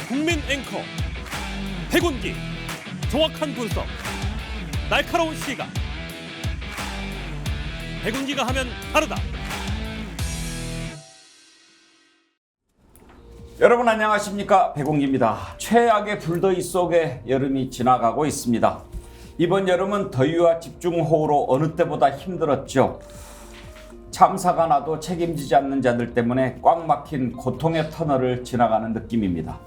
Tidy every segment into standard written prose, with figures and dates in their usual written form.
국민 앵커 백운기, 정확한 분석, 날카로운 시각. 백운기가 하면 다르다. 여러분 안녕하십니까, 백운기입니다. 최악의 불더위 속에 여름이 지나가고 있습니다. 이번 여름은 더위와 집중호우로 어느 때보다 힘들었죠. 참사가 나도 책임지지 않는 자들 때문에 꽉 막힌 고통의 터널을 지나가는 느낌입니다.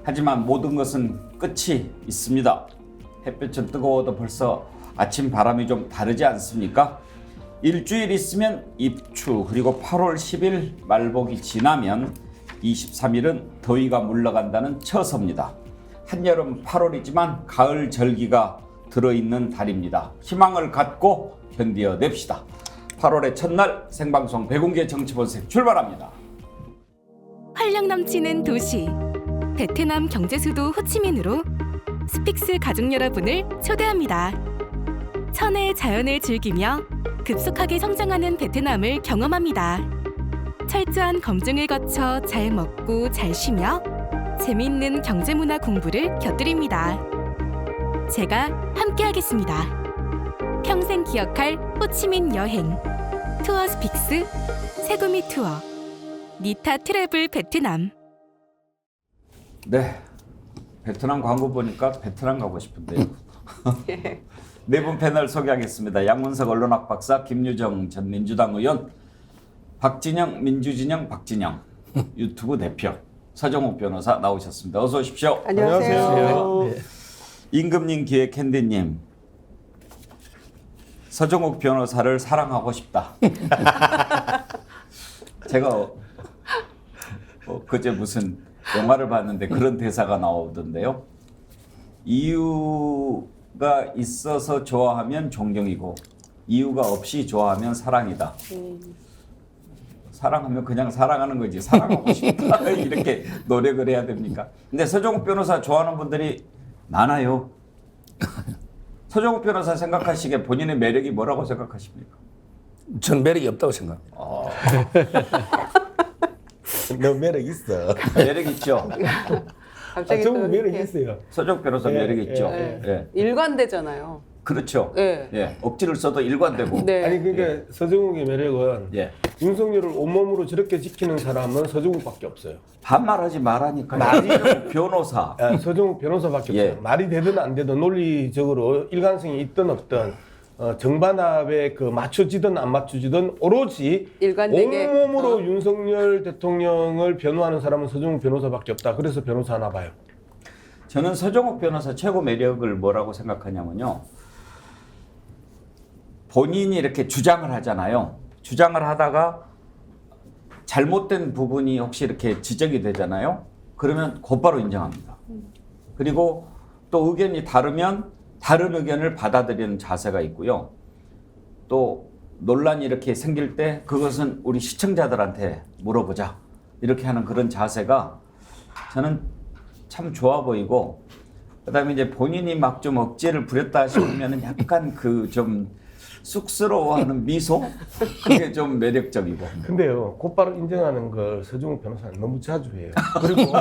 하지만 모든 것은 끝이 있습니다. 햇볕은 뜨거워도 벌써 아침 바람이 좀 다르지 않습니까? 일주일 있으면 입추, 그리고 8월 10일 말복이 지나면 23일은 더위가 물러간다는 처서입니다. 한여름 8월이지만 가을 절기가 들어있는 달입니다. 희망을 갖고 견뎌냅시다. 8월의 첫날 생방송 백운기의 정치본색 출발합니다. 활력 넘치는 도시 베트남 경제 수도 호치민으로 스픽스 가족 여러분을 초대합니다. 천혜의 자연을 즐기며 급속하게 성장하는 베트남을 경험합니다. 철저한 검증을 거쳐 잘 먹고 잘 쉬며 재미있는 경제문화 공부를 곁들입니다. 제가 함께하겠습니다. 평생 기억할 호치민 여행 투어 스픽스 세구미 투어 니타 트래블 베트남. 네, 베트남 광고 보니까 베트남 가고 싶은데요. 네 분 패널 소개하겠습니다. 양문석 언론학 박사, 김유정 전 민주당 의원, 박진영 민주진영 박진영 유튜브 대표, 서정욱 변호사 나오셨습니다. 어서 오십시오. 안녕하세요. 임금님 기획 캔디님, 서정욱 변호사를 사랑하고 싶다. 제가 그제 무슨 영화를 봤는데 그런 대사가 나오던데요. 이유가 있어서 좋아하면 존경이고 이유가 없이 좋아하면 사랑이다. 사랑하면 그냥 사랑하는 거지, 사랑하고 싶다 이렇게 노력을 해야 됩니까? 근데 서정욱 변호사 좋아하는 분들이 많아요. 서정욱 변호사 생각하시기에 본인의 매력이 뭐라고 생각하십니까? 전 매력이 없다고 생각합니다. 너 매력 있어. 매력 있죠. 갑자기 저 또 매력 이렇게 있어요. 서정욱 변호사 매력 있죠. 예. 예. 일관되잖아요. 그렇죠. 예. 예. 억지를 써도 일관되고. 네. 아니 그러니까 서정욱의 매력은 예. 윤석열을 온몸으로 저렇게 지키는 사람은 서정욱밖에 없어요. 반말하지 말라니까요. 서정욱 변호사. 서정욱 변호사밖에 예. 없어요. 말이 되든 안 되든 논리적으로 일관성이 있든 없든 정반합에 그 맞춰지든 안 맞춰지든 오로지 일관되게. 온몸으로 윤석열 대통령을 변호하는 사람은 서정욱 변호사밖에 없다. 그래서 변호사 하나 봐요. 저는 서정욱 변호사 최고 매력을 뭐라고 생각하냐면요. 본인이 이렇게 주장을 하잖아요. 주장을 하다가 잘못된 부분이 혹시 이렇게 지적이 되잖아요. 그러면 곧바로 인정합니다. 그리고 또 의견이 다르면 다른 의견을 받아들이는 자세가 있고요. 또 논란이 이렇게 생길 때 그것은 우리 시청자들한테 물어보자 이렇게 하는 그런 자세가 저는 참 좋아 보이고, 그다음에 이제 본인이 막 좀 억지를 부렸다 싶으면은 약간 그 좀 쑥스러워하는 미소, 그게 좀 매력적이고. 근데요, 곧바로 인정하는 걸 서정욱 변호사는 너무 자주 해요. 그리고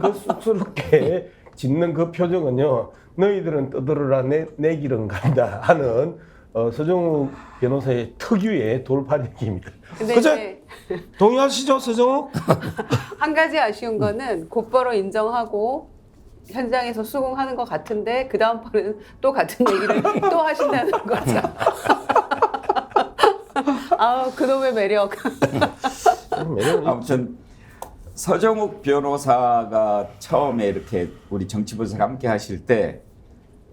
그 쑥스럽게 짓는 그 표정은요, 너희들은 떠들어라 내 길은 간다 하는 서정욱 변호사의 특유의 돌파력입니다. 근데 그죠? 이제 동의하시죠, 서정욱? 한 가지 아쉬운 거는 곧바로 인정하고 현장에서 수긍하는 것 같은데 그 다음번에는 또 같은 얘기를 또 하신다는 거죠. 아우, 그놈의 매력. 아무튼 서정욱 변호사가 처음에 이렇게 우리 정치분석 함께 하실 때,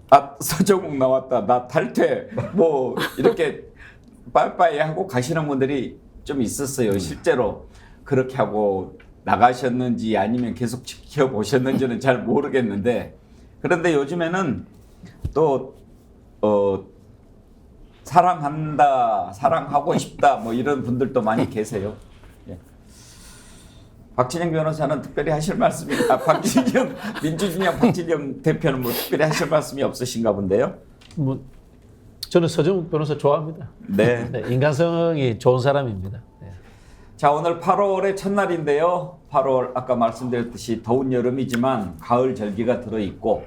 아, 서정욱 나왔다, 나 탈퇴, 뭐 이렇게 빠이빠이 하고 가시는 분들이 좀 있었어요. 실제로 그렇게 하고 나가셨는지 아니면 계속 지켜보셨는지는 잘 모르겠는데, 그런데 요즘에는 또 사랑한다, 사랑하고 싶다 뭐 이런 분들도 많이 계세요. 예. 박진영 변호사는 특별히 하실 말씀이, 박진영 민주진영 박진영 대표는 뭐 특별히 하실 말씀이 없으신가 본데요. 뭐 저는 서정욱 변호사 좋아합니다. 네. 네, 인간성이 좋은 사람입니다. 네. 자, 오늘 8월의 첫날인데요. 8월 아까 말씀드렸듯이 더운 여름이지만 가을 절기가 들어있고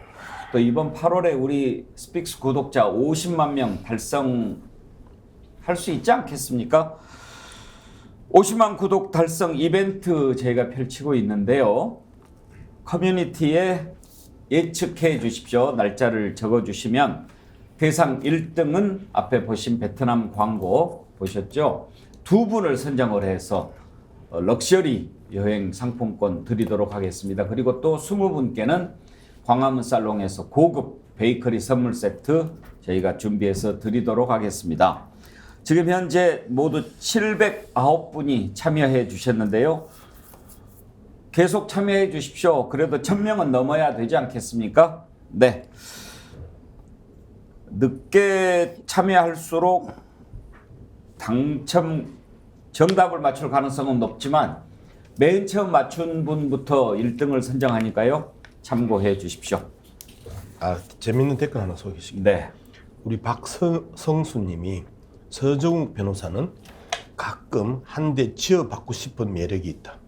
또 이번 8월에 우리 스픽스 구독자 50만 명 달성할 수 있지 않겠습니까? 50만 구독 달성 이벤트 저희가 펼치고 있는데요. 커뮤니티에 예측해 주십시오. 날짜를 적어 주시면 대상 1등은 앞에 보신 베트남 광고 보셨죠? 2분을 선정을 해서 럭셔리 여행 상품권 드리도록 하겠습니다. 그리고 또 20분께는 광화문 살롱에서 고급 베이커리 선물 세트 저희가 준비해서 드리도록 하겠습니다. 지금 현재 모두 709분이 참여해 주셨는데요. 계속 참여해 주십시오. 그래도 1000명은 넘어야 되지 않겠습니까? 네. 늦게 참여할수록 당첨 정답을 맞출 가능성은 높지만 맨 처음 맞춘 분부터 1등을 선정하니까요. 참고해 주십시오. 재밌는 댓글 하나 소개시킵니다. 네. 우리 박성수님이 서정욱 변호사는 가끔 한 대 지어받고 싶은 매력이 있다.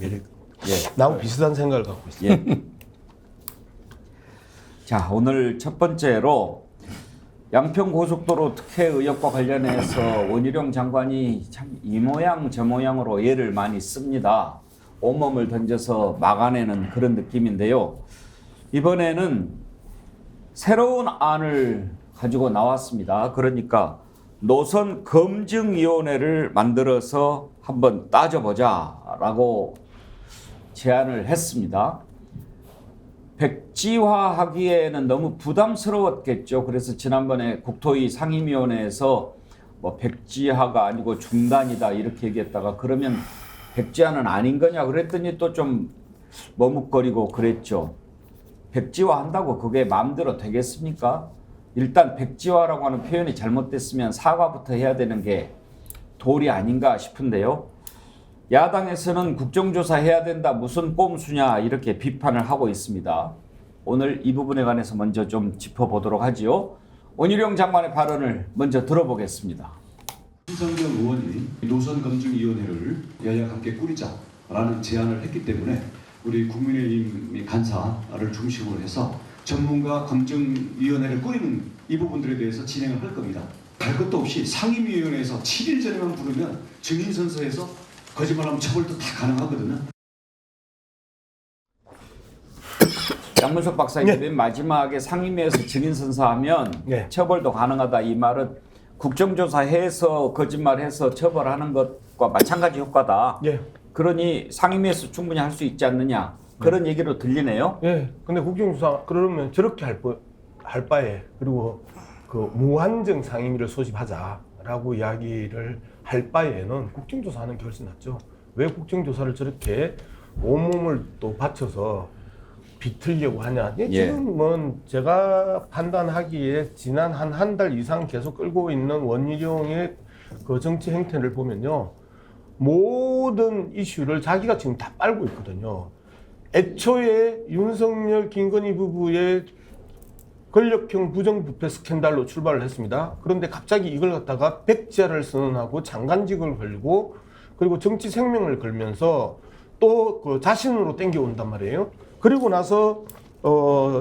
매력. 예. 나하고 비슷한 생각을 갖고 있어요. 예. 자, 오늘 첫 번째로 양평고속도로 특혜 의혹과 관련해서 원희룡 장관이 참 이 모양 저 모양으로 예를 많이 씁니다. 온몸을 던져서 막아내는 그런 느낌인데요. 이번에는 새로운 안을 가지고 나왔습니다. 그러니까 노선 검증위원회를 만들어서 한번 따져보자라고 제안을 했습니다. 백지화하기에는 너무 부담스러웠겠죠. 그래서 지난번에 국토위 상임위원회에서 뭐 백지화가 아니고 중단이다 이렇게 얘기했다가 그러면 백지화는 아닌 거냐 그랬더니 또 좀 머뭇거리고 그랬죠. 백지화 한다고 그게 마음대로 되겠습니까? 일단 백지화라고 하는 표현이 잘못됐으면 사과부터 해야 되는 게 도리 아닌가 싶은데요. 야당에서는 국정조사 해야 된다 무슨 꼼수냐 이렇게 비판을 하고 있습니다. 오늘 이 부분에 관해서 먼저 좀 짚어보도록 하지요. 원희룡 장관의 발언을 먼저 들어보겠습니다. 심상정 의원이 노선검증위원회를 여야가 함께 꾸리자라는 제안을 했기 때문에 우리 국민의힘 간사를 중심으로 해서 전문가 검증위원회를 꾸리는 이 부분들에 대해서 진행을 할 겁니다. 할 것도 없이 상임위원회에서 7일 전에만 부르면 증인선서에서 거짓말하면 처벌도 다 가능하거든요. 양문석 박사님 맨 마지막에 상임위에서 증인선서하면 네. 처벌도 가능하다 이 말은 국정조사해서 거짓말해서 처벌하는 것과 마찬가지 효과다. 예. 그러니 상임위에서 충분히 할 수 있지 않느냐 그런 얘기로 들리네요. 예. 근데 국정조사 그러면 저렇게 할 바에 그리고 그 무한정 상임위를 소집하자라고 이야기를 할 바에는 국정조사하는 게 훨씬 낫죠. 왜 국정조사를 저렇게 온몸을 또 바쳐서 비틀려고 하냐. 예. 지금은 제가 판단하기에 지난 한 달 이상 계속 끌고 있는 원희룡의 그 정치 행태를 보면요. 모든 이슈를 자기가 지금 다 빨고 있거든요. 애초에 윤석열, 김건희 부부의 권력형 부정부패 스캔들로 출발을 했습니다. 그런데 갑자기 이걸 갖다가 백지화를 선언하고 장관직을 걸고 그리고 정치 생명을 걸면서 또 그 자신으로 땡겨온단 말이에요. 그리고 나서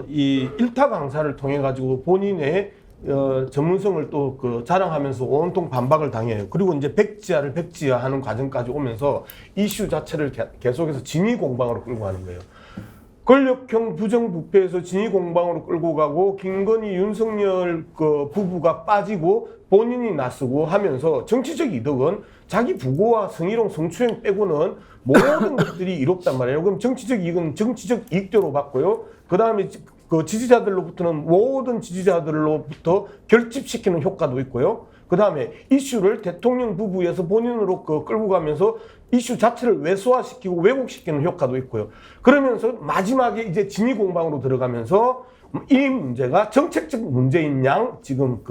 이 일타 강사를 통해 가지고 본인의 전문성을 또 그 자랑하면서 온통 반박을 당해요. 그리고 이제 백지화를 백지화하는 과정까지 오면서 이슈 자체를 계속해서 진위 공방으로 끌고 가는 거예요. 권력형 부정부패에서 진위 공방으로 끌고 가고 김건희 윤석열 그 부부가 빠지고 본인이 나서고 하면서 정치적 이득은 자기 부고와 성희롱 성추행 빼고는 모든 것들이 이롭단 말이에요. 그럼 정치적 이익은 정치적 이익대로 받고요. 그 다음에 그 지지자들로부터는 모든 지지자들로부터 결집시키는 효과도 있고요. 그 다음에 이슈를 대통령 부부에서 본인으로 끌고 가면서 이슈 자체를 외소화시키고 왜곡시키는 효과도 있고요. 그러면서 마지막에 이제 진위 공방으로 들어가면서 이 문제가 정책적 문제인 양 지금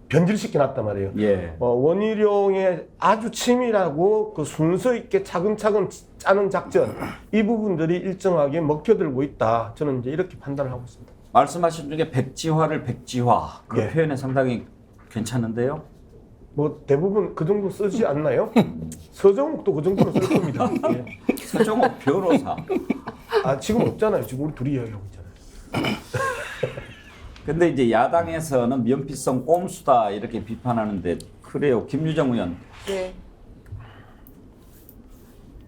변질시켜 놨단 말이에요. 예. 원희룡의 아주 치밀하고 그 순서 있게 차근차근 짜는 작전 이 부분들이 일정하게 먹혀들고 있다. 저는 이제 이렇게 판단을 하고 있습니다. 말씀하신 중에 백지화를 백지화 그 예. 표현에 상당히 괜찮은데요. 뭐 대부분 그 정도 쓰지 않나요? 서정욱도 그 정도로 쓸 겁니다. 예. 서정욱 변호사. 아 지금 없잖아요. 지금 우리 둘이 이야기하고 있잖아요. 근데 이제 야당에서는 면피성 꼼수다 이렇게 비판하는데 그래요. 김유정 의원. 네.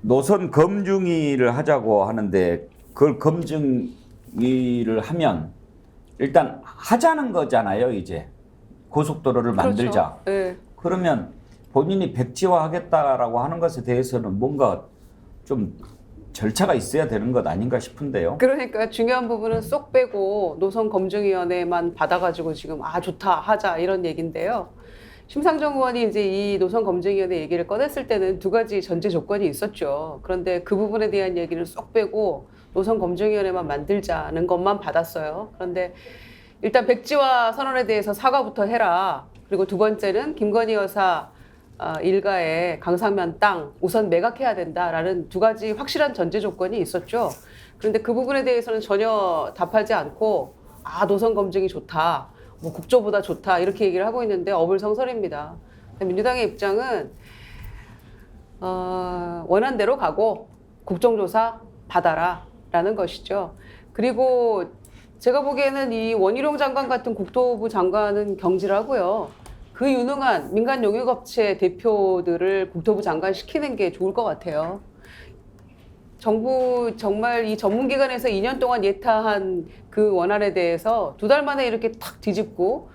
노선 검증위를 하자고 하는데 그걸 검증위를 하면 일단 하자는 거잖아요. 이제 고속도로를 만들자. 그렇죠. 네. 그러면 본인이 백지화하겠다라고 하는 것에 대해서는 뭔가 좀 절차가 있어야 되는 것 아닌가 싶은데요. 그러니까 중요한 부분은 쏙 빼고 노선검증위원회만 받아가지고 지금 좋다 하자 이런 얘기인데요. 심상정 의원이 이제 이 노선검증위원회 얘기를 꺼냈을 때는 두 가지 전제 조건이 있었죠. 그런데 그 부분에 대한 얘기를 쏙 빼고 노선검증위원회만 만들자는 것만 받았어요. 그런데 일단 백지화 선언에 대해서 사과부터 해라. 그리고 두 번째는 김건희 여사 일가의 강상면 땅 우선 매각해야 된다라는 두 가지 확실한 전제 조건이 있었죠. 그런데 그 부분에 대해서는 전혀 답하지 않고 노선 검증이 좋다, 뭐 국조보다 좋다 이렇게 얘기를 하고 있는데 어불성설입니다. 민주당의 입장은 원한 대로 가고 국정조사 받아라라는 것이죠. 그리고 제가 보기에는 이 원희룡 장관 같은 국토부 장관은 경질하고요. 그 유능한 민간 용역업체 대표들을 국토부 장관 시키는 게 좋을 것 같아요. 정부 정말 이 전문기관에서 2년 동안 예타한 그 원안에 대해서 2달 만에 이렇게 탁 뒤집고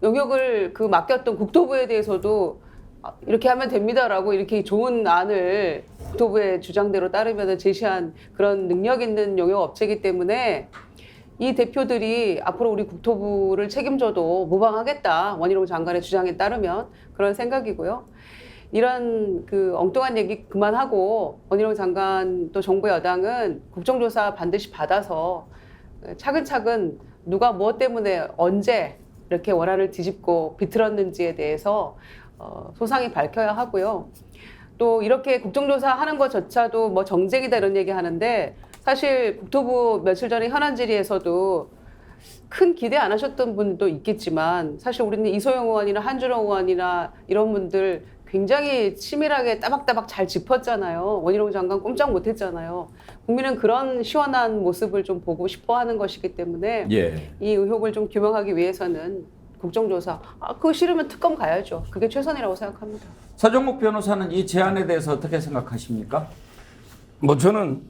용역을 맡겼던 국토부에 대해서도 이렇게 하면 됩니다라고 이렇게 좋은 안을 국토부의 주장대로 따르면 제시한 그런 능력 있는 용역업체이기 때문에 이 대표들이 앞으로 우리 국토부를 책임져도 무방하겠다. 원희룡 장관의 주장에 따르면 그런 생각이고요. 이런 그 엉뚱한 얘기 그만하고 원희룡 장관 또 정부 여당은 국정조사 반드시 받아서 차근차근 누가 무엇 때문에 언제 이렇게 원안을 뒤집고 비틀었는지에 대해서 소상히 밝혀야 하고요. 또 이렇게 국정조사 하는 것조차도 뭐 정쟁이다 이런 얘기 하는데 사실 국토부 며칠 전에 현안 질의에서도 큰 기대 안 하셨던 분도 있겠지만 사실 우리는 이소영 의원이나 한준호 의원이나 이런 분들 굉장히 치밀하게 따박따박 잘 짚었잖아요. 원희룡 장관 꼼짝 못했잖아요. 국민은 그런 시원한 모습을 좀 보고 싶어 하는 것이기 때문에 예. 이 의혹을 좀 규명하기 위해서는 국정조사, 그거 싫으면 특검 가야죠. 그게 최선이라고 생각합니다. 서정욱 변호사는 이 제안에 대해서 어떻게 생각하십니까? 뭐 저는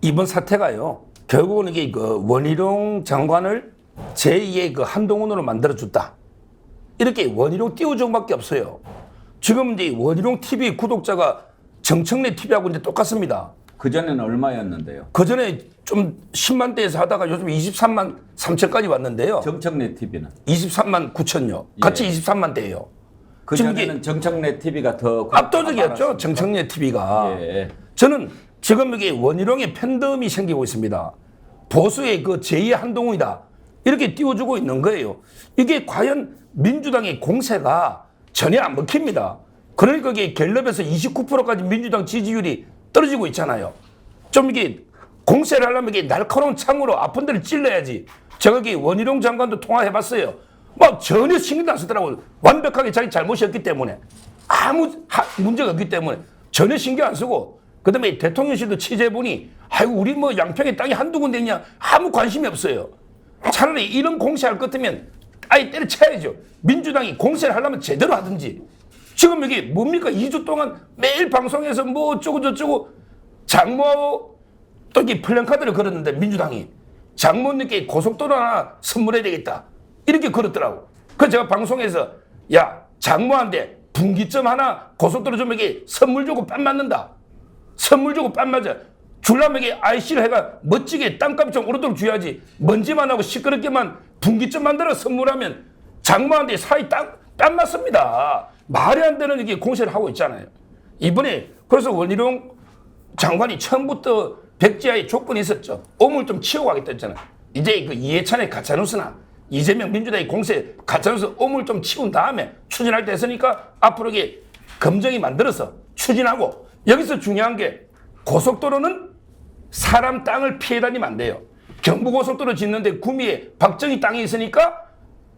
이번 사태가요, 결국은 이게 그 원희룡 장관을 제2의 그 한동훈으로 만들어줬다. 이렇게 원희룡 띄워준 밖에 없어요. 지금 이제 원희룡 TV 구독자가 정청래 TV하고 이제 똑같습니다. 그전에는 얼마였는데요? 그전에 좀 10만 대에서 하다가 요즘 23만 3천까지 왔는데요. 정청래 TV는? 23만 9천요. 같이 예. 23만 대예요. 그전에는 정청래 TV가 더 압도적이었죠. 정청래 TV가. 예. 저는 지금 여기 원희룡의 팬덤이 생기고 있습니다. 보수의 그 제2의 한동훈이다. 이렇게 띄워주고 있는 거예요. 이게 과연 민주당의 공세가 전혀 안 먹힙니다. 그러니까 이게 갤럽에서 29%까지 민주당 지지율이 떨어지고 있잖아요. 좀 이게 공세를 하려면 이게 날카로운 창으로 아픈 데를 찔러야지. 제가 여기 원희룡 장관도 통화해봤어요. 막 전혀 신경도 안 쓰더라고요. 완벽하게 자기 잘못이었기 때문에. 아무 문제가 없기 때문에 전혀 신경 안 쓰고, 그 다음에 대통령실도 취재해보니 아이고 우리 뭐 양평에 땅이 한두 군데 있냐, 아무 관심이 없어요. 차라리 이런 공세할 것 같으면 아예 때려쳐야죠. 민주당이 공세를 하려면 제대로 하든지. 지금 여기 뭡니까? 2주 동안 매일 방송에서 뭐 어쩌고 저쩌고 장모 또 이렇게 플랜카드를 걸었는데 민주당이 장모님께 고속도로 하나 선물해야 되겠다. 이렇게 걸었더라고. 그래서 제가 방송에서 야, 장모한테 분기점 하나 고속도로 좀 이렇게 선물 주고 빤 맞는다. 선물 주고 빤 맞아. 줄라면 이게 IC를 해가 멋지게 땅값이 좀 오르도록 줘야지. 먼지만 하고 시끄럽게만 분기점 만들어 선물하면 장모한테 사이 딴 맞습니다. 말이 안 되는 이게 공세를 하고 있잖아요. 이번에 그래서 원희룡 장관이 처음부터 백지화의 조건이 있었죠. 오물 좀 치우고 하겠다 했잖아요. 이제 그 이해찬의 가짜뉴스나 이재명 민주당의 공세 가짜뉴스 오물 좀 치운 다음에 추진할 때 했으니까 앞으로 이게 검증이 만들어서 추진하고, 여기서 중요한 게 고속도로는 사람 땅을 피해 다니면 안 돼요. 경부고속도로 짓는데 구미에 박정희 땅이 있으니까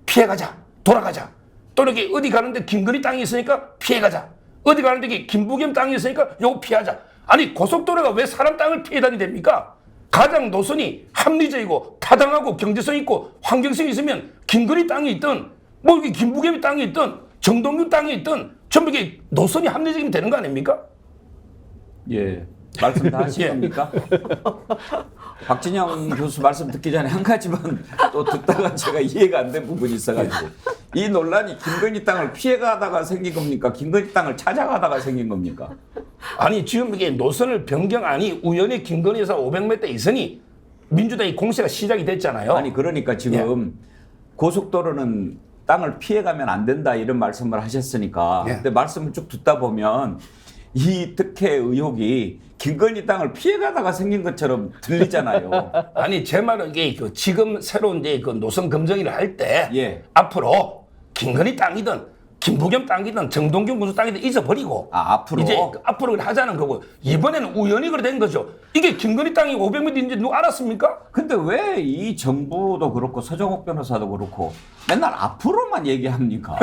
피해가자, 돌아가자. 또 이렇게 어디 가는데 김건희 땅이 있으니까 피해가자. 어디 가는데 김부겸 땅이 있으니까 요거 피하자. 아니 고속도로가 왜 사람 땅을 피해 다니됩니까? 가장 노선이 합리적이고 타당하고 경제성 있고 환경성이 있으면 김건희 땅이 있든 뭐 이게 김부겸이 땅이 있든 정동균 땅이 있든 전부 이게 노선이 합리적이면 되는 거 아닙니까? 예. 말씀 다 하신 예. 겁니까? 박진영 교수 말씀 듣기 전에 한 가지만 또 듣다가 제가 이해가 안 된 부분이 있어가지고 이 논란이 김건희 땅을 피해가다가 생긴 겁니까? 김건희 땅을 찾아가다가 생긴 겁니까? 아니 지금 이게 노선을 변경하니 우연히 김건희에서 500m 이선이 민주당이 공세가 시작이 됐잖아요. 아니 그러니까 지금 고속도로는 땅을 피해가면 안 된다 이런 말씀을 하셨으니까 예. 근데 말씀을 쭉 듣다 보면 이 특혜 의혹이 김건희 땅을 피해가다가 생긴 것처럼 들리잖아요. 아니 제 말은 이게 그 지금 새로운 이제 그 노선 검증을 할 때 예. 앞으로 김건희 땅이든 김부겸 땅이든 정동균 군수 땅이든 잊어버리고 앞으로 이제 앞으로 하자는 거고 이번에는 우연히 그래 된 거죠. 이게 김건희 땅이 500m인지 누가 알았습니까? 근데 왜 이 정부도 그렇고 서정욱 변호사도 그렇고 맨날 앞으로만 얘기합니까?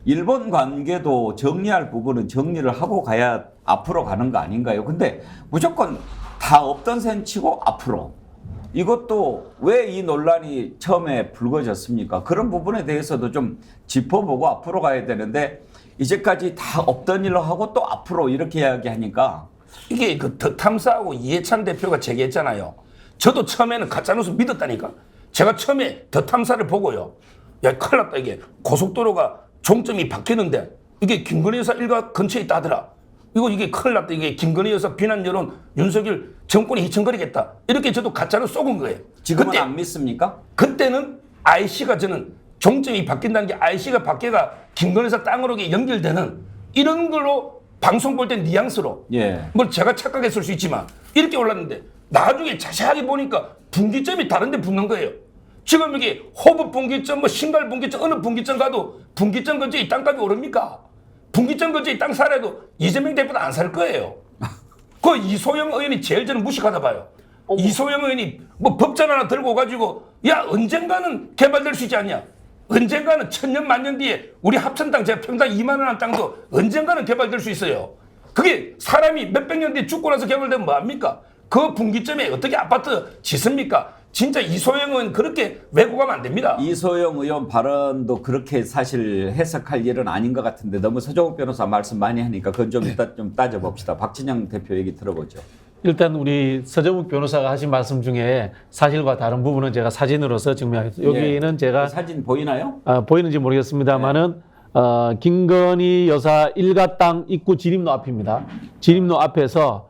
일본 관계도 정리할 부분은 정리를 하고 가야 앞으로 가는 거 아닌가요? 근데 무조건 다 없던 셈 치고 앞으로. 이것도 왜 이 논란이 처음에 불거졌습니까? 그런 부분에 대해서도 좀 짚어보고 앞으로 가야 되는데 이제까지 다 없던 일로 하고 또 앞으로 이렇게 이야기하니까 이게 그 더 탐사하고 이해찬 대표가 제기했잖아요. 저도 처음에는 가짜뉴스 믿었다니까. 제가 처음에 더 탐사를 보고요. 야 큰일 났다 이게 고속도로가 종점이 바뀌는데 이게 김건희 여사 일가 근처에 있다 하더라. 이게 큰일 났다. 이게 김건희 여사 비난 여론 윤석열 정권이 희청거리겠다. 이렇게 저도 가짜로 쏘은 거예요. 지금은 그때, 안 믿습니까? 그때는 IC가 저는 종점이 바뀐다는 게 IC가 바뀌가 김건희 여사 땅으로 연결되는 이런 걸로 방송 볼 때 뉘앙스로 예. 뭐 제가 착각했을 수 있지만 이렇게 올랐는데 나중에 자세하게 보니까 분기점이 다른 데 붙는 거예요. 지금 이게 호흡 분기점, 뭐 신갈 분기점, 어느 분기점 가도 분기점 근처에 이 땅값이 오릅니까? 분기점 근처에 이 땅 사라도 이재명 대표도 안 살 거예요. 그 이소영 의원이 제일 저는 무식하다 봐요. 이소영 의원이 뭐 법전 하나 들고 가지고 야 언젠가는 개발될 수 있지 않냐? 언젠가는 천년 만년 뒤에 우리 합천당 제가 평당 2만 원 한 땅도 언젠가는 개발될 수 있어요. 그게 사람이 몇백 년 뒤에 죽고 나서 개발되면 뭐합니까? 그 분기점에 어떻게 아파트 짓습니까? 진짜 이소영은 그렇게 왜곡하면 안 됩니다. 이소영 의원 발언도 그렇게 사실 해석할 일은 아닌 것 같은데 너무 서정욱 변호사 말씀 많이 하니까 그건 좀 이따 좀 따져봅시다. 박진영 대표 얘기 들어보죠. 일단 우리 서정욱 변호사가 하신 말씀 중에 사실과 다른 부분은 제가 사진으로서 증명하겠습니다. 여기는 제가 사진 보이나요? 보이는지 모르겠습니다만은 김건희 여사 일가 땅 입구 진입로 앞입니다. 진입로 앞에서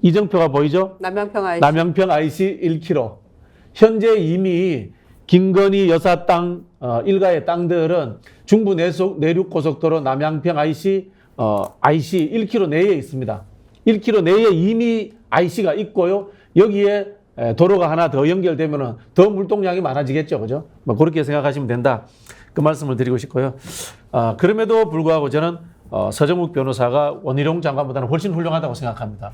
이정표가 보이죠? 남양평 IC. 남양평 IC 1km. 현재 이미 김건희 여사 땅 일가의 땅들은 중부 내륙 고속도로 남양평 IC 1km 내에 있습니다. 1km 내에 이미 IC가 있고요. 여기에 도로가 하나 더 연결되면은 더 물동량이 많아지겠죠, 그죠? 뭐 그렇게 생각하시면 된다. 그 말씀을 드리고 싶고요. 그럼에도 불구하고 저는 서정욱 변호사가 원희룡 장관보다는 훨씬 훌륭하다고 생각합니다.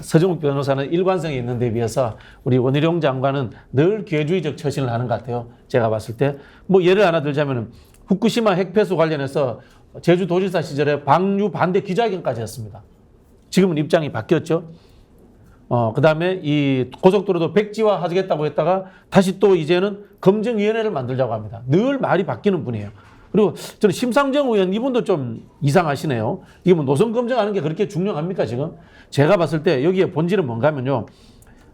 서정욱 변호사는 일관성이 있는 데 비해서 우리 원희룡 장관은 늘 기회주의적 처신을 하는 것 같아요. 제가 봤을 때. 뭐 예를 하나 들자면 후쿠시마 핵폐수 관련해서 제주도지사 시절에 방류 반대 기자회견까지 했습니다. 지금은 입장이 바뀌었죠. 그 다음에 이 고속도로도 백지화 하겠다고 했다가 다시 또 이제는 검증위원회를 만들자고 합니다. 늘 말이 바뀌는 분이에요. 그리고 저는 심상정 의원 이분도 좀 이상하시네요. 이게 뭐 노선 검증하는 게 그렇게 중요합니까 지금? 제가 봤을 때 여기에 본질은 뭔가 하면요.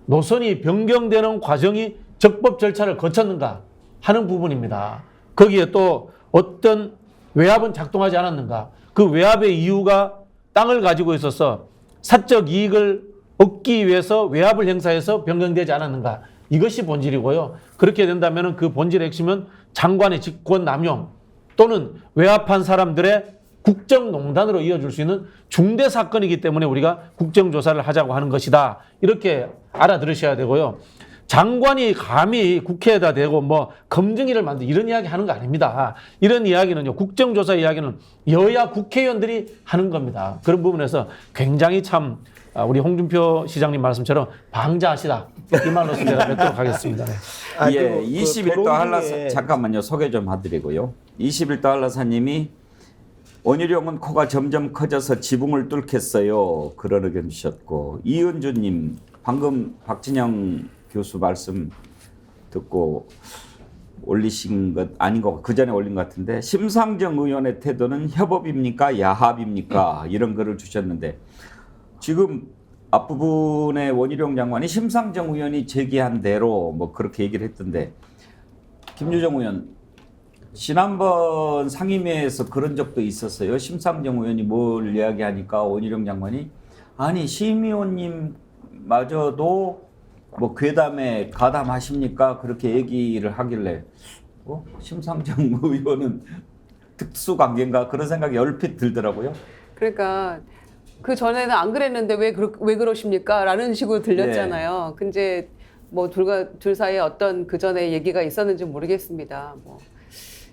노선이 변경되는 과정이 적법 절차를 거쳤는가 하는 부분입니다. 거기에 또 어떤 외압은 작동하지 않았는가. 그 외압의 이유가 땅을 가지고 있어서 사적 이익을 얻기 위해서 외압을 행사해서 변경되지 않았는가. 이것이 본질이고요. 그렇게 된다면 그 본질의 핵심은 장관의 직권 남용 또는 외압한 사람들의 국정농단으로 이어질 수 있는 중대 사건이기 때문에 우리가 국정조사를 하자고 하는 것이다. 이렇게 알아들으셔야 되고요. 장관이 감히 국회에다 대고 뭐 검증위를 만들 이런 이야기 하는 거 아닙니다. 이런 이야기는요, 국정조사 이야기는 여야 국회의원들이 하는 겁니다. 그런 부분에서 굉장히 참 우리 홍준표 시장님 말씀처럼 방자하시다. 이 말로서 제가 뵙도록 하겠습니다. 네. 예, 21도 한라사 중에 잠깐만요. 소개 좀 해드리고요. 21도 한라사님이 원희룡은 코가 점점 커져서 지붕을 뚫겠어요. 그런 의견 주셨고, 이은주님 방금 박진영 교수 말씀 듣고 올리신 것 아닌 거, 그 전에 올린 것 같은데, 심상정 의원의 태도는 협업입니까 야합입니까 이런 글을 주셨는데, 지금 앞부분에 원희룡 장관이 심상정 의원이 제기한 대로 뭐 그렇게 얘기를 했던데, 김유정 의원 지난번 상임위에서 그런 적도 있었어요. 심상정 의원이 뭘 이야기하니까 원희룡 장관이 아니 심의원님마저도 뭐 괴담에 가담하십니까 그렇게 얘기를 하길래 심상정 의원은 특수관계인가 그런 생각이 얼핏 들더라고요. 그러니까 그 전에는 안 그랬는데 왜 그러십니까? 라는 식으로 들렸잖아요. 근데 뭐 둘 사이에 어떤 그 전에 얘기가 있었는지 모르겠습니다. 뭐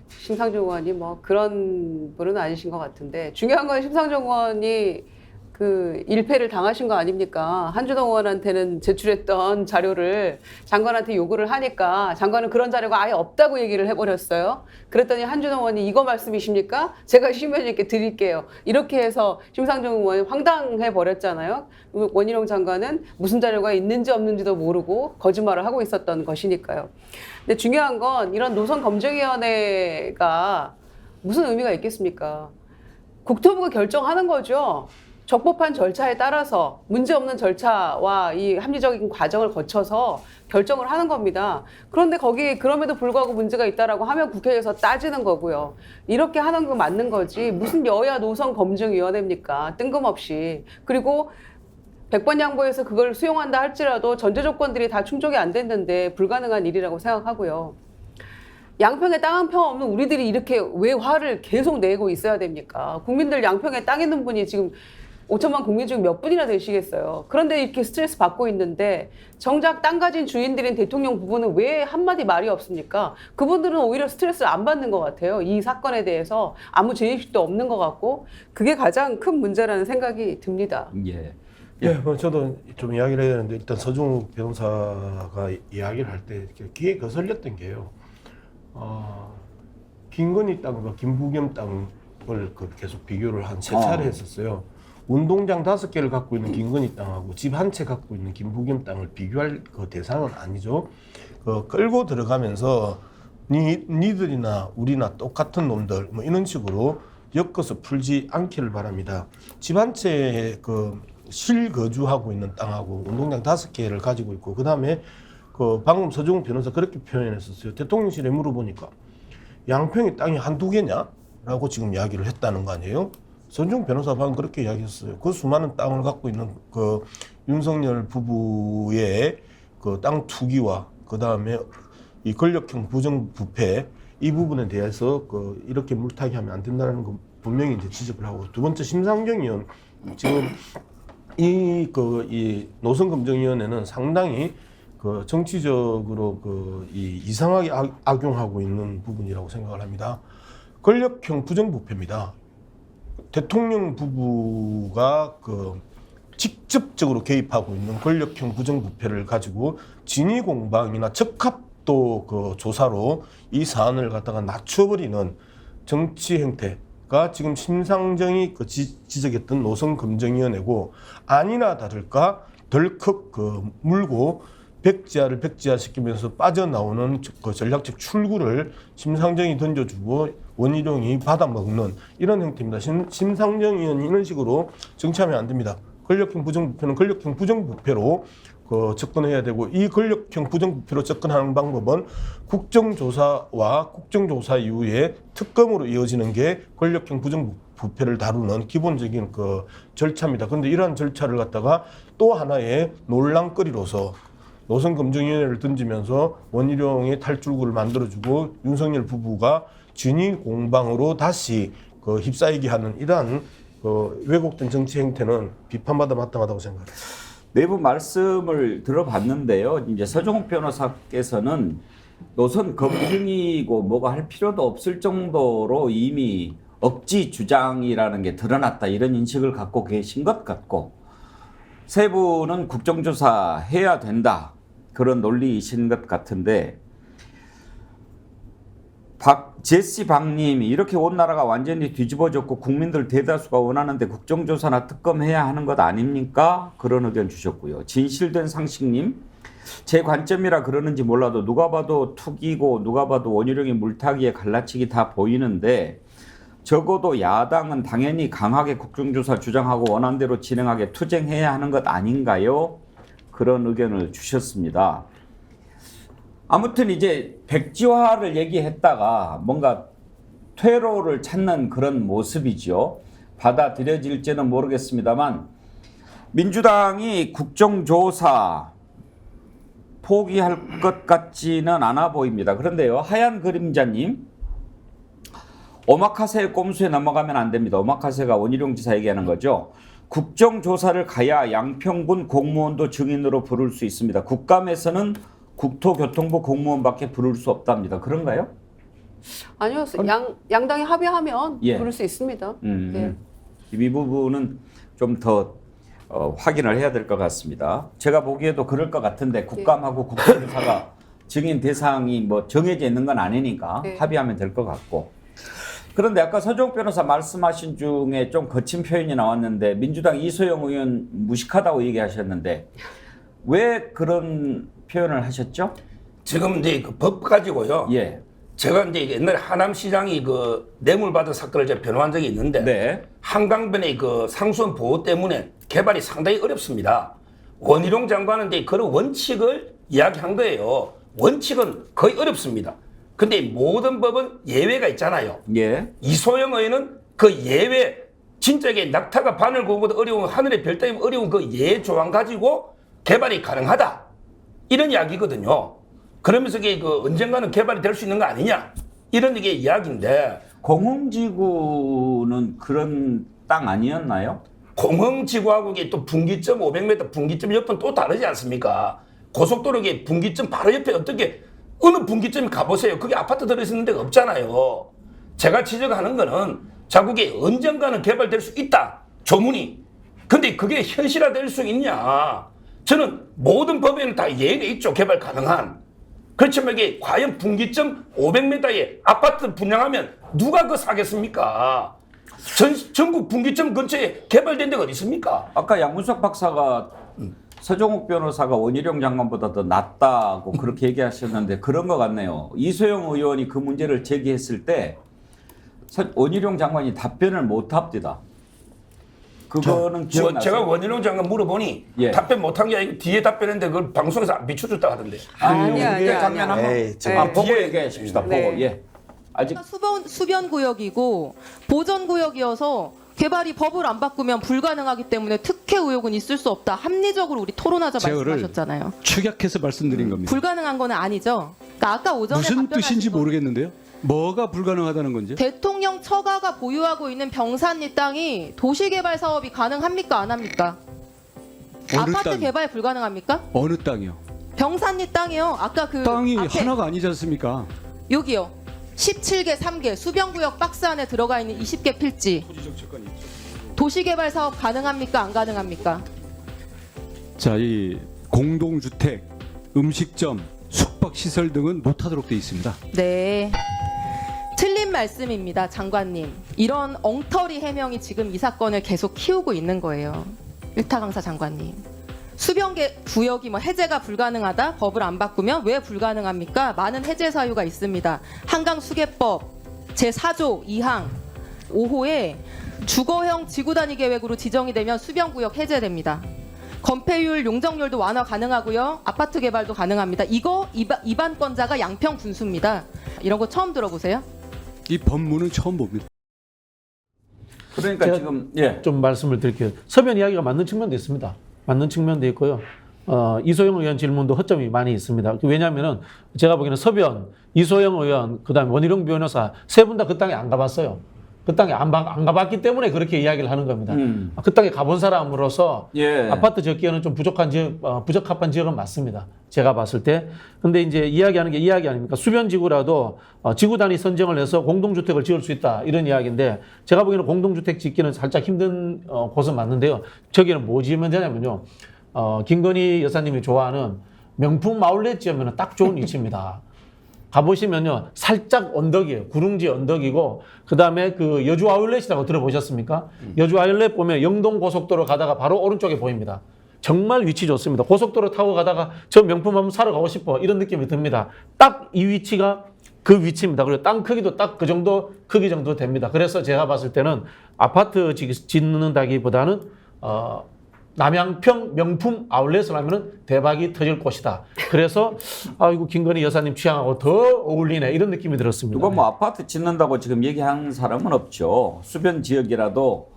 심상정 의원이 뭐 그런 분은 아니신 것 같은데, 중요한 건 심상정 의원이 그 일패를 당하신 거 아닙니까? 한준호 의원한테는 제출했던 자료를 장관한테 요구를 하니까 장관은 그런 자료가 아예 없다고 얘기를 해버렸어요. 그랬더니 한준호 의원이 이거 말씀이십니까? 제가 심의원님께 드릴게요. 이렇게 해서 심상정 의원이 황당해 버렸잖아요. 원희룡 장관은 무슨 자료가 있는지 없는지도 모르고 거짓말을 하고 있었던 것이니까요. 근데 중요한 건 이런 노선검증위원회가 무슨 의미가 있겠습니까? 국토부가 결정하는 거죠. 적법한 절차에 따라서 문제없는 절차와 이 합리적인 과정을 거쳐서 결정을 하는 겁니다. 그런데 거기 그럼에도 불구하고 문제가 있다라고 하면 국회에서 따지는 거고요. 이렇게 하는 거 맞는 거지 무슨 여야 노선검증위원회입니까? 뜬금없이. 그리고 100번 양보해서 그걸 수용한다 할지라도 전제 조건들이 다 충족이 안 됐는데 불가능한 일이라고 생각하고요. 양평에 땅 한 평 없는 우리들이 이렇게 왜 화를 계속 내고 있어야 됩니까? 국민들 양평에 땅 있는 분이 지금 5천만 국민 중 몇 분이나 되시겠어요. 그런데 이렇게 스트레스 받고 있는데 정작 땅 가진 주인들인 대통령 부부는 왜 한마디 말이 없습니까? 그분들은 오히려 스트레스를 안 받는 것 같아요. 이 사건에 대해서 아무 죄의식도 없는 것 같고, 그게 가장 큰 문제라는 생각이 듭니다. 예. 예, 뭐 저도 좀 이야기를 해야 되는데, 일단 서중욱 변호사가 이야기를 할 때 귀에 거슬렸던 게요. 김건희 땅과 김부겸 땅을 계속 비교를 한 3차례 했었어요. 운동장 5개를 갖고 있는 김건희 땅하고 집 한 채 갖고 있는 김부겸 땅을 비교할 그 대상은 아니죠. 끌고 들어가면서 니들이나 우리나 똑같은 놈들 뭐 이런 식으로 엮어서 풀지 않기를 바랍니다. 집 한 채에 실거주하고 있는 땅하고 운동장 5개를 가지고 있고, 그 다음에 방금 서중욱 변호사 그렇게 표현했었어요. 대통령실에 물어보니까 양평에 땅이 한두 개냐? 라고 지금 이야기를 했다는 거 아니에요? 서중욱 변호사 방금 그렇게 이야기했어요. 그 수많은 땅을 갖고 있는 윤석열 부부의 땅 투기와 그 다음에 이 권력형 부정부패 이 부분에 대해서 이렇게 물타기 하면 안 된다는 거 분명히 이제 지적을 하고, 두 번째 심상정 의원 지금 이 노선검증위원회는 상당히 정치적으로 이상하게 악용하고 있는 부분이라고 생각을 합니다. 권력형 부정부패입니다. 대통령 부부가 직접적으로 개입하고 있는 권력형 부정부패를 가지고 진위공방이나 적합도 조사로 이 사안을 갖다가 낮춰버리는 정치 행태가 지금 심상정이 지적했던 노선검증위원회고, 아니나 다를까 덜컥 물고 백지화를 백지화시키면서 빠져나오는 전략적 출구를 심상정이 던져주고 원희룡이 받아먹는 이런 형태입니다. 심상정 의원이 이런 식으로 정치하면 안 됩니다. 권력형 부정부패는 권력형 부정부패로 접근해야 되고, 이 권력형 부정부패로 접근하는 방법은 국정조사와 국정조사 이후에 특검으로 이어지는 게 권력형 부정부패를 다루는 기본적인 절차입니다. 그런데 이러한 절차를 갖다가 또 하나의 논란거리로서 노선검증위원회를 던지면서 원희룡의 탈출구를 만들어주고 윤석열 부부가 진위공방으로 다시 휩싸이게 하는 이러한 왜곡된 정치 행태는 비판받아 마땅하다고 생각합니다. 내부 말씀을 들어봤는데요. 이제 서종욱 변호사께서는 노선 검증이고 뭐가 할 필요도 없을 정도로 이미 억지 주장이라는 게 드러났다 이런 인식을 갖고 계신 것 같고 세부는 국정조사 해야 된다 그런 논리이신 것 같은데 제시 박님이 이렇게 온 나라가 완전히 뒤집어졌고 국민들 대다수가 원하는데 국정조사나 특검해야 하는 것 아닙니까? 그런 의견 주셨고요. 진실된 상식님 제 관점이라 그러는지 몰라도 누가 봐도 투기고 누가 봐도 원희룡이 물타기에 갈라치기 다 보이는데 적어도 야당은 당연히 강하게 국정조사 주장하고 원안대로 진행하게 투쟁해야 하는 것 아닌가요? 그런 의견을 주셨습니다. 아무튼 이제 백지화를 얘기했다가 뭔가 퇴로를 찾는 그런 모습이죠. 받아들여질지는 모르겠습니다만 민주당이 국정조사 포기할 것 같지는 않아 보입니다. 그런데요, 하얀 그림자님, 오마카세 꼼수에 넘어가면 안 됩니다. 오마카세가 원희룡 지사 얘기하는 거죠. 국정조사를 가야 양평군 공무원도 증인으로 부를 수 있습니다. 국감에서는 국토교통부 공무원밖에 부를 수 없답니다. 그런가요? 아니요, 양당이 합의하면 예. 부를 수 있습니다. 네. 이 부분은 좀 더 확인을 해야 될 것 같습니다. 제가 보기에도 그럴 것 같은데 국감하고 국정조사가 증인 대상이 뭐 정해져 있는 건 아니니까 네. 합의하면 될 것 같고. 그런데 아까 서종욱 변호사 말씀하신 중에 좀 거친 표현이 나왔는데 민주당 이소영 의원 무식하다고 얘기하셨는데 왜 그런 표현을 하셨죠? 지금 이제 그 법 가지고요. 예. 제가 이제 옛날에 하남시장이 그 뇌물 받은 사건을 제가 변호한 적이 있는데 네. 한강변의 그 상수원 보호 때문에 개발이 상당히 어렵습니다. 원희룡 장관은 이제 그런 원칙을 이야기한 거예요. 원칙은 거의 어렵습니다. 근데 모든 법은 예외가 있잖아요. 예. 이소영 의원은 그 예외, 진짜 이게 낙타가 바늘 구우고도 어려운 하늘의 별 따위면 어려운 그 예외 조항 가지고 개발이 가능하다. 이런 이야기거든요. 그러면서 이게 그 언젠가는 개발이 될 수 있는 거 아니냐. 이런 이게 이야기인데. 공흥지구는 그런 땅 아니었나요? 공흥지구하고 이게 또 분기점 500m, 분기점 옆은 또 다르지 않습니까? 고속도로에 분기점 바로 옆에 어떻게 어느 분기점에 가보세요. 그게 아파트 들어있는 데가 없잖아요. 제가 지적하는 거는 자국에 언젠가는 개발될 수 있다. 조문이. 근데 그게 현실화될 수 있냐. 저는 모든 법에는 다 예외가 있죠. 개발 가능한. 그렇지만 이게 과연 분기점 500m에 아파트 분양하면 누가 그거 사겠습니까? 전국 분기점 근처에 개발된 데가 어디 있습니까? 아까 양문석 박사가 서종욱 변호사가 원희룡 장관보다 더 낫다고 그렇게 얘기하셨는데 그런 것 같네요. 이소영 의원이 그 문제를 제기했을 때 원희룡 장관이 답변을 못 합니다. 그거는 기억나세요? 제가 원희룡 장관 물어보니 예. 답변 못한 게 아니고 뒤에 답변했는데 그걸 방송에서 안 비춰줬다 하던데. 아니야. 장면 한번 에이, 보고 얘기하십시다. 네. 보고. 예. 아직 수변 구역이고 보전 구역이어서 개발이 법을 안 바꾸면 불가능하기 때문에 특혜 의혹은 있을 수 없다. 합리적으로 우리 토론하자 말씀하셨잖아요. 축약해서 말씀드린 겁니다. 불가능한 건 아니죠. 그러니까 아까 오전에 무슨 뜻인지 답변하신 거- 모르겠는데요. 뭐가 불가능하다는 건지. 대통령 처가가 보유하고 있는 병산리 땅이 도시개발 사업이 가능합니까? 안 합니까? 어느 아파트 땅? 개발 불가능합니까? 어느 땅이요? 병산리 땅이요. 아까 그 땅이 앞에 하나가 아니지 않습니까? 여기요. 17개 3개 수변구역 박스 안에 들어가 있는 20개 필지. 도시개발 사업 가능합니까? 안 가능합니까? 자, 이 공동주택, 음식점, 숙박시설 등은 못하도록 돼 있습니다. 네. 틀린 말씀입니다, 장관님. 이런 엉터리 해명이 지금 이 사건을 계속 키우고 있는 거예요. 일타 강사 장관님. 수변계 구역이 뭐 해제가 불가능하다? 법을 안 바꾸면 왜 불가능합니까? 많은 해제 사유가 있습니다. 한강수계법 제4조 2항 5호에 주거형 지구단위 계획으로 지정이 되면 수변구역 해제됩니다. 건폐율, 용적률도 완화 가능하고요. 아파트 개발도 가능합니다. 이거 입안권자가 양평 군수입니다. 이런 거 처음 들어보세요? 이 법문은 처음 봅니다. 그러니까 제가 지금 예. 좀 말씀을 드릴게요. 서변 이야기가 맞는 측면도 있습니다. 맞는 측면도 있고요. 이소영 의원 질문도 허점이 많이 있습니다. 왜냐하면은 제가 보기에는 서변, 이소영 의원, 그다음에 원희룡 변호사 세 분 다 그 땅에 안 가봤어요. 그 땅에 안 가봤기 때문에 그렇게 이야기를 하는 겁니다. 그 땅에 가본 사람으로서 예. 아파트 짓기에는 좀 부족한 지역, 부적합한 지역은 맞습니다. 제가 봤을 때. 근데 이제 이야기하는 게 이야기 아닙니까? 수변지구라도 지구 단위 선정을 해서 공동주택을 지을 수 있다. 이런 이야기인데 제가 보기에는 공동주택 짓기는 살짝 힘든 곳은 맞는데요. 저기는 뭐 지으면 되냐면요. 김건희 여사님이 좋아하는 명품 아울렛 지으면 딱 좋은 위치입니다. 가보시면요. 살짝 언덕이에요. 구릉지 언덕이고, 그 다음에 그 여주 아울렛이라고 들어보셨습니까? 여주 아울렛 보면 영동 고속도로 가다가 바로 오른쪽에 보입니다. 정말 위치 좋습니다. 고속도로 타고 가다가 저 명품 한번 사러 가고 싶어. 이런 느낌이 듭니다. 딱 이 위치가 그 위치입니다. 그리고 땅 크기도 딱 그 정도 크기 정도 됩니다. 그래서 제가 봤을 때는 아파트 짓는다기보다는, 남양평 명품 아울렛을 하면은 대박이 터질 곳이다. 그래서 이거 김건희 여사님 취향하고 더 어울리네 이런 느낌이 들었습니다. 누가 뭐 아파트 짓는다고 지금 얘기하는 사람은 없죠. 수변 지역이라도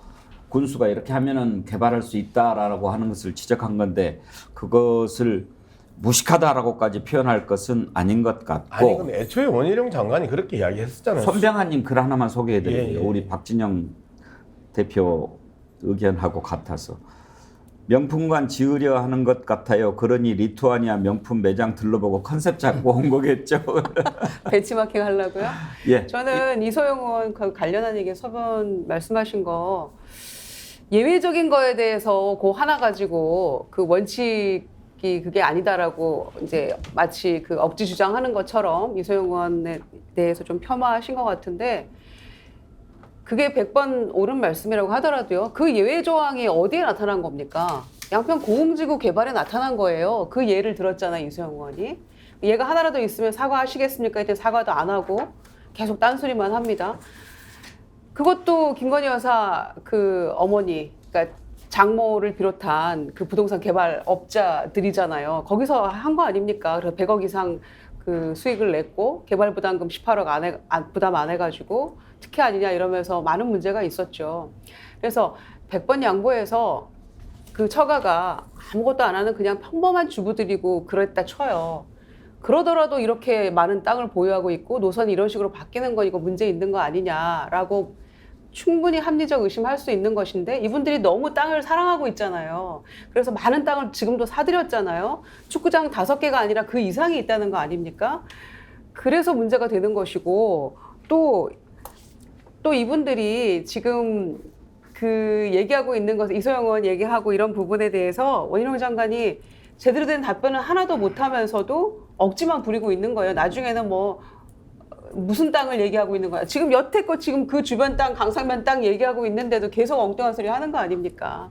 군수가 이렇게 하면은 개발할 수 있다라고 하는 것을 지적한 건데 그것을 무식하다라고까지 표현할 것은 아닌 것 같고. 아니 근데 애초에 원희룡 장관이 그렇게 이야기했었잖아요. 손병환님 글 하나만 소개해드릴게요. 예, 예. 우리 박진영 대표 의견하고 같아서. 명품관 지으려 하는 것 같아요. 그러니 리투아니아 명품 매장 둘러보고 컨셉 잡고 온 거겠죠. 벤치마킹 하려고요? 예. 저는 이소영 의원 그 관련한 얘기 서번 말씀하신 거 예외적인 거에 대해서 그 하나 가지고 그 원칙이 그게 아니다라고 이제 마치 그 억지 주장하는 것처럼 이소영 의원에 대해서 좀 폄하하신 것 같은데 그게 100번 옳은 말씀이라고 하더라도요. 그 예외 조항이 어디에 나타난 겁니까? 양평 공흥지구 개발에 나타난 거예요. 그 예를 들었잖아요. 이소영 의원이. 얘가 하나라도 있으면 사과하시겠습니까? 했더니 사과도 안 하고 계속 딴소리만 합니다. 그것도 김건희 여사 그 어머니, 그러니까 장모를 비롯한 그 부동산 개발업자들이잖아요. 거기서 한 거 아닙니까? 그래서 100억 이상 그 수익을 냈고 개발 부담금 18억 부담 안 해가지고 특혜 아니냐 이러면서 많은 문제가 있었죠. 그래서 100번 양보해서 그 처가가 아무것도 안 하는 그냥 평범한 주부들이고 그랬다 쳐요. 그러더라도 이렇게 많은 땅을 보유하고 있고 노선이 이런 식으로 바뀌는 건 이거 문제 있는 거 아니냐라고 충분히 합리적 의심할 수 있는 것인데 이분들이 너무 땅을 사랑하고 있잖아요. 그래서 많은 땅을 지금도 사들였잖아요. 축구장 5개가 아니라 그 이상이 있다는 거 아닙니까? 그래서 문제가 되는 것이고 또 이분들이 지금 그 얘기하고 있는 것, 이소영 의원 얘기하고 이런 부분에 대해서 원희룡 장관이 제대로 된 답변을 하나도 못하면서도 억지만 부리고 있는 거예요. 나중에는 뭐 무슨 땅을 얘기하고 있는 거야. 지금 여태껏 지금 그 주변 땅, 강상면 땅 얘기하고 있는데도 계속 엉뚱한 소리 하는 거 아닙니까?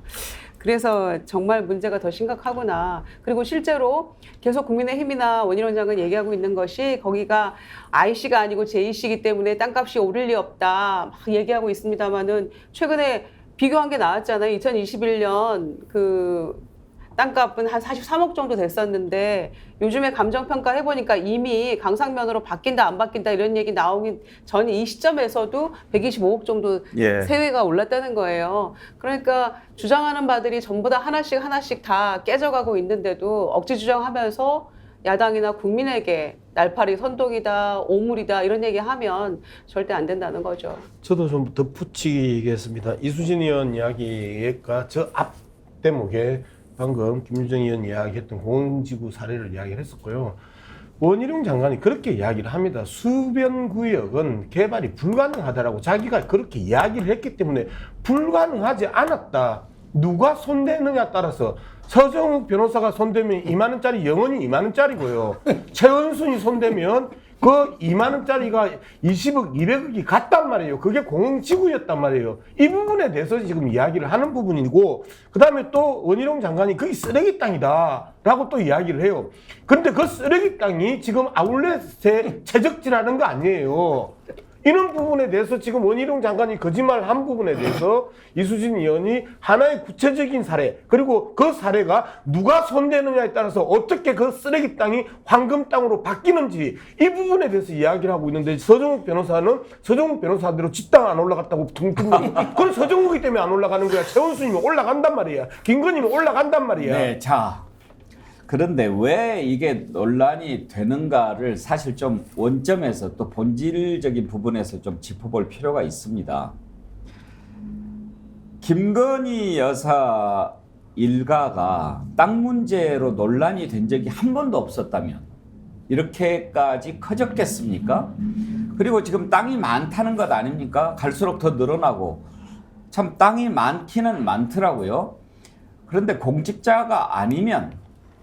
그래서 정말 문제가 더 심각하구나. 그리고 실제로 계속 국민의힘이나 원희룡 장관 얘기하고 있는 것이 거기가 IC가 아니고 JC이기 때문에 땅값이 오를 리 없다 막 얘기하고 있습니다만은 최근에 비교한 게 나왔잖아요. 2021년 그 땅값은 한 43억 정도 됐었는데 요즘에 감정평가 해보니까 이미 강상면으로 바뀐다 안 바뀐다 이런 얘기 나오기 전 이 시점에서도 125억 정도 예. 세외가 올랐다는 거예요. 그러니까 주장하는 바들이 전부 다 하나씩 다 깨져가고 있는데도 억지 주장하면서 야당이나 국민에게 날파리 선동이다, 오물이다 이런 얘기하면 절대 안 된다는 거죠. 저도 좀 덧붙이겠습니다. 이수진 의원 이야기가 저 앞 대목에 방금 김유정 의원 이야기했던 공흥지구 사례를 이야기를 했었고요. 원희룡 장관이 그렇게 이야기를 합니다. 수변구역은 개발이 불가능하다라고 자기가 그렇게 이야기를 했기 때문에 불가능하지 않았다. 누가 손대느냐에 따라서 서정욱 변호사가 손대면 2만 원짜리 영원히 2만 원짜리고요. 최은순이 손대면 그 2만 원짜리가 20억, 200억이 갔단 말이에요. 그게 공흥지구였단 말이에요. 이 부분에 대해서 지금 이야기를 하는 부분이고 그 다음에 또 원희룡 장관이 그게 쓰레기 땅이다 라고 또 이야기를 해요. 그런데 그 쓰레기 땅이 지금 아울렛에 채적지라는 거 아니에요. 이런 부분에 대해서 지금 원희룡 장관이 거짓말한 부분에 대해서 이수진 의원이 하나의 구체적인 사례 그리고 그 사례가 누가 손대느냐에 따라서 어떻게 그 쓰레기 땅이 황금 땅으로 바뀌는지 이 부분에 대해서 이야기를 하고 있는데 서정욱 변호사는 서정욱 변호사대로 집당 안 올라갔다고 둥둥 그건 서정욱이 때문에 안 올라가는 거야. 최원수님은 올라간단 말이야. 김건희는 올라간단 말이야. 네, 자. 그런데 왜 이게 논란이 되는가를 사실 좀 원점에서 또 본질적인 부분에서 좀 짚어볼 필요가 있습니다. 김건희 여사 일가가 땅 문제로 논란이 된 적이 한 번도 없었다면 이렇게까지 커졌겠습니까? 그리고 지금 땅이 많다는 것 아닙니까? 갈수록 더 늘어나고 참 땅이 많기는 많더라고요. 그런데 공직자가 아니면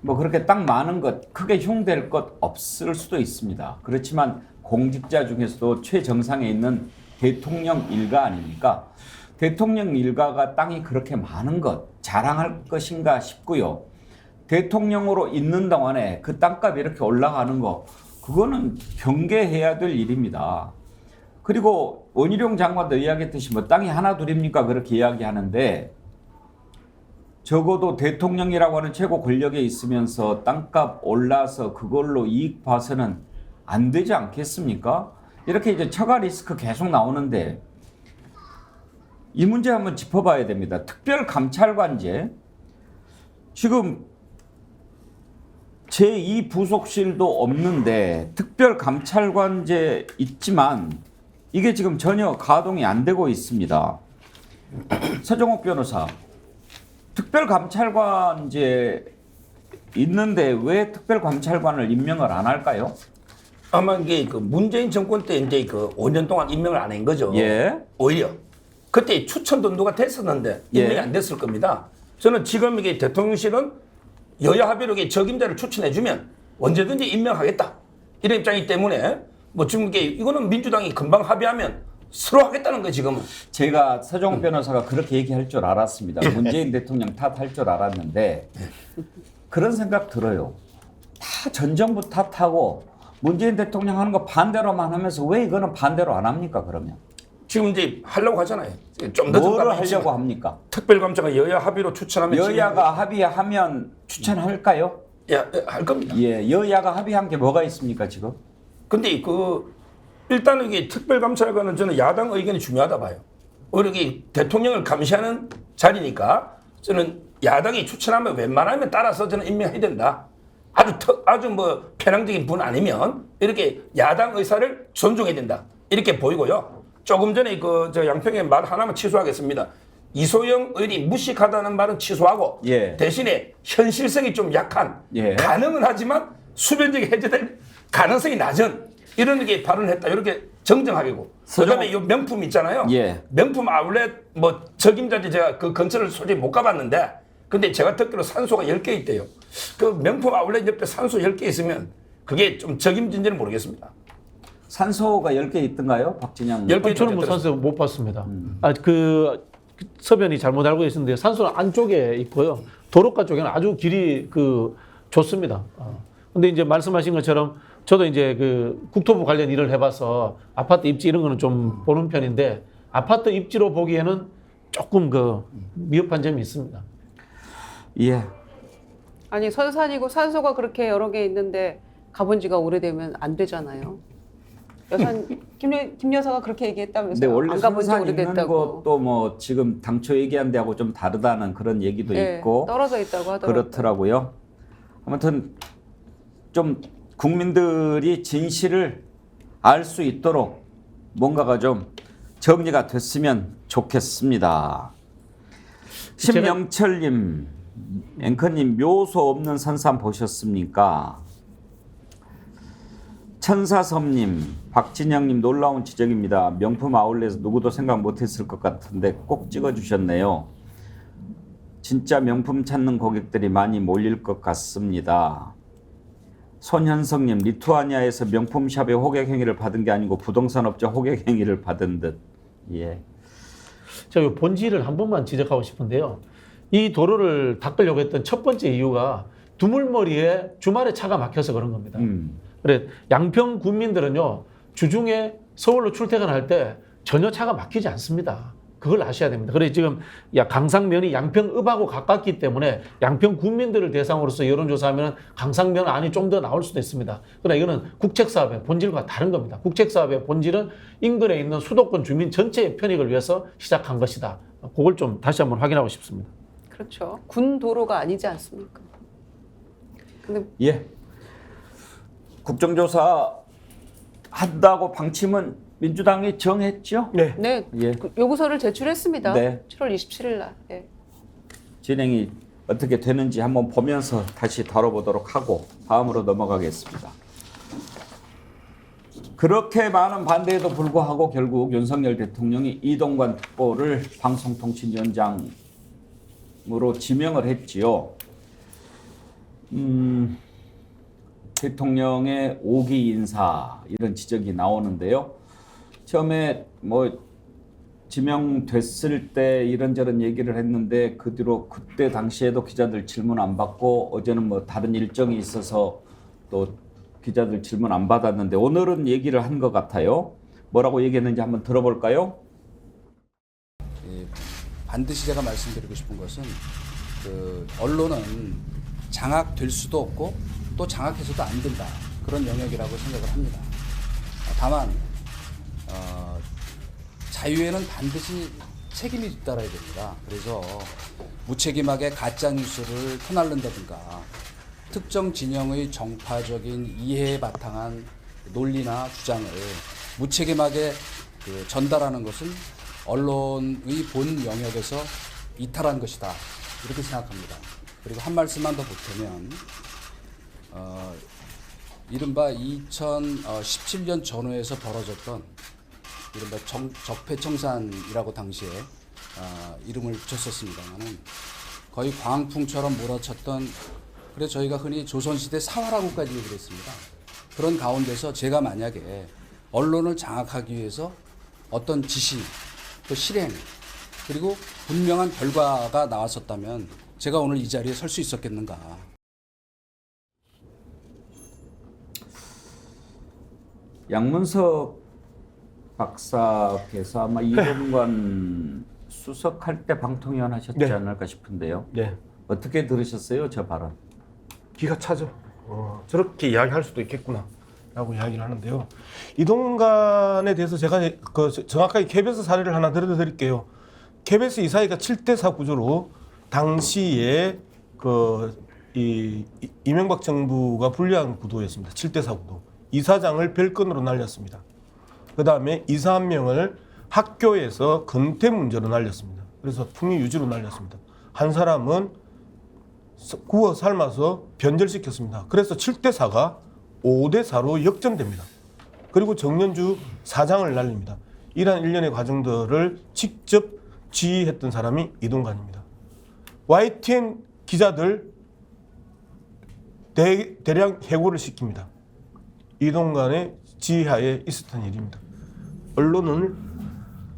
뭐 그렇게 땅 많은 것 크게 흉될 것 없을 수도 있습니다. 그렇지만 공직자 중에서도 최정상에 있는 대통령 일가 아닙니까? 대통령 일가가 땅이 그렇게 많은 것 자랑할 것인가 싶고요. 대통령으로 있는 동안에 그 땅값이 이렇게 올라가는 거 그거는 경계해야 될 일입니다. 그리고 원희룡 장관도 이야기했듯이 뭐 땅이 하나 둘입니까 그렇게 이야기하는데 적어도 대통령이라고 하는 최고 권력에 있으면서 땅값 올라서 그걸로 이익 봐서는 안 되지 않겠습니까? 이렇게 이제 처가 리스크 계속 나오는데 이 문제 한번 짚어봐야 됩니다. 특별감찰관제 지금 제2부속실도 없는데 특별감찰관제 있지만 이게 지금 전혀 가동이 안 되고 있습니다. 서정옥 변호사, 특별감찰관제 있는데 왜 특별감찰관을 임명을 안 할까요? 아마 이게 그 문재인 정권 때 이제 그 5년 동안 임명을 안 한 거죠. 예. 오히려 그때 추천도 누가 됐었는데 임명이 예. 안 됐을 겁니다. 저는 지금 이게 대통령실은 여야 합의로 적임자를 추천해주면 언제든지 임명하겠다 이런 입장이기 때문에 뭐 지금 이거는 민주당이 금방 합의하면 서로 하겠다는 거예요 지금은. 제가 서정욱 변호사가 그렇게 얘기할 줄 알았습니다. 문재인 대통령 탓할 줄 알았는데 그런 생각 들어요. 다 전 정부 탓하고 문재인 대통령 하는 거 반대로만 하면서 왜 이거는 반대로 안 합니까 그러면? 지금 이제 하려고 하잖아요. 좀 늦은 뭐를 감이 있지만 하려고 합니까? 특별감찰관 여야 합의로 추천하면 여야가 합의하면 추천할까요? 할 겁니다. 예, 여야가 합의한 게 뭐가 있습니까 지금? 근데 일단은 이게 특별감찰관은 저는 야당 의견이 중요하다 봐요. 오히려 이게 대통령을 감시하는 자리니까 저는 야당이 추천하면 웬만하면 따라서 저는 임명해야 된다. 아주 뭐 편향적인 분 아니면 이렇게 야당 의사를 존중해야 된다. 이렇게 보이고요. 조금 전에 저 양평의 말 하나만 취소하겠습니다. 이소영 의원이 무식하다는 말은 취소하고 예. 대신에 현실성이 좀 약한 예. 가능은 하지만 수변적이 해제될 가능성이 낮은 이런 게 발언했다. 이렇게 정정하게고. 그다음에 이 명품 있잖아요. 예. 명품 아울렛 뭐 적임자들 제가 그 근처를 솔직히 못 가봤는데 근데 제가 듣기로 산소가 10개 있대요. 그 명품 아울렛 옆에 산소 10개 있으면 그게 좀 적임진지는 모르겠습니다. 산소가 10개 있던가요? 박진영. 10개 저는 뭐 산소 못 봤습니다. 그 서변이 잘못 알고 있었는데 산소는 안쪽에 있고요. 도로가 쪽에는 아주 길이 좋습니다. 근데 이제 말씀하신 것처럼 저도 이제 그 국토부 관련 일을 해봐서 아파트 입지 이런 거는 좀 보는 편인데 아파트 입지로 보기에는 조금 미흡한 점이 있습니다. 예. 아니 선산이고 산소가 그렇게 여러 개 있는데 가본 지가 오래되면 안 되잖아요. 김 여사가 그렇게 근데 얘기했다면서요. 원래 안 가본 지 선산 있는 오래됐다고. 것도 뭐 지금 당초 얘기한 데하고 좀 다르다는 그런 얘기도 예, 있고 떨어져 있다고 하더라고요. 그렇더라고요. 아무튼 좀 국민들이 진실을 알 수 있도록 뭔가가 좀 정리가 됐으면 좋겠습니다. 신명철님, 앵커님 묘소 없는 선산 보셨습니까? 천사섬님, 박진영님 놀라운 지적입니다. 명품 아울렛에서 누구도 생각 못했을 것 같은데 꼭 찍어주셨네요. 진짜 명품 찾는 고객들이 많이 몰릴 것 같습니다. 손현성님, 리투아니아에서 명품샵의 호객 행위를 받은 게 아니고 부동산업자 호객 행위를 받은 듯. 예. 제가 본질을 한 번만 지적하고 싶은데요. 이 도로를 닦으려고 했던 첫 번째 이유가 두물머리에 주말에 차가 막혀서 그런 겁니다. 그래 양평 군민들은요 주중에 서울로 출퇴근할 때 전혀 차가 막히지 않습니다. 그걸 아셔야 됩니다. 그래 지금 강상면이 양평읍하고 가깝기 때문에 양평 군민들을 대상으로서 여론조사하면 강상면 안이 좀 더 나올 수도 있습니다. 그러나 이거는 국책사업의 본질과 다른 겁니다. 국책사업의 본질은 인근에 있는 수도권 주민 전체의 편익을 위해서 시작한 것이다. 그걸 좀 다시 한번 확인하고 싶습니다. 그렇죠. 군 도로가 아니지 않습니까? 근데 예. 국정조사 한다고 방침은 민주당이 정했죠? 네. 네, 예. 그 요구서를 제출했습니다. 네. 7월 27일 날. 예. 진행이 어떻게 되는지 한번 보면서 다시 다뤄보도록 하고 다음으로 넘어가겠습니다. 그렇게 많은 반대에도 불구하고 결국 윤석열 대통령이 이동관 특보를 방송통신위원장으로 지명을 했지요. 대통령의 5기 인사 이런 지적이 나오는데요. 처음에 뭐 지명됐을 때 이런저런 얘기를 했는데 그 뒤로 그때 당시에도 기자들 질문 안 받고 어제는 뭐 다른 일정이 있어서 또 기자들 질문 안 받았는데 오늘은 얘기를 한 것 같아요. 뭐라고 얘기했는지 한번 들어볼까요? 반드시 제가 말씀드리고 싶은 것은 그 언론은 장악될 수도 없고 또 장악해서도 안 된다. 그런 영역이라고 생각을 합니다. 다만 자유에는 반드시 책임이 뒤따라야 됩니다. 그래서 무책임하게 가짜뉴스를 퍼날른다든가 특정 진영의 정파적인 이해에 바탕한 논리나 주장을 무책임하게 전달하는 것은 언론의 본 영역에서 이탈한 것이다. 이렇게 생각합니다. 그리고 한 말씀만 더 보태면 이른바 2017년 전후에서 벌어졌던 이른바 적폐청산이라고 당시에 이름을 붙였었습니다만은 거의 광풍처럼 몰아쳤던 그래서 저희가 흔히 조선시대 사화라고까지 얘기를 했습니다. 그런 가운데서 제가 만약에 언론을 장악하기 위해서 어떤 지시, 또 실행, 그리고 분명한 결과가 나왔었다면 제가 오늘 이 자리에 설 수 있었겠는가. 양문석 박사께서 아마 이동관 수석할 때 방통위원 하셨지 네. 않을까 싶은데요. 네. 어떻게 들으셨어요, 저 발언? 기가 차죠. 저렇게 이야기할 수도 있겠구나 라고 이야기를 하는데요. 이동관에 대해서 제가 정확하게 KBS 사례를 하나 들려드릴게요. KBS 이사회가 7대4 구조로 당시에 이명박 정부가 불리한 구도였습니다. 7대4 구도. 이사장을 별건으로 날렸습니다. 그 다음에 이사 한 명을 학교에서 근태 문제로 날렸습니다. 그래서 풍위 유지로 날렸습니다. 한 사람은 구워 삶아서 변절시켰습니다. 그래서 7대4가 5대4로 역전됩니다. 그리고 정년주 사장을 날립니다. 이러한 일련의 과정들을 직접 지휘했던 사람이 이동관입니다. YTN 기자들 대량 해고를 시킵니다. 이동관의 지휘하에 있었던 일입니다. 언론을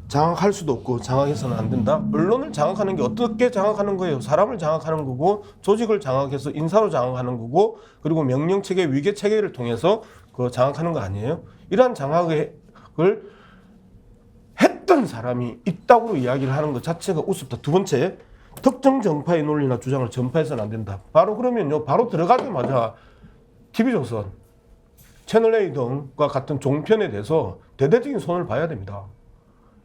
장악할 수도 없고 장악해서는 안 된다. 언론을 장악하는 게 어떻게 장악하는 거예요? 사람을 장악하는 거고 조직을 장악해서 인사로 장악하는 거고 그리고 명령체계, 위계체계를 통해서 장악하는 거 아니에요? 이러한 장악을 했던 사람이 있다고 이야기를 하는 것 자체가 우습다. 두 번째, 특정 정파의 논리나 주장을 전파해서는 안 된다. 바로 그러면요. 바로 들어가자마자 TV조선, 채널A 등과 같은 종편에 대해서 대대적인 손을 봐야 됩니다.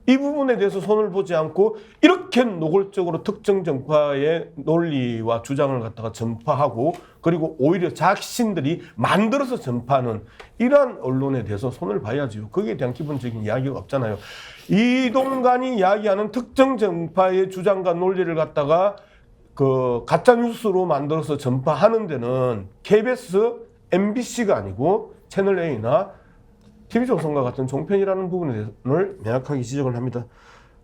이 부분에 대해서 손을 보지 않고 이렇게 노골적으로 특정 정파의 논리와 주장을 갖다가 전파하고 그리고 오히려 자신들이 만들어서 전파하는 이러한 언론에 대해서 손을 봐야지요. 거기에 대한 기본적인 이야기가 없잖아요. 이동관이 이야기하는 특정 정파의 주장과 논리를 갖다가 가짜 뉴스로 만들어서 전파하는 데는 KBS, MBC가 아니고 채널A나 TV조선과 같은 종편이라는 부분을 명확하게 지적을 합니다.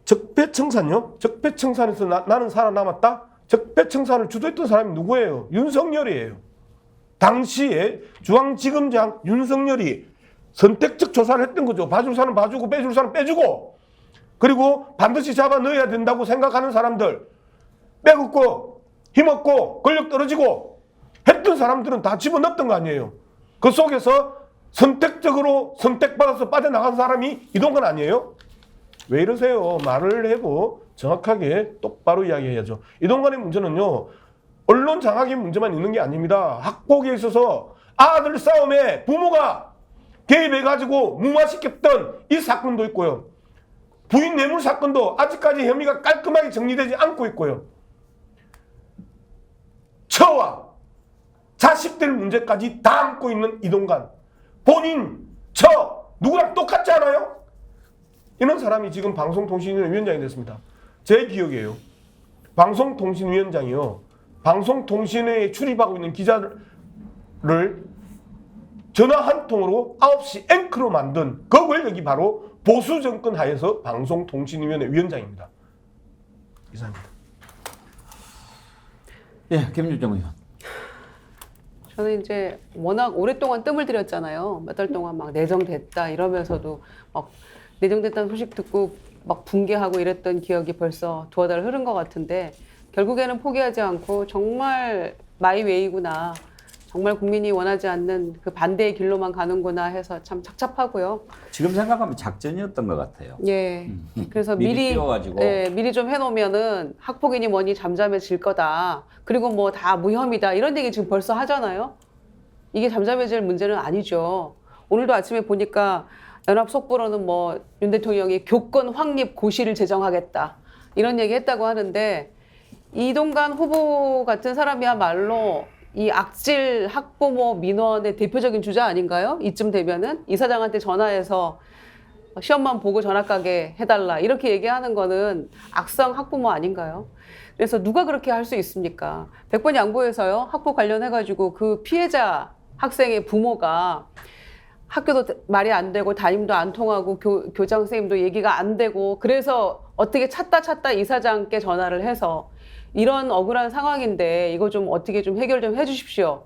적폐청산요? 적폐청산에서 나는 살아남았다? 적폐청산을 주도했던 사람이 누구예요? 윤석열이에요. 당시에 중앙지검장 윤석열이 선택적 조사를 했던 거죠. 봐줄 사람 봐주고 빼줄 사람 빼주고 그리고 반드시 잡아 넣어야 된다고 생각하는 사람들 빼먹고 힘없고 권력 떨어지고 했던 사람들은 다 집어넣었던 거 아니에요. 그 속에서 선택적으로 선택받아서 빠져나간 사람이 이동관 아니에요? 왜 이러세요? 말을 해도 정확하게 똑바로 이야기해야죠. 이동관의 문제는요. 언론 장악의 문제만 있는 게 아닙니다. 학폭에 있어서 아들 싸움에 부모가 개입해가지고 무마시켰던 이 사건도 있고요. 부인 뇌물 사건도 아직까지 혐의가 깔끔하게 정리되지 않고 있고요. 처와 자식들 문제까지 다 안고 있는 이동관. 본인, 누구랑 똑같지 않아요? 이런 사람이 지금 방송통신위원장이 됐습니다. 제 기억이에요. 방송통신위원장이요. 방송통신회에 출입하고 있는 기자를 전화 한 통으로 9시 앵커로 만든 그 권력이 바로 보수 정권 하에서 방송통신위원회 위원장입니다. 이상입니다. 예, 김유정 의원. 저는 이제 워낙 오랫동안 뜸을 들였잖아요. 몇 달 동안 막 내정됐다 이러면서도 막 내정됐다는 소식 듣고 막 붕괴하고 이랬던 기억이 벌써 두어 달 흐른 것 같은데 결국에는 포기하지 않고 정말 마이웨이구나. 정말 국민이 원하지 않는 그 반대의 길로만 가는구나 해서 참 착잡하고요. 지금 생각하면 작전이었던 것 같아요. 예. 그래서 미리 띄워가지고. 예, 미리 좀 해놓으면은 학폭이니 뭐니 잠잠해질 거다. 그리고 뭐 다 무혐의다. 이런 얘기 지금 벌써 하잖아요. 이게 잠잠해질 문제는 아니죠. 오늘도 아침에 보니까 연합 속보로는 뭐 윤 대통령이 교권 확립 고시를 제정하겠다. 이런 얘기 했다고 하는데 이동관 후보 같은 사람이야말로 이 악질 학부모 민원의 대표적인 주자 아닌가요? 이쯤 되면은 이사장한테 전화해서 시험만 보고 전학 가게 해달라 이렇게 얘기하는 거는 악성 학부모 아닌가요? 그래서 누가 그렇게 할 수 있습니까? 100번 양보해서요. 학폭 관련해가지고 그 피해자 학생의 부모가 학교도 말이 안 되고 담임도 안 통하고 교장 선생님도 얘기가 안 되고 그래서 어떻게 찾다 이사장께 전화를 해서 이런 억울한 상황인데 이거 좀 어떻게 좀 해결 좀 해주십시오.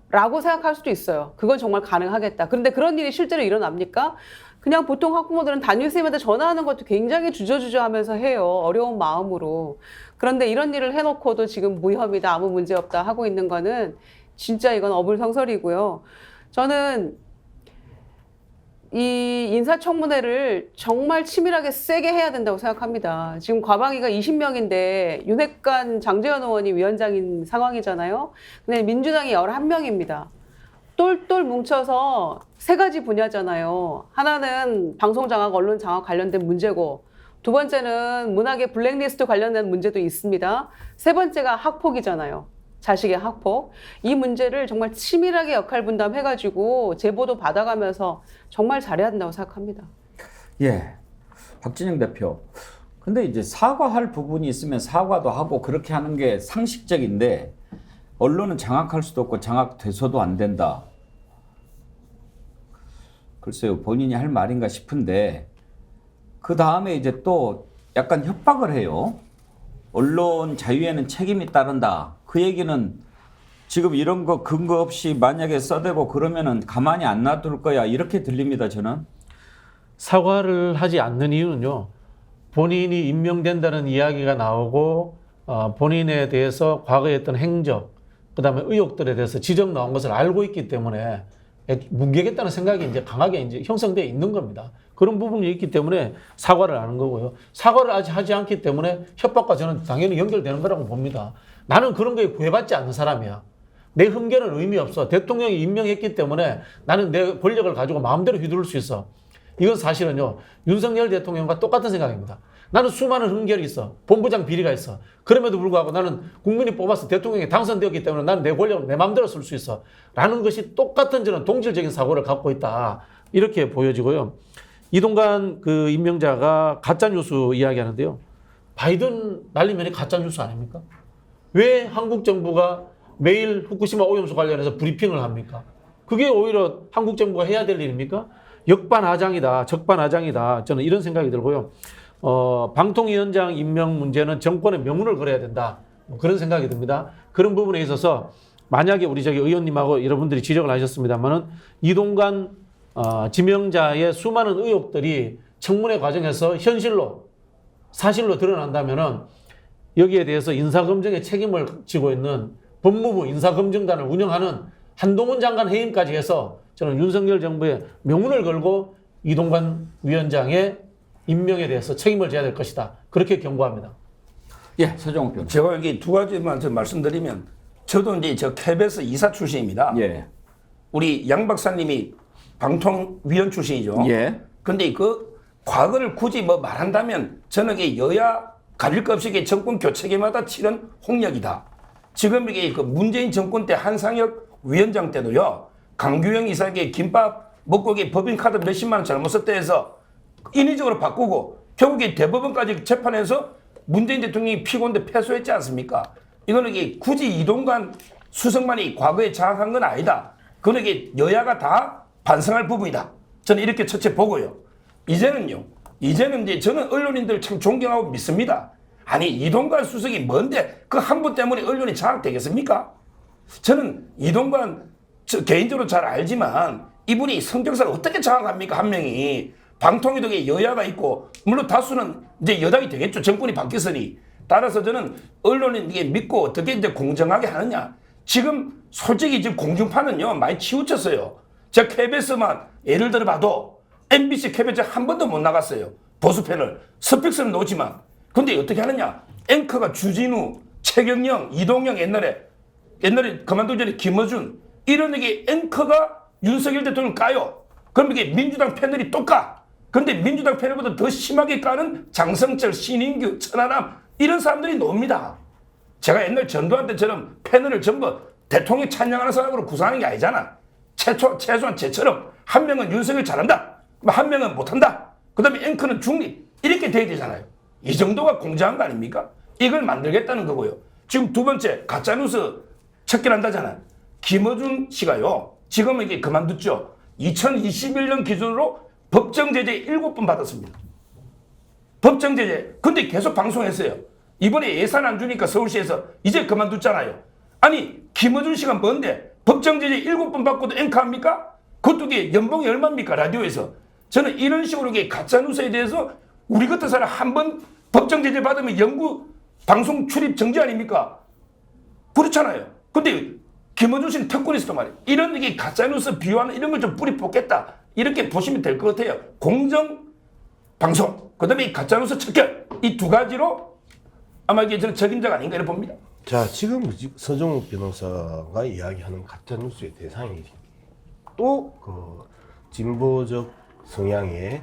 라고 생각할 수도 있어요. 그건 정말 가능하겠다. 그런데 그런 일이 실제로 일어납니까? 그냥 보통 학부모들은 담임선생님한테 전화하는 것도 굉장히 주저주저 하면서 해요. 어려운 마음으로. 그런데 이런 일을 해놓고도 지금 무혐의다, 아무 문제 없다 하고 있는 거는 진짜 이건 어불성설이고요. 저는 이 인사청문회를 정말 치밀하게 세게 해야 된다고 생각합니다. 지금 과방위가 20명인데 윤핵관 장제원 의원이 위원장인 상황이잖아요. 근데 민주당이 11명입니다. 똘똘 뭉쳐서 세 가지 분야잖아요. 하나는 방송장악, 언론장악 관련된 문제고 두 번째는 문학의 블랙리스트 관련된 문제도 있습니다. 세 번째가 학폭이잖아요. 자식의 학폭. 이 문제를 정말 치밀하게 역할 분담해가지고 제보도 받아가면서 정말 잘해야 된다고 생각합니다. 예, 박진영 대표. 근데 이제 사과할 부분이 있으면 사과도 하고 그렇게 하는 게 상식적인데 언론은 장악할 수도 없고 장악돼서도 안 된다. 글쎄요, 본인이 할 말인가 싶은데 그 다음에 이제 또 약간 협박을 해요. 언론 자유에는 책임이 따른다. 그 얘기는 지금 이런 거 근거 없이 만약에 써대고 그러면은 가만히 안 놔둘 거야. 이렇게 들립니다, 저는. 사과를 하지 않는 이유는요. 본인이 임명된다는 이야기가 나오고 본인에 대해서 과거에 했던 행적, 그다음에 의혹들에 대해서 지적 나온 것을 알고 있기 때문에 뭉개겠다는 생각이 이제 강하게 이제 형성되어 있는 겁니다. 그런 부분이 있기 때문에 사과를 하는 거고요. 사과를 아직 하지 않기 때문에 협박과 저는 당연히 연결되는 거라고 봅니다. 나는 그런 거에 구애받지 않는 사람이야. 내 흠결은 의미 없어. 대통령이 임명했기 때문에 나는 내 권력을 가지고 마음대로 휘두를 수 있어. 이건 사실은요. 윤석열 대통령과 똑같은 생각입니다. 나는 수많은 흠결이 있어. 본부장 비리가 있어. 그럼에도 불구하고 나는 국민이 뽑아서 대통령이 당선되었기 때문에 나는 내 권력을 내 마음대로 쓸 수 있어. 라는 것이 똑같은 저는 동질적인 사고를 갖고 있다. 이렇게 보여지고요. 이동관 그 임명자가 가짜뉴스 이야기하는데요. 바이든 날리면이 가짜뉴스 아닙니까? 왜 한국 정부가 매일 후쿠시마 오염수 관련해서 브리핑을 합니까? 그게 오히려 한국 정부가 해야 될 일입니까? 역반하장이다, 적반하장이다. 저는 이런 생각이 들고요. 방통위원장 임명 문제는 정권의 명운을 걸어야 된다. 그런 생각이 듭니다. 그런 부분에 있어서 만약에 우리 저기 의원님하고 여러분들이 지적을 하셨습니다만은 이동관 지명자의 수많은 의혹들이 청문회 과정에서 현실로 사실로 드러난다면은 여기에 대해서 인사검증의 책임을 지고 있는 법무부 인사검증단을 운영하는 한동훈 장관 해임까지 해서 저는 윤석열 정부의 명운을 걸고 이동관 위원장의 임명에 대해서 책임을 져야 될 것이다. 그렇게 경고합니다. 예, 서정욱 변호사. 제가 여기 두 가지만 좀 말씀드리면 저도 이제 저 KBS 이사 출신입니다. 예. 우리 양 박사님이 방통위원 출신이죠. 예. 근데 그 과거를 굳이 뭐 말한다면 저는 이게 여야 가릴 것 없이 이게 정권 교체기마다 치른 홍역이다. 지금 이게 그 문재인 정권 때 한상혁 위원장 때도요. 강규영 이사에게 김밥 먹고 법인카드 몇십만 원 잘못 썼다 해서 인위적으로 바꾸고 결국에 대법원까지 재판해서 문재인 대통령이 피고인데 패소했지 않습니까? 이거는 이게 굳이 이동관 수석만이 과거에 장악한 건 아니다. 그건 이게 여야가 다 반성할 부분이다. 저는 이렇게 첫째 보고요. 이제는 이제 저는 언론인들 참 존경하고 믿습니다. 아니 이동관 수석이 뭔데 그 한 분 때문에 언론이 장악되겠습니까? 저는 이동관 개인적으로 잘 알지만 이분이 성격상 어떻게 장악합니까? 한 명이 방통위독에 여야가 있고 물론 다수는 이제 여당이 되겠죠. 정권이 바뀌었으니. 따라서 저는 언론인 이게 믿고 어떻게 이제 공정하게 하느냐. 지금 솔직히 지금 공중파는요 많이 치우쳤어요. 제가 KBS만 예를 들어 봐도 MBC KBS 한 번도 못 나갔어요. 보수 패널 스픽스는 놓지만 근데 어떻게 하느냐. 앵커가 주진우, 최경영, 이동영 옛날에 그만두기 전에 김어준 이런 이게 앵커가 윤석열 대통령을 까요. 그럼 이게 민주당 패널이 또 까. 근데 민주당 패널보다 더 심하게 까는 장성철, 신인규, 천하람 이런 사람들이 나옵니다. 제가 옛날 전두환 때처럼 패널을 전부 대통령 찬양하는 사람으로 구성하는 게 아니잖아. 최소한 쟤처럼 한 명은 윤석열 잘한다. 한 명은 못한다. 그 다음에 앵커는 중립. 이렇게 돼야 되잖아요. 이 정도가 공정한 거 아닙니까? 이걸 만들겠다는 거고요. 지금 두 번째 가짜뉴스 척결한다잖아요. 김어준 씨가요. 지금은 이게 그만뒀죠. 2021년 기준으로 법정 제재 7번 받았습니다. 법정 제재. 근데 계속 방송했어요. 이번에 예산 안 주니까 서울시에서 이제 그만뒀잖아요. 아니 김어준 씨가 뭔데 법정 제재 7번 받고도 앵커 합니까? 그것도 이게 연봉이 얼마입니까? 라디오에서. 저는 이런 식으로 이게 가짜뉴스에 대해서 우리 같은 사람 한 번 법정 제재 받으면 영구 방송 출입 정지 아닙니까? 그렇잖아요. 근데 김어준 씨는 특권이 있었단 말이에요. 이런 이게 가짜뉴스 비유하는 이런 걸 좀 뿌리 뽑겠다. 이렇게 보시면 될 것 같아요. 공정 방송, 그 다음에 이 가짜뉴스 척결. 이 두 가지로 아마 이게 저는 적임자가 아닌가 이렇게 봅니다. 자, 지금 서정욱 변호사가 이야기하는 가짜뉴스의 대상이 또 그 진보적 성향의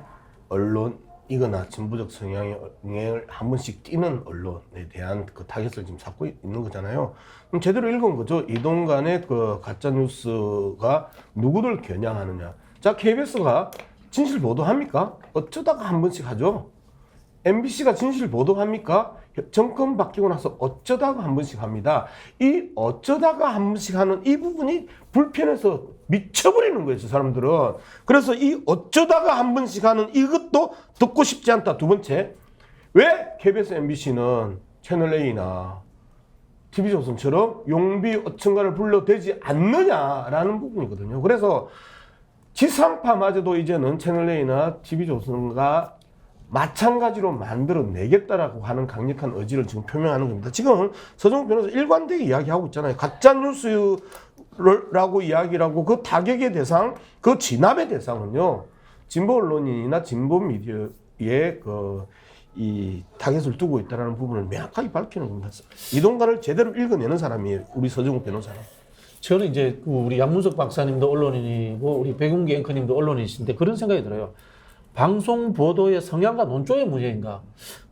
언론이거나 진보적 성향을 한 번씩 띄는 언론에 대한 그 타겟을 지금 잡고 있는 거잖아요. 그럼 제대로 읽은 거죠. 이동간의 그 가짜뉴스가 누구를 겨냥하느냐. 자, KBS가 진실 보도합니까? 어쩌다가 한 번씩 하죠. MBC가 진실 보도합니까? 정권 바뀌고 나서 어쩌다가 한 번씩 합니다. 이 어쩌다가 한 번씩 하는 이 부분이 불편해서 미쳐버리는 거예요, 사람들은. 그래서 이 어쩌다가 한 번씩 하는 이것도 듣고 싶지 않다. 두 번째, 왜 KBS, MBC는 채널A나 TV조선처럼 용비 어천가를 불러대지 않느냐라는 부분이거든요. 그래서 지상파마저도 이제는 채널A나 TV조선과 마찬가지로 만들어내겠다라고 하는 강력한 의지를 지금 표명하는 겁니다. 지금 서정욱 변호사 일관되게 이야기하고 있잖아요. 가짜뉴스라고 이야기라고 그 타격의 대상, 그 진압의 대상은요, 진보 언론인이나 진보 미디어에 이 타겟을 두고 있다는 부분을 명확하게 밝히는 겁니다. 이동관을 제대로 읽어내는 사람이에요, 우리 서정욱 변호사는. 저는 이제 우리 양문석 박사님도 언론인이고 우리 백운기 앵커님도 언론인이신데 그런 생각이 들어요. 방송 보도의 성향과 논조의 문제인가?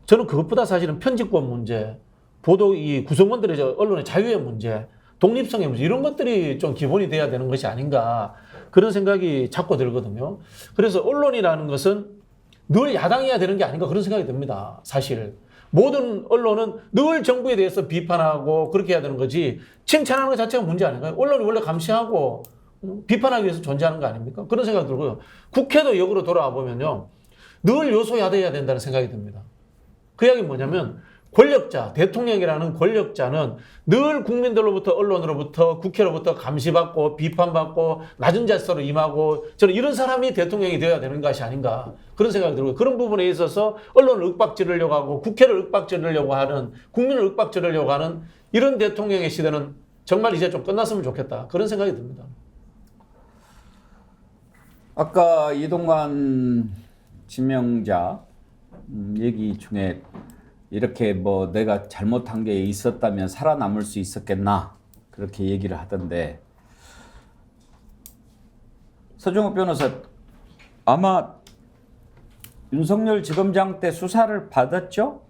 저는 그것보다 사실은 편집권 문제, 보도 이 구성원들의 언론의 자유의 문제, 독립성의 문제 이런 것들이 좀 기본이 돼야 되는 것이 아닌가 그런 생각이 자꾸 들거든요. 그래서 언론이라는 것은 늘 야당해야 되는 게 아닌가 그런 생각이 듭니다. 사실 모든 언론은 늘 정부에 대해서 비판하고 그렇게 해야 되는 거지 칭찬하는 것 자체가 문제 아닌가요? 언론이 원래 감시하고 비판하기 위해서 존재하는 거 아닙니까? 그런 생각이 들고요. 국회도 역으로 돌아와 보면요. 늘 요소야대해야 된다는 생각이 듭니다. 그 이야기는 뭐냐면 권력자, 대통령이라는 권력자는 늘 국민들로부터 언론으로부터 국회로부터 감시받고 비판받고 낮은 자세로 임하고 저는 이런 사람이 대통령이 되어야 되는 것이 아닌가 그런 생각이 들고요. 그런 부분에 있어서 언론을 윽박지르려고 하고 국회를 윽박지르려고 하는 국민을 윽박지르려고 하는 이런 대통령의 시대는 정말 이제 좀 끝났으면 좋겠다 그런 생각이 듭니다. 아까 이동관 지명자 얘기 중에 이렇게 뭐 내가 잘못한 게 있었다면 살아남을 수 있었겠나 그렇게 얘기를 하던데 서정욱 변호사 아마 윤석열 지검장 때 수사를 받았죠?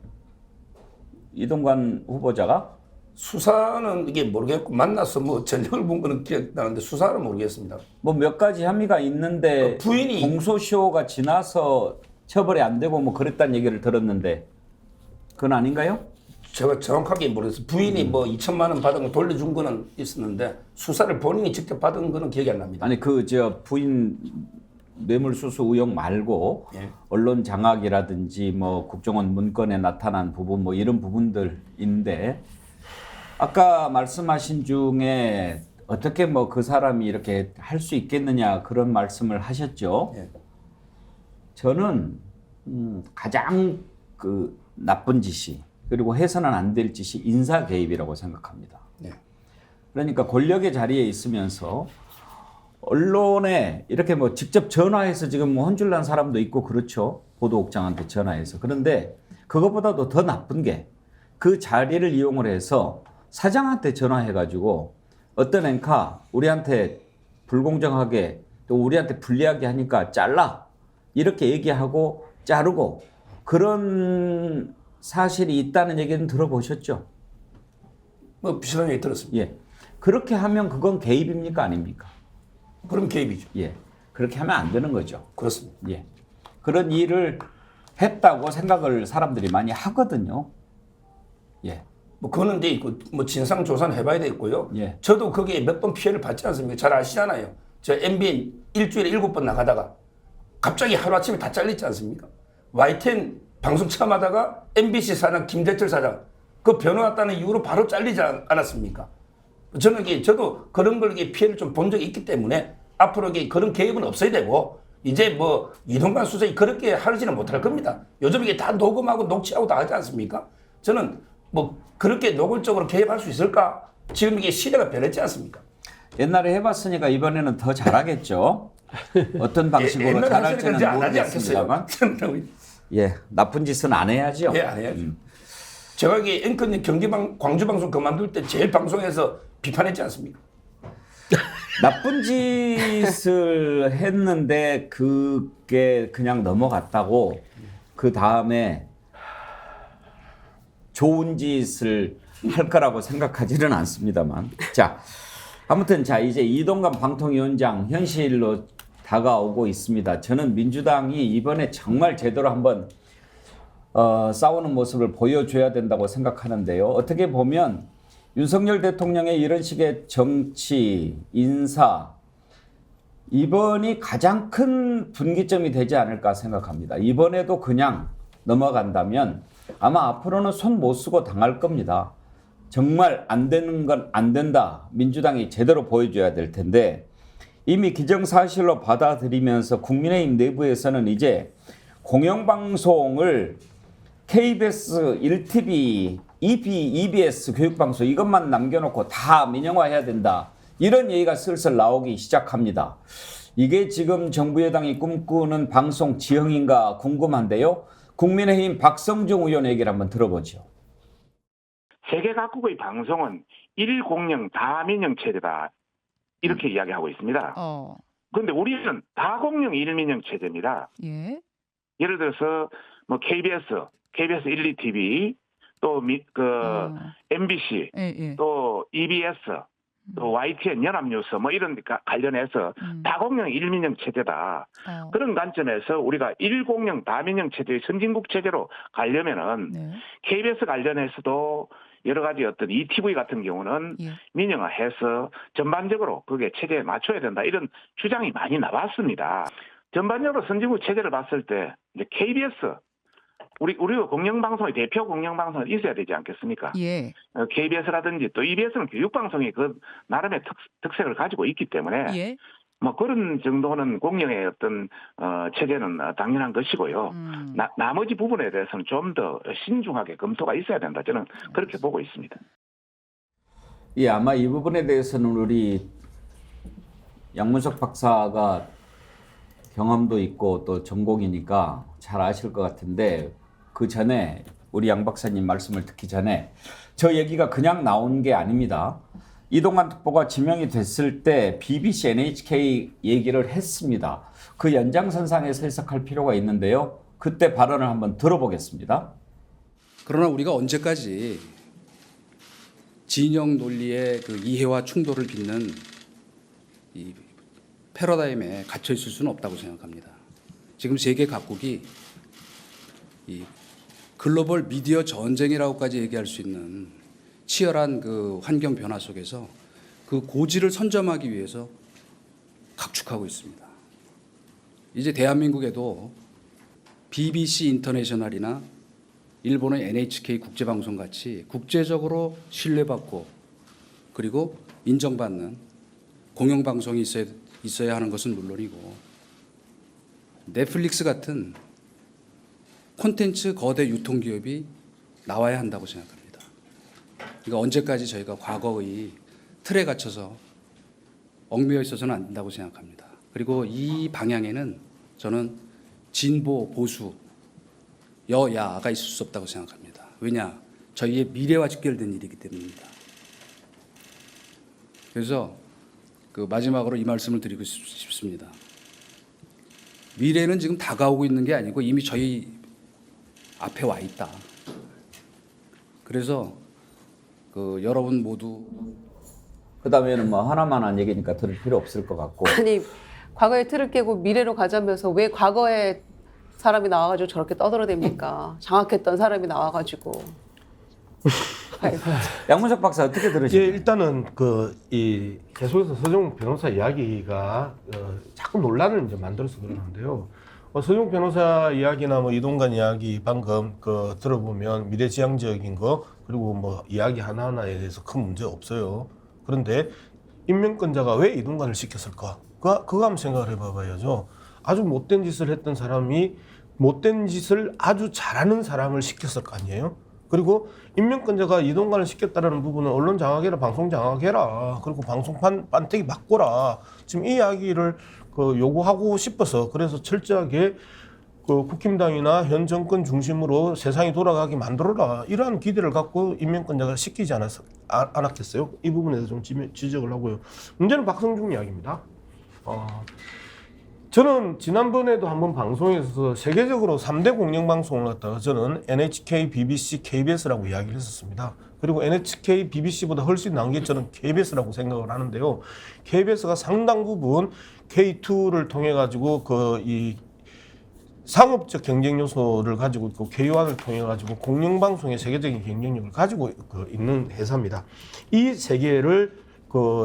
이동관 후보자가? 수사는 이게 모르겠고 만나서 뭐 전력을 본 거는 기억나는데 수사는 모르겠습니다. 뭐 몇 가지 혐의가 있는데 부인이 공소시효가 지나서 처벌이 안 되고 뭐 그랬다는 얘기를 들었는데 그건 아닌가요? 제가 정확하게 모르겠어요. 부인이 뭐 2천만 원 받은 거 돌려준 거는 있었는데 수사를 본인이 직접 받은 거는 기억이 안 납니다. 아니 그 저 부인 뇌물수수 의혹 말고 예. 언론 장악이라든지 뭐 국정원 문건에 나타난 부분 뭐 이런 부분들인데 아까 말씀하신 중에 어떻게 뭐 그 사람이 이렇게 할 수 있겠느냐 그런 말씀을 하셨죠. 예. 저는 가장 그 나쁜 짓이 그리고 해서는 안 될 짓이 인사 개입이라고 생각합니다. 예. 그러니까 권력의 자리에 있으면서 언론에 이렇게 뭐 직접 전화해서 지금 뭐 혼쭐난 사람도 있고 그렇죠. 보도국장한테 전화해서. 그런데 그것보다도 더 나쁜 게 그 자리를 이용을 해서 사장한테 전화해가지고 어떤 앵커 우리한테 불공정하게 또 우리한테 불리하게 하니까 잘라 이렇게 얘기하고 자르고 그런 사실이 있다는 얘기는 들어보셨죠? 뭐 비슷한 얘기 들었습니다. 예. 그렇게 하면 그건 개입입니까 아닙니까? 그럼 개입이죠. 예. 그렇게 하면 안 되는 거죠. 그렇습니다. 예. 그런 일을 했다고 생각을 사람들이 많이 하거든요. 예. 뭐 그거는 이제 뭐 진상 조사는 해봐야 되겠고요. 예. 저도 거기에 몇 번 피해를 받지 않습니까? 잘 아시잖아요. 저 MBN 일주일에 7번 나가다가 갑자기 하루아침에 다 잘렸지 않습니까? YTN 방송 처음 하다가 MBC 사장 김대철 사장 그 변호 왔다는 이유로 바로 잘리지 않았습니까? 저도 그런 걸 피해를 좀 본 적이 있기 때문에 앞으로 그런 개입은 없어야 되고 이제 뭐 이동관 수석이 그렇게 하지는 못할 겁니다. 요즘 이게 다 녹음하고 녹취하고 다 하지 않습니까? 저는 뭐 그렇게 노골적으로 개입할 수 있을까? 지금 이게 시대가 변했지 않습니까? 옛날에 해봤으니까 이번에는 더 잘하겠죠. 어떤 방식으로 잘할지는 안 하지 모르겠습니다만. 않겠어요? 예, 나쁜 짓은 안 해야죠. 예, 안 해야죠. 제가 이게 앵커님 광주 방송 그만둘 때 제일 방송에서 비판했지 않습니까? 나쁜 짓을 했는데 그게 그냥 넘어갔다고 그 다음에 좋은 짓을 할 거라고 생각하지는 않습니다만. 자, 아무튼 자 이제 이동관 방통위원장 현실로 다가오고 있습니다. 저는 민주당이 이번에 정말 제대로 한번 싸우는 모습을 보여줘야 된다고 생각하는데요. 어떻게 보면 윤석열 대통령의 이런 식의 정치, 인사 이번이 가장 큰 분기점이 되지 않을까 생각합니다. 이번에도 그냥 넘어간다면 아마 앞으로는 손 못 쓰고 당할 겁니다. 정말 안 되는 건 안 된다. 민주당이 제대로 보여줘야 될 텐데 이미 기정사실로 받아들이면서 국민의힘 내부에서는 이제 공영방송을 KBS, 1TV, EBS 교육방송 이것만 남겨놓고 다 민영화해야 된다. 이런 얘기가 슬슬 나오기 시작합니다. 이게 지금 정부 여당이 꿈꾸는 방송 지형인가 궁금한데요. 국민의힘 박성중 의원 얘기를 한번 들어보죠. 세계 각국의 방송은 1공영 다민영 체제다. 이렇게 이야기하고 있습니다. 그런데 우리는 다공영 1민영 체제입니다. 예. 예를 들어서 뭐 KBS 1, 2TV, 또 MBC, 예. 또 EBS, 또 YTN 연합뉴스 뭐 이런 데 관련해서 다공영 1민영 체제다. 그런 관점에서 우리가 1공영 다민영 체제의 선진국 체제로 가려면은 네. KBS 관련해서도 여러 가지 어떤 ETV 같은 경우는 예. 민영화해서 전반적으로 그게 체제에 맞춰야 된다. 이런 주장이 많이 나왔습니다. 전반적으로 선진국 체제를 봤을 때 이제 KBS 우리가 공영방송의 대표 공영방송이 있어야 되지 않겠습니까? 예. KBS라든지 또 EBS는 교육방송이 그 나름의 특색을 가지고 있기 때문에 예. 뭐 그런 정도는 공영의 어떤 체제는 당연한 것이고요. 나머지 부분에 대해서는 좀 더 신중하게 검토가 있어야 된다. 저는 그렇게 보고 있습니다. 예, 아마 이 부분에 대해서는 우리 양문석 박사가 경험도 있고 또 전공이니까 잘 아실 것 같은데 그 전에 우리 양 박사님 말씀을 듣기 전에 저 얘기가 그냥 나온 게 아닙니다. 이동관 특보가 지명이 됐을 때 BBC, NHK 얘기를 했습니다. 그 연장선상에서 해석할 필요가 있는데요. 그때 발언을 한번 들어보겠습니다. 그러나 우리가 언제까지 진영 논리의 그 이해와 충돌을 빚는 이 패러다임에 갇혀 있을 수는 없다고 생각합니다. 지금 세계 각국이 이 글로벌 미디어 전쟁이라고까지 얘기할 수 있는 치열한 그 환경 변화 속에서 그 고지를 선점하기 위해서 각축하고 있습니다. 이제 대한민국에도 BBC 인터내셔널이나 일본의 NHK 국제방송 같이 국제적으로 신뢰받고 그리고 인정받는 공영방송이 있어야 하는 것은 물론이고 넷플릭스 같은 콘텐츠 거대 유통기업이 나와야 한다고 생각합니다. 그러니까 언제까지 저희가 과거의 틀에 갇혀서 얽매여 있어서는 안 된다고 생각합니다. 그리고 이 방향에는 저는 진보, 보수, 여야가 있을 수 없다고 생각합니다. 왜냐? 저희의 미래와 직결된 일이기 때문입니다. 그래서 그 마지막으로 이 말씀을 드리고 싶습니다. 미래는 지금 다가오고 있는 게 아니고 이미 저희 앞에 와 있다. 그래서 그 여러분 모두 그다음에는 뭐 하나만한 얘기니까 들을 필요 없을 것 같고. 아니 과거의 틀을 깨고 미래로 가자면서 왜 과거에 사람이 나와가지고 저렇게 떠들어댑니까? 장악했던 사람이 나와가지고. 양문석 박사 어떻게 들으십니까? 예, 일단은 이 계속해서 서정욱 변호사 이야기가 자꾸 논란을 이제 만들어서 그러는데요. 서정욱 변호사 이야기나 뭐 이동관 이야기 방금 들어보면 미래지향적인 거 그리고 뭐 이야기 하나하나에 대해서 큰 문제 없어요. 그런데 임명권자가 왜 이동관을 시켰을까? 그거 한번 생각을 해봐야죠. 아주 못된 짓을 했던 사람이 못된 짓을 아주 잘하는 사람을 시켰을 거 아니에요? 그리고 임명권자가 이동관을 시켰다는 부분은 언론 장악해라, 방송 장악해라, 그리고 방송판 반대기 바꿔라. 지금 이 이야기를 요구하고 싶어서 그래서 철저하게 국힘당이나 현 정권 중심으로 세상이 돌아가게 만들어라. 이러한 기대를 갖고 임명권자가 시키지 않았겠어요? 이 부분에서 좀 지적을 하고요. 문제는 박성중 이야기입니다. 저는 지난번에도 한번 방송에서 세계적으로 3대 공영방송을 갖다가 저는 NHK, BBC, KBS라고 이야기를 했었습니다. 그리고 NHK, BBC보다 훨씬 나은 게 저는 KBS라고 생각을 하는데요. KBS가 상당 부분 K2를 통해 가지고 이 상업적 경쟁 요소를 가지고 있고 K1을 통해 가지고 공영방송의 세계적인 경쟁력을 가지고 있는 회사입니다. 이 세 개를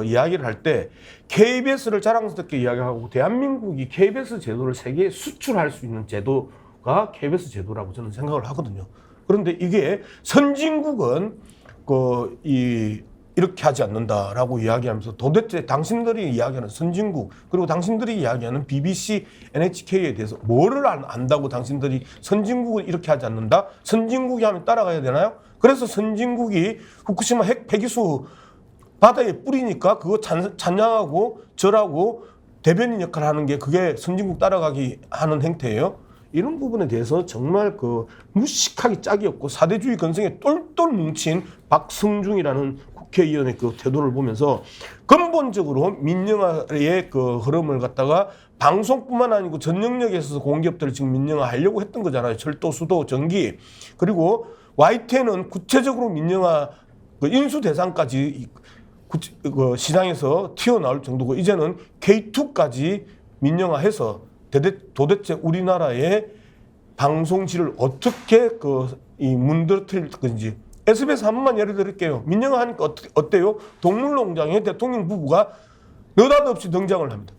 이야기를 할 때 KBS를 자랑스럽게 이야기하고 대한민국이 KBS 제도를 세계에 수출할 수 있는 제도가 KBS 제도라고 저는 생각을 하거든요. 그런데 이게 선진국은 이렇게 하지 않는다라고 이야기하면서 도대체 당신들이 이야기하는 선진국 그리고 당신들이 이야기하는 BBC, NHK에 대해서 뭐를 안다고 당신들이 선진국은 이렇게 하지 않는다? 선진국이 하면 따라가야 되나요? 그래서 선진국이 후쿠시마 핵 폐기수 바다에 뿌리니까 그거 찬양하고 절하고 대변인 역할을 하는 게 그게 선진국 따라가기 하는 행태예요. 이런 부분에 대해서 정말 무식하기 짝이 없고 사대주의 근성에 똘똘 뭉친 박성중이라는 국회의원의 태도를 보면서 근본적으로 민영화의 흐름을 갖다가 방송뿐만 아니고 전 영역에 있어서 공기업들을 지금 민영화하려고 했던 거잖아요. 철도, 수도, 전기. 그리고 YTN은 구체적으로 민영화 인수 대상까지 시장에서 튀어나올 정도고 이제는 K2까지 민영화해서 도대체 우리나라의 방송질을 어떻게 문드러뜨릴 건지 SBS 한 번만 예를 들을게요. 민영화하니까 어때요? 동물농장에 대통령 부부가 느닷없이 등장을 합니다.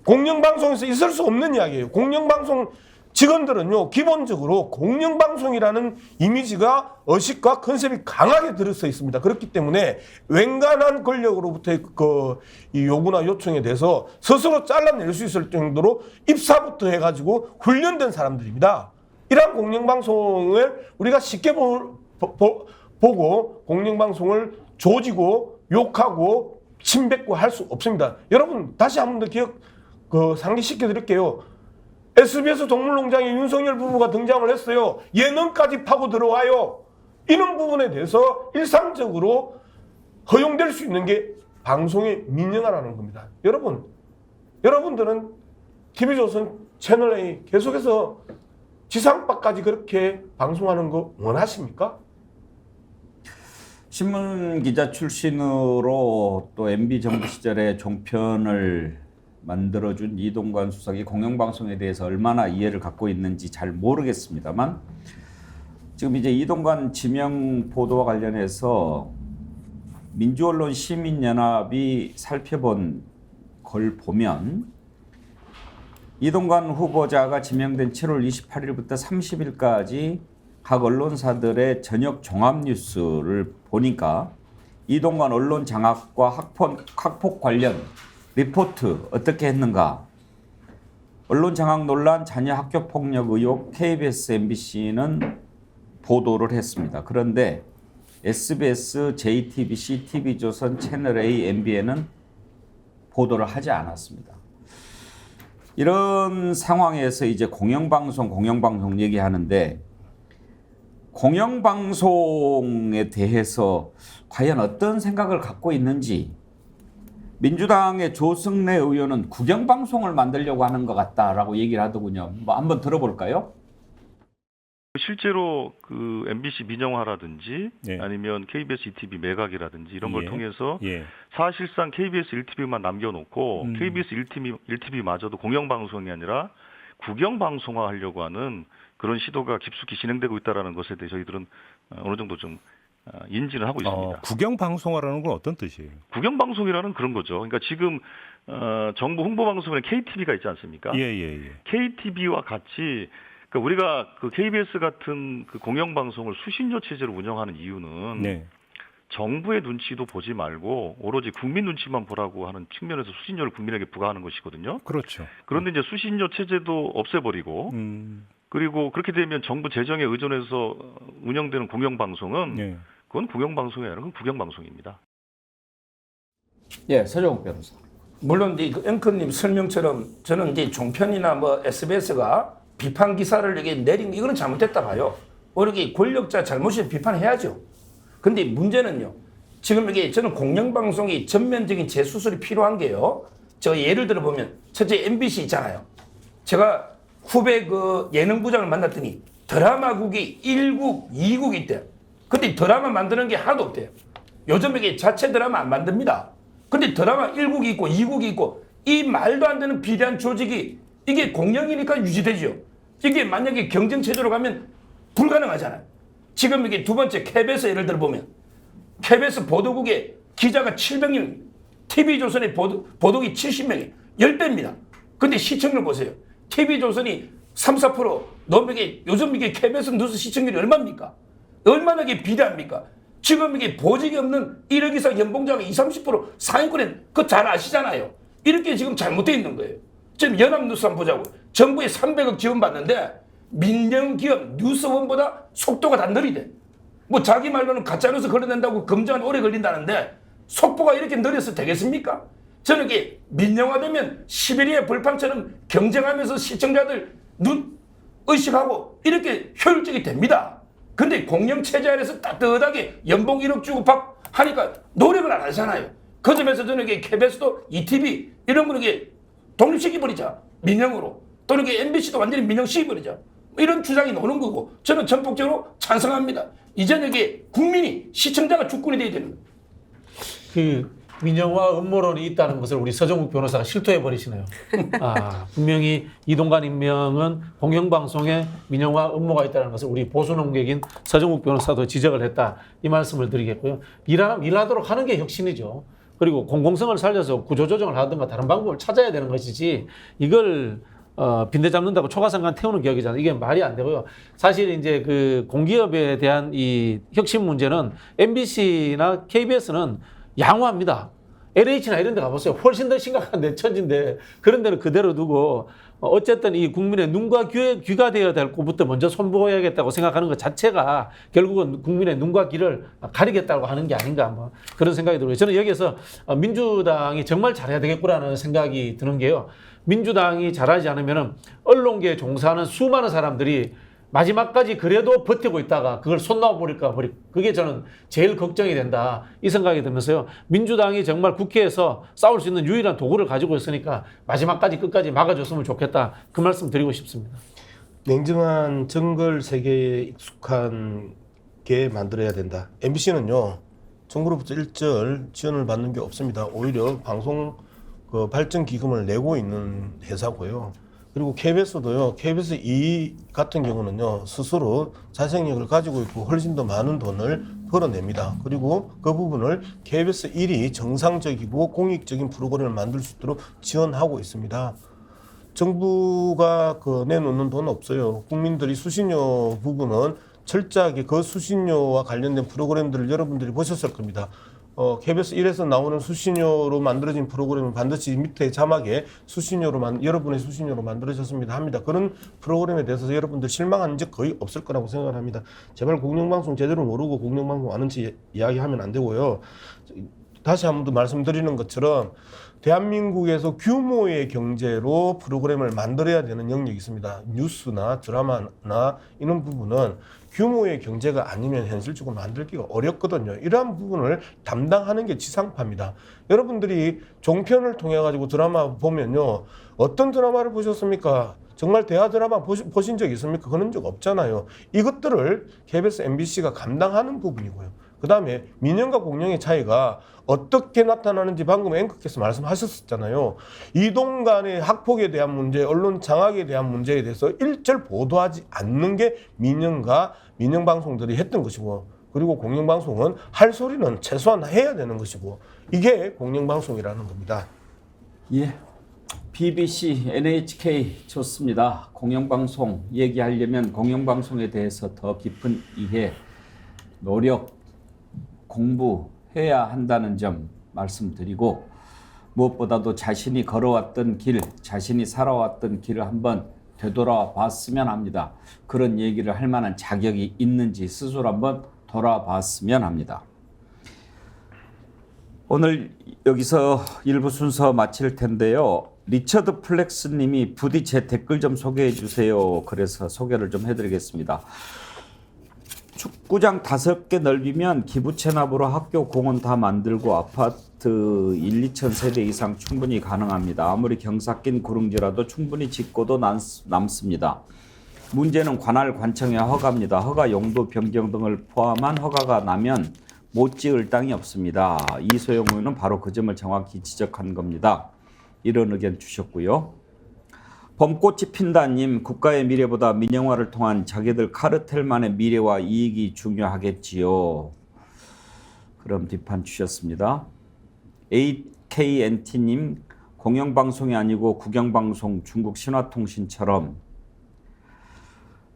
공영방송에서 있을 수 없는 이야기예요. 공영방송 직원들은요, 기본적으로 공영방송이라는 이미지가 의식과 컨셉이 강하게 들어서 있습니다. 그렇기 때문에 웬간한 권력으로부터의 이 요구나 요청에 대해서 스스로 잘라낼 수 있을 정도로 입사부터 해가지고 훈련된 사람들입니다. 이러한 공영방송을 우리가 쉽게 보고 공영방송을 조지고 욕하고 침뱉고 할 수 없습니다. 여러분 다시 한 번 더 상기시켜 드릴게요. SBS 동물농장에 윤석열 부부가 등장을 했어요. 예능까지 파고 들어와요. 이런 부분에 대해서 일상적으로 허용될 수 있는 게 방송의 민영화라는 겁니다. 여러분들은 TV조선 채널A 계속해서 지상파까지 그렇게 방송하는 거 원하십니까? 신문기자 출신으로 또 MB 정부 시절에 종편을 만들어준 이동관 수석이 공영방송에 대해서 얼마나 이해를 갖고 있는지 잘 모르겠습니다만 지금 이제 이동관 지명 보도와 관련해서 민주언론 시민연합이 살펴본 걸 보면 이동관 후보자가 지명된 7월 28일부터 30일까지 각 언론사들의 저녁 종합뉴스를 보니까 이동관 언론 장악과 학폭 관련 리포트 어떻게 했는가? 언론 장악 논란, 자녀 학교 폭력 의혹 KBS, MBC는 보도를 했습니다. 그런데 SBS, JTBC, TV조선, 채널A, MBN은 보도를 하지 않았습니다. 이런 상황에서 이제 공영방송 얘기하는데 공영방송에 대해서 과연 어떤 생각을 갖고 있는지 민주당의 조승래 의원은 국영방송을 만들려고 하는 것 같다라고 얘기를 하더군요. 뭐 한번 들어볼까요? 실제로 그 MBC 민영화라든지 예. 아니면 KBS ETV 매각이라든지 이런 걸 예. 통해서 예. 사실상 KBS 1TV만 남겨놓고 KBS 1TV마저도 공영방송이 아니라 국영방송화 하려고 하는 그런 시도가 깊숙이 진행되고 있다는 것에 대해 저희들은 어느 정도 좀 인지를 하고 있습니다. 국영방송화라는 건 어떤 뜻이에요? 국영방송이라는 그런 거죠. 그러니까 지금 정부 홍보방송에 KTV가 있지 않습니까? 예. KTV와 같이 그러니까 우리가 그 KBS 같은 그 공영방송을 수신료 체제로 운영하는 이유는 네. 정부의 눈치도 보지 말고 오로지 국민 눈치만 보라고 하는 측면에서 수신료를 국민에게 부과하는 것이거든요. 그렇죠. 그런데 이제 수신료 체제도 없애버리고 그리고 그렇게 되면 정부 재정에 의존해서 운영되는 공영방송은 네. 그건 공영방송이 아니라 그건 국영방송입니다. 예, 서정욱 변호사. 물론 이제 그 앵커님 설명처럼 저는 이제 종편이나 뭐 SBS가 비판 기사를 이게 내린 거 이거는 잘못됐다 봐요. 이렇게 권력자 잘못을 비판해야죠. 근데 문제는요. 지금 이게 저는 공영방송이 전면적인 재수술이 필요한 게요. 저 예를 들어 보면 첫째 MBC 있잖아요. 제가 후배 그 예능부장을 만났더니 드라마국이 1국, 2국이 있대요. 근데 드라마 만드는 게 하나도 없대요. 요즘 이게 자체 드라마 안 만듭니다. 근데 드라마 1국이 있고 2국이 있고 이 말도 안 되는 비대한 조직이 이게 공영이니까 유지되죠. 이게 만약에 경쟁체제로 가면 불가능하잖아요. 지금 이게 두 번째 KBS 예를 들어 보면 KBS 보도국에 기자가 700명, TV조선의 보도국이 70명이 10배입니다. 근데 시청률 보세요. TV조선이 3, 4%, 너무 이게 요즘 이게 KBS 뉴스 시청률이 얼마입니까? 얼마나 이게 비대합니까? 지금 이게 보직이 없는 1억 이상 연봉자가 20, 30% 상위권에 그거 잘 아시잖아요. 이렇게 지금 잘못되어 있는 거예요. 지금 연합뉴스 한번 보자고. 정부에 300억 지원받는데 민영기업 뉴스원보다 속도가 다 느리대. 뭐 자기 말로는 가짜뉴스 걸어낸다고 검증은 오래 걸린다는데 속도가 이렇게 느려서 되겠습니까? 저는 이게 민영화되면 시베리아 벌판처럼 경쟁하면서 시청자들 눈 의식하고 이렇게 효율적이 됩니다. 근데 공영체제 안에서 따뜻하게 연봉 1억 주고 밥 하니까 노력을 안 하잖아요. 그 점에서 저는 이게 KBS도 ETV 이런 거는 이게 독립시켜버리자. 민영으로. 또는 이게 MBC도 완전히 민영시켜버리자. 이런 주장이 나오는 거고 저는 전폭적으로 찬성합니다. 이제는 이게 국민이 시청자가 주권이 돼야 되는 거예요. 그 민영화 음모론이 있다는 것을 우리 서정욱 변호사가 실토해 버리시네요. 분명히 이동관 임명은 공영방송에 민영화 음모가 있다는 것을 우리 보수 농객인 서정욱 변호사도 지적을 했다. 이 말씀을 드리겠고요. 일하도록 하는 게 혁신이죠. 그리고 공공성을 살려서 구조조정을 하든가 다른 방법을 찾아야 되는 것이지 이걸 빈대 잡는다고 초가상간 태우는 격이잖아요. 이게 말이 안 되고요. 사실 이제 그 공기업에 대한 이 혁신 문제는 MBC나 KBS는 양호합니다. LH나 이런 데 가보세요. 훨씬 더 심각한 내천지인데 그런 데는 그대로 두고 어쨌든 이 국민의 눈과 귀가 되어야 될 곳부터 먼저 손보여야겠다고 생각하는 것 자체가 결국은 국민의 눈과 귀를 가리겠다고 하는 게 아닌가 뭐 그런 생각이 들어요. 저는 여기에서 민주당이 정말 잘해야 되겠구나는 생각이 드는 게요. 민주당이 잘하지 않으면 언론계에 종사하는 수많은 사람들이 마지막까지 그래도 버티고 있다가 그걸 손 놔버릴까 그게 저는 제일 걱정이 된다 이 생각이 들면서요. 민주당이 정말 국회에서 싸울 수 있는 유일한 도구를 가지고 있으니까 마지막까지 끝까지 막아줬으면 좋겠다 그 말씀 드리고 싶습니다. 냉정한 정글 세계에 익숙한 게 만들어야 된다. MBC는요 정부로부터 일절 지원을 받는 게 없습니다. 오히려 방송 그 발전 기금을 내고 있는 회사고요. 그리고 KBS도요. KBS 2 같은 경우는요. 스스로 자생력을 가지고 있고 훨씬 더 많은 돈을 벌어냅니다. 그리고 그 부분을 KBS 1이 정상적이고 공익적인 프로그램을 만들 수 있도록 지원하고 있습니다. 정부가 그 내놓는 돈 없어요. 국민들이 수신료 부분은 철저하게 그 수신료와 관련된 프로그램들을 여러분들이 보셨을 겁니다. KBS 1에서 나오는 수신료로 만들어진 프로그램은 반드시 밑에 자막에 여러분의 수신료로 만들어졌습니다 합니다. 그런 프로그램에 대해서 여러분들 실망한 적 거의 없을 거라고 생각을 합니다. 제발 공영방송 제대로 모르고 공영방송 아는지 이야기하면 안 되고요. 다시 한 번 더 말씀드리는 것처럼 대한민국에서 규모의 경제로 프로그램을 만들어야 되는 영역이 있습니다. 뉴스나 드라마나 이런 부분은 규모의 경제가 아니면 현실적으로 만들기가 어렵거든요. 이러한 부분을 담당하는 게 지상파입니다. 여러분들이 종편을 통해 가지고 드라마 보면요. 어떤 드라마를 보셨습니까? 정말 대하 드라마 보신 적 있습니까? 그런 적 없잖아요. 이것들을 KBS, MBC가 감당하는 부분이고요. 그 다음에 민영과 공영의 차이가 어떻게 나타나는지 방금 앵커께서 말씀하셨었잖아요. 이동 간의 학폭에 대한 문제, 언론 장악에 대한 문제에 대해서 일절 보도하지 않는 게 민영방송들이 했던 것이고, 그리고 공영방송은 할 소리는 최소한 해야 되는 것이고, 이게 공영방송이라는 겁니다. 예. BBC, NHK 좋습니다. 공영방송 얘기하려면 공영방송에 대해서 더 깊은 이해, 노력, 공부해야 한다는 점 말씀드리고, 무엇보다도 자신이 걸어왔던 길, 자신이 살아왔던 길을 한번 되돌아봤으면 합니다. 그런 얘기를 할 만한 자격이 있는지 스스로 한번 돌아봤으면 합니다. 오늘 여기서 일부 순서 마칠 텐데요. 리처드 플렉스 님이 부디 제 댓글 좀 소개해 주세요. 그래서 소개를 좀 해드리겠습니다. 축구장 5개 넓이면 기부 체납으로 학교 공원 다 만들고 아파트 1, 2천 세대 이상 충분히 가능합니다. 아무리 경사 낀 구릉지라도 충분히 짓고도 남습니다. 문제는 관할 관청의 허가입니다. 허가 용도 변경 등을 포함한 허가가 나면 못 지을 땅이 없습니다. 이소영 의원은 바로 그 점을 정확히 지적한 겁니다. 이런 의견 주셨고요. 봄꽃이 핀다님, 국가의 미래보다 민영화를 통한 자기들 카르텔만의 미래와 이익이 중요하겠지요. 그럼 비판 주셨습니다. AKNT님, 공영방송이 아니고 국영방송 중국 신화통신처럼.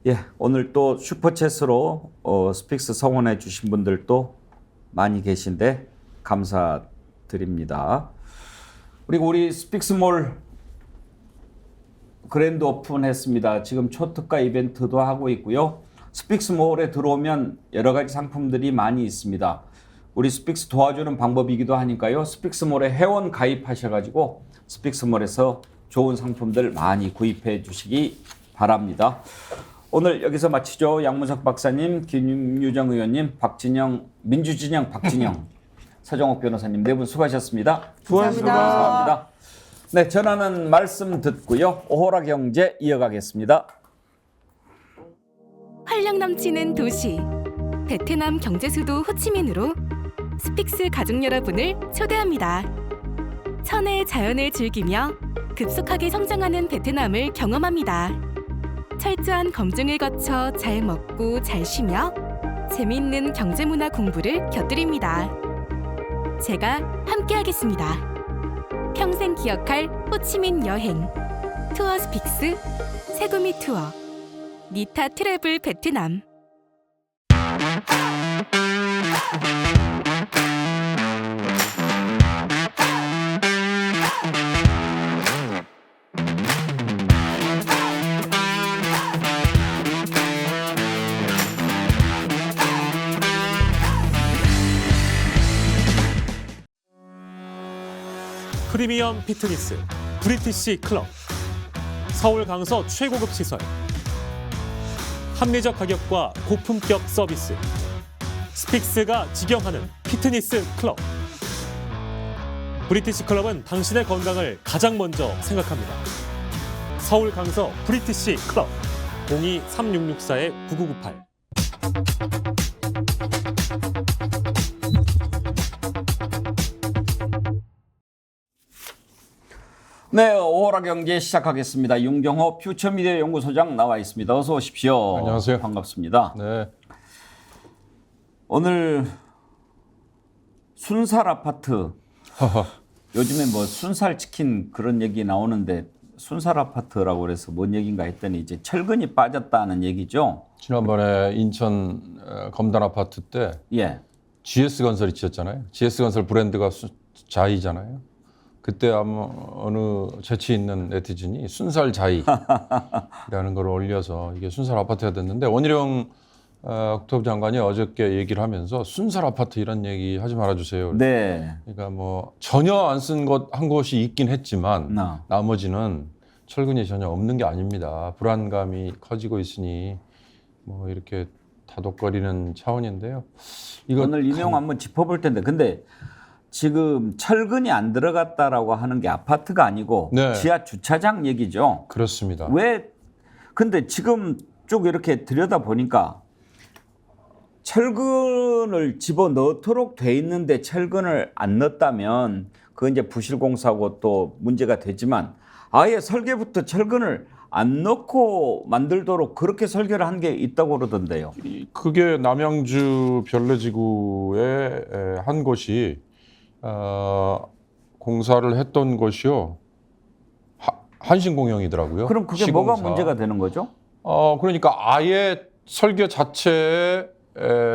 예, 오늘 또 슈퍼챗으로 스픽스 성원해 주신 분들도 많이 계신데 감사드립니다. 그리고 우리 스픽스몰 그랜드 오픈했습니다. 지금 초특가 이벤트도 하고 있고요. 스픽스몰에 들어오면 여러 가지 상품들이 많이 있습니다. 우리 스픽스 도와주는 방법이기도 하니까요. 스픽스몰에 회원 가입하셔가지고 스픽스몰에서 좋은 상품들 많이 구입해 주시기 바랍니다. 오늘 여기서 마치죠. 양문석 박사님, 김유정 의원님, 민주진영 박진영, 서정옥 변호사님 네 분 수고하셨습니다. 수고하셨습니다. 네, 전하는 말씀 듣고요. 오호라 경제 이어가겠습니다. 활력 넘치는 도시 베트남 경제 수도 호치민으로 스픽스 가족 여러분을 초대합니다. 천혜의 자연을 즐기며 급속하게 성장하는 베트남을 경험합니다. 철저한 검증을 거쳐 잘 먹고 잘 쉬며 재미있는 경제문화 공부를 곁들입니다. 제가 함께하겠습니다. 평생 기억할 호치민 여행 투어 스픽스 세구미 투어 니타 트래블 베트남. 프리미엄 피트니스 브리티시 클럽, 서울 강서 최고급 시설, 합리적 가격과 고품격 서비스, 스픽스가 직영하는 피트니스 클럽. 브리티시 클럽은 당신의 건강을 가장 먼저 생각합니다. 서울 강서 브리티시 클럽 02-3664-9998. 네, 오호라 경제 시작하겠습니다. 윤경호 퓨처미디어 연구소장 나와 있습니다. 어서 오십시오. 안녕하세요. 반갑습니다. 네. 오늘 순살 아파트. 요즘에 뭐 순살 치킨 그런 얘기 나오는데 순살 아파트라고 그래서 뭔 얘기인가 했더니 이제 철근이 빠졌다는 얘기죠. 지난번에 인천 검단 아파트 때 예. GS건설이 지었잖아요. GS건설 브랜드가 자이잖아요. 그때 아마 어느 재치 있는 네티즌이 순살 자이라는 걸 올려서 이게 순살 아파트가 됐는데 원희룡 국토부 장관이 어저께 얘기를 하면서 순살 아파트 이런 얘기 하지 말아주세요. 네. 그러니까 뭐 전혀 안 쓴 곳 한 곳이 있긴 했지만 나머지는 철근이 전혀 없는 게 아닙니다. 불안감이 커지고 있으니 뭐 이렇게 다독거리는 차원인데요. 이거 오늘 이 내용 한번 짚어볼 텐데 근데 지금 철근이 안 들어갔다라고 하는 게 아파트가 아니고 네. 지하 주차장 얘기죠. 그렇습니다. 왜 근데 지금 쭉 이렇게 들여다 보니까 철근을 집어 넣도록 돼 있는데 철근을 안 넣었다면 그건 이제 부실공사고 또 문제가 되지만 아예 설계부터 철근을 안 넣고 만들도록 그렇게 설계를 한 게 있다고 그러던데요. 그게 남양주 별내지구의 한 곳이 공사를 했던 곳이요. 한신공영이더라고요. 그럼 그게 시공사. 뭐가 문제가 되는 거죠? 그러니까 아예 설계 자체에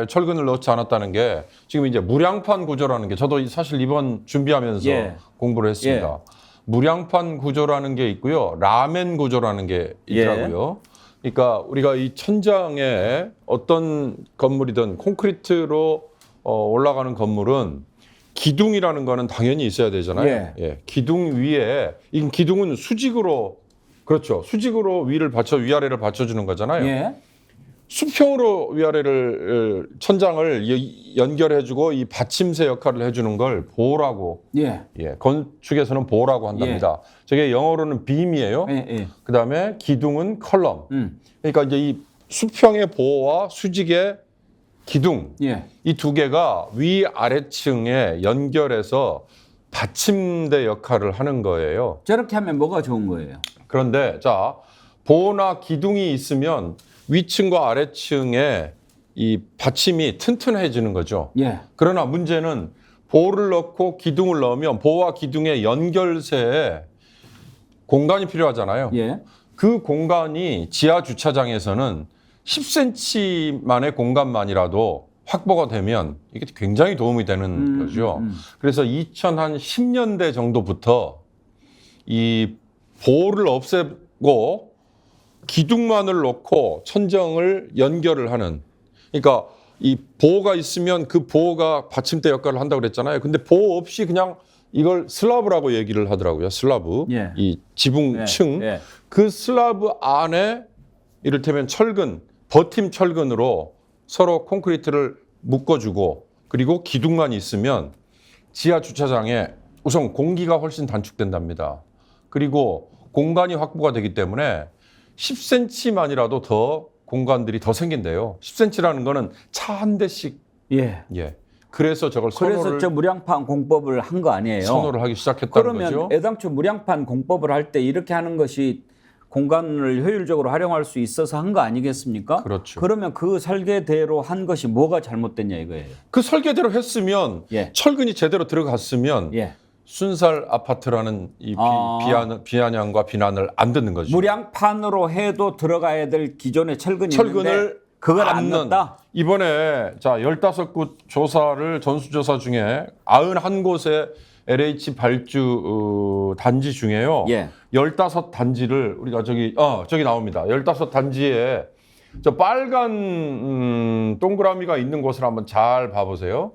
철근을 넣지 않았다는 게 지금 이제 무량판 구조라는 게 저도 사실 이번 준비하면서 예. 공부를 했습니다. 무량판 구조라는 게 있고요. 라멘 구조라는 게 있더라고요. 그러니까 우리가 이 천장에 어떤 건물이든 콘크리트로 올라가는 건물은 기둥이라는 거는 당연히 있어야 되잖아요. 예. 기둥 위에 이 기둥은 수직으로 그렇죠. 수직으로 위아래를 받쳐주는 거잖아요. 예. 수평으로 위아래를 천장을 연결해주고 이 받침새 역할을 해주는 걸 보라고 건축에서는 보라고 한답니다. 저게 영어로는 빔이에요. 그다음에 기둥은 컬럼. 그러니까 이제 이 수평의 보와 수직의 기둥 이 두 개가 위아래층에 연결해서 받침대 역할을 하는 거예요. 저렇게 하면 뭐가 좋은 거예요? 그런데 자 보나 기둥이 있으면 위층과 아래층에 이 받침이 튼튼해지는 거죠. 그러나 문제는 보를 넣고 기둥을 넣으면 보와 기둥의 연결체에 공간이 필요하잖아요. 그 공간이 지하 주차장에서는 10cm만의 공간만이라도 확보가 되면 이게 굉장히 도움이 되는 거죠. 그래서 2010년대 정도부터 이 보를 없애고 기둥만을 놓고 천정을 연결을 하는 그러니까 이 보호가 있으면 그 보호가 받침대 역할을 한다고 그랬잖아요. 근데 보호 없이 그냥 이걸 슬라브라고 얘기를 하더라고요. 슬라브. 이 지붕층. 그 슬라브 안에 이를테면 철근, 버팀 철근으로 서로 콘크리트를 묶어주고 그리고 기둥만 있으면 지하 주차장에 우선 공기가 훨씬 단축된답니다. 그리고 공간이 확보가 되기 때문에 10cm만이라도 더 공간들이 더 생긴대요. 10cm라는 거는 차 한 대씩. 그래서 저걸 그래서 저 무량판 공법을 한 거 아니에요? 선호를 하기 시작했다는 그러면 거죠. 애당초 무량판 공법을 할 때 이렇게 하는 것이 공간을 효율적으로 활용할 수 있어서 한 거 아니겠습니까? 그렇죠. 그러면 그 설계대로 한 것이 뭐가 잘못됐냐 이거예요. 그 설계대로 했으면 철근이 제대로 들어갔으면 순살 아파트라는 이 비아냥과 비난을 안 듣는 거죠. 무량판으로 해도 들어가야 될 기존의 철근이 있는데 그걸 안 넣었다? 이번에 자 15곳 조사를 전수조사 중에 91곳의 LH 발주 단지 중에요. 15단지를 우리가 저기 나옵니다. 15단지에 저 빨간 동그라미가 있는 곳을 한번 잘 봐보세요.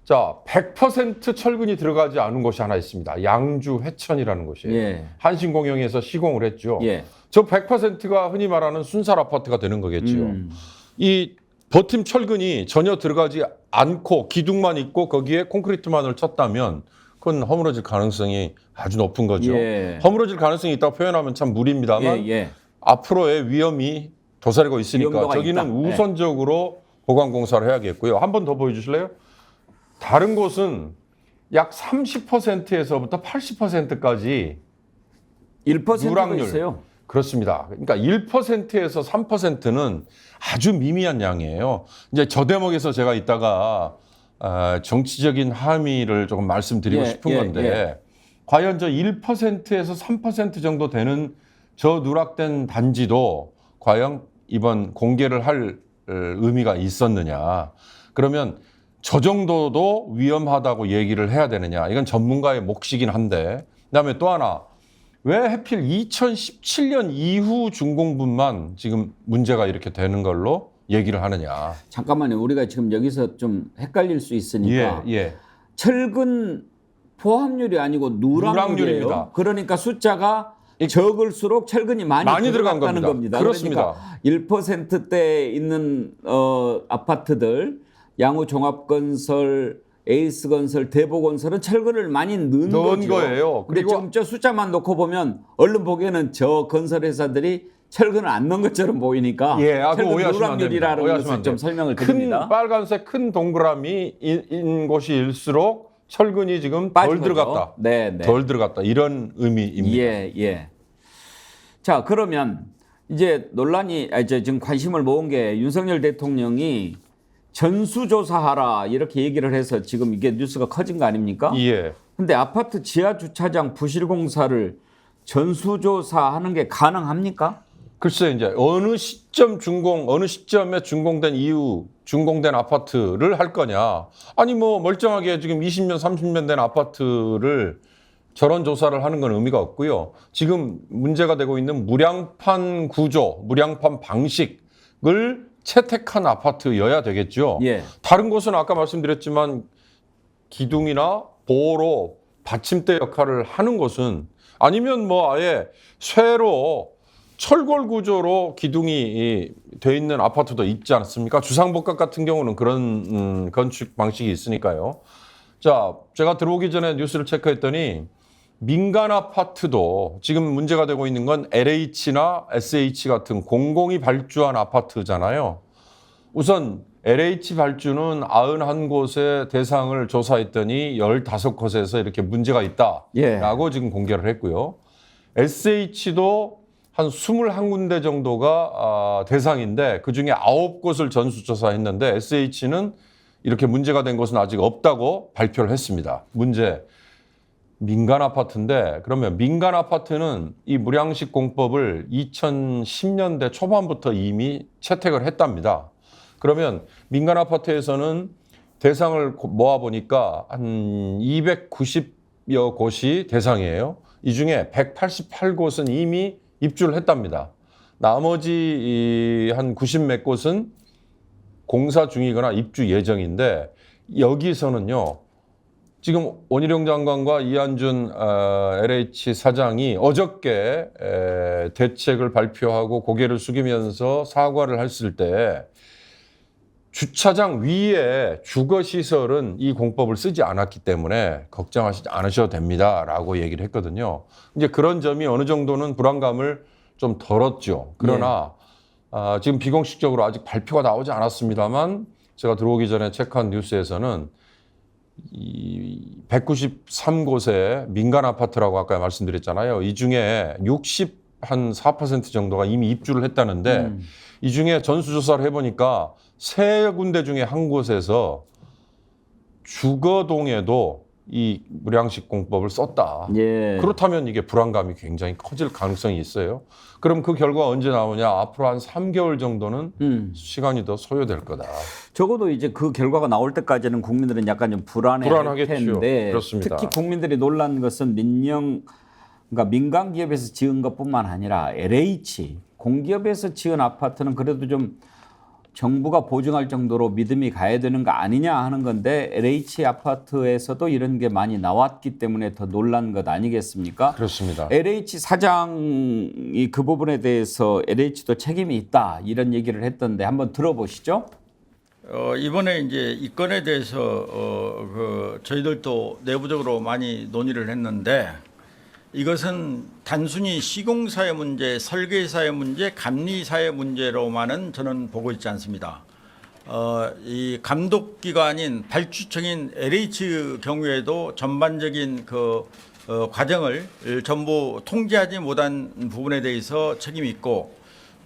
자, 100% 철근이 들어가지 않은 곳이 하나 있습니다. 양주 회천이라는 곳이에요. 한신공영에서 시공을 했죠. 저 100%가 흔히 말하는 순살 아파트가 되는 거겠죠. 이 버팀 철근이 전혀 들어가지 않고 기둥만 있고 거기에 콘크리트만을 쳤다면 그건 허물어질 가능성이 아주 높은 거죠. 허물어질 가능성이 있다고 표현하면 참 무리입니다만 앞으로의 위험이 도사리고 있으니까 저기는 있다. 우선적으로 보강 공사를 해야겠고요. 한 번 더 보여주실래요? 다른 곳은 약 30%에서부터 80%까지 1%도 누락률. 있어요. 그렇습니다. 그러니까 1%에서 3%는 아주 미미한 양이에요. 이제 저 대목에서 제가 이따가 정치적인 함의를 조금 말씀드리고 싶은 건데 과연 저 1%에서 3% 정도 되는 저 누락된 단지도 과연 이번 공개를 할 의미가 있었느냐. 그러면 저 정도도 위험하다고 얘기를 해야 되느냐. 이건 전문가의 몫이긴 한데. 그다음에 또 하나. 왜 하필 2017년 이후 준공분만 지금 문제가 이렇게 되는 걸로 얘기를 하느냐. 잠깐만요. 우리가 지금 여기서 좀 헷갈릴 수 있으니까. 철근 포함률이 아니고 누락률이에요. 그러니까 숫자가 적을수록 철근이 많이 들어갔다는 겁니다. 그렇습니다. 그러니까 1%대에 있는 아파트들, 양우종합건설, 에이스건설, 대보건설은 철근을 많이 넣은 거예요. 근데 지금 저 숫자만 놓고 보면 얼른 보기에는 저 건설회사들이 철근을 안 넣은 것처럼 보이니까 철근 누락률이라는 것을 좀 설명을 드립니다. 큰 빨간색 큰 동그라미인 곳일수록 철근이 지금 덜 들어갔다. 덜 들어갔다. 이런 의미입니다. 자, 그러면 이제 논란이 지금 관심을 모은 게 윤석열 대통령이 전수조사하라 이렇게 얘기를 해서 지금 이게 뉴스가 커진 거 아닙니까? 근데 아파트 지하 주차장 부실 공사를 전수조사하는 게 가능합니까? 글쎄 이제 어느 시점에 준공된 이후 준공된 아파트를 할 거냐. 아니 뭐 멀쩡하게 지금 20년 30년 된 아파트를 저런 조사를 하는 건 의미가 없고요. 지금 문제가 되고 있는 무량판 구조, 무량판 방식을 채택한 아파트여야 되겠죠. 다른 곳은 아까 말씀드렸지만 기둥이나 보호로 받침대 역할을 하는 곳은 아니면 뭐 아예 쇠로 철골 구조로 기둥이 돼 있는 아파트도 있지 않습니까? 주상복합 같은 경우는 그런 건축 방식이 있으니까요. 자, 제가 들어오기 전에 뉴스를 체크했더니 민간 아파트도 지금 문제가 되고 있는 건 LH나 SH 같은 공공이 발주한 아파트잖아요. 우선 LH 발주는 91곳의 대상을 조사했더니 15곳에서 이렇게 문제가 있다라고 지금 공개를 했고요. SH도 한 21군데 정도가 대상인데 그중에 9곳을 전수조사했는데 SH는 이렇게 문제가 된 곳은 아직 없다고 발표를 했습니다. 문제. 민간 아파트인데 그러면 민간 아파트는 이 무량식 공법을 2010년대 초반부터 이미 채택을 했답니다. 그러면 민간 아파트에서는 대상을 모아보니까 한 290여 곳이 대상이에요. 이 중에 188곳은 이미 입주를 했답니다. 나머지 한 90몇 곳은 공사 중이거나 입주 예정인데 여기서는요. 지금 원희룡 장관과 이한준 LH 사장이 어저께 대책을 발표하고 고개를 숙이면서 사과를 했을 때 주차장 위에 주거시설은 이 공법을 쓰지 않았기 때문에 걱정하시지 않으셔도 됩니다라고 얘기를 했거든요. 이제 그런 점이 어느 정도는 불안감을 좀 덜었죠. 그러나 지금 비공식적으로 아직 발표가 나오지 않았습니다만 제가 들어오기 전에 체크한 뉴스에서는 이 193곳의 민간 아파트라고 아까 말씀드렸잖아요. 이 중에 4% 정도가 이미 입주를 했다는데 이 중에 전수조사를 해보니까 3군데 중에 한 곳에서 주거동에도 이 무량식 공법을 썼다. 그렇다면 이게 불안감이 굉장히 커질 가능성이 있어요. 그럼 그 결과가 언제 나오냐? 앞으로 한 3개월 정도는 시간이 더 소요될 거다. 적어도 이제 그 결과가 나올 때까지는 국민들은 약간 좀 불안할 텐데 그렇습니다. 특히 국민들이 놀란 것은 그러니까 민간 기업에서 지은 것뿐만 아니라 LH 공기업에서 지은 아파트는 그래도 좀 정부가 보증할 정도로 믿음이 가야 되는 거 아니냐 하는 건데 LH 아파트에서도 이런 게 많이 나왔기 때문에 더 놀란 것 아니겠습니까? 그렇습니다. LH 사장이 그 부분에 대해서 LH도 책임이 있다 이런 얘기를 했던데 한번 들어보시죠. 이번에 이제 이 건에 대해서 저희들도 내부적으로 많이 논의를 했는데 이것은 단순히 시공사의 문제, 설계사의 문제, 감리사의 문제로만은 저는 보고 있지 않습니다. 이 감독기관인 발주청인 LH 경우에도 전반적인 그 과정을 전부 통제하지 못한 부분에 대해서 책임이 있고,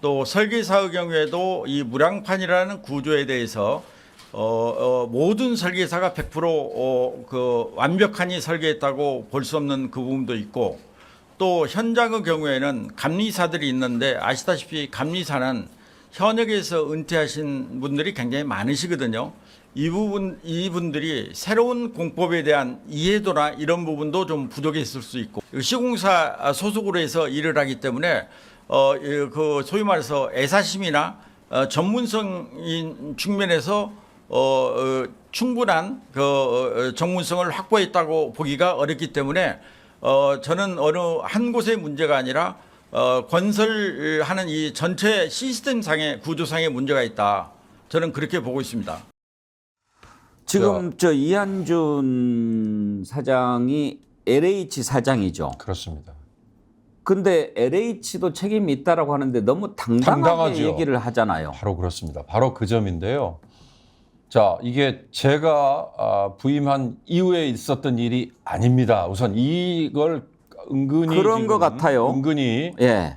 또 설계사의 경우에도 이 무량판이라는 구조에 대해서 모든 설계사가 100% 그 완벽하니 설계했다고 볼 수 없는 그 부분도 있고, 또 현장의 경우에는 감리사들이 있는데 아시다시피 감리사는 현역에서 은퇴하신 분들이 굉장히 많으시거든요. 이분들이 새로운 공법에 대한 이해도나 이런 부분도 좀 부족했을 수 있고, 시공사 소속으로 해서 일을 하기 때문에 그 소위 말해서 애사심이나 전문성인 측면에서 충분한 그 전문성을 확보했다고 보기가 어렵기 때문에 저는 어느 한 곳의 문제가 아니라 건설하는 이 전체 시스템상의 구조상의 문제가 있다. 저는 그렇게 보고 있습니다. 지금 저 이한준 사장이 LH 사장이죠. 그렇습니다. 근데 LH도 책임이 있다라고 하는데 너무 당당하게 당당하죠. 얘기를 하잖아요. 바로 그렇습니다. 바로 그 점인데요. 자, 이게 제가 부임한 이후에 있었던 일이 아닙니다. 우선 이걸 은근히 그런 것 같아요. 은근히 예.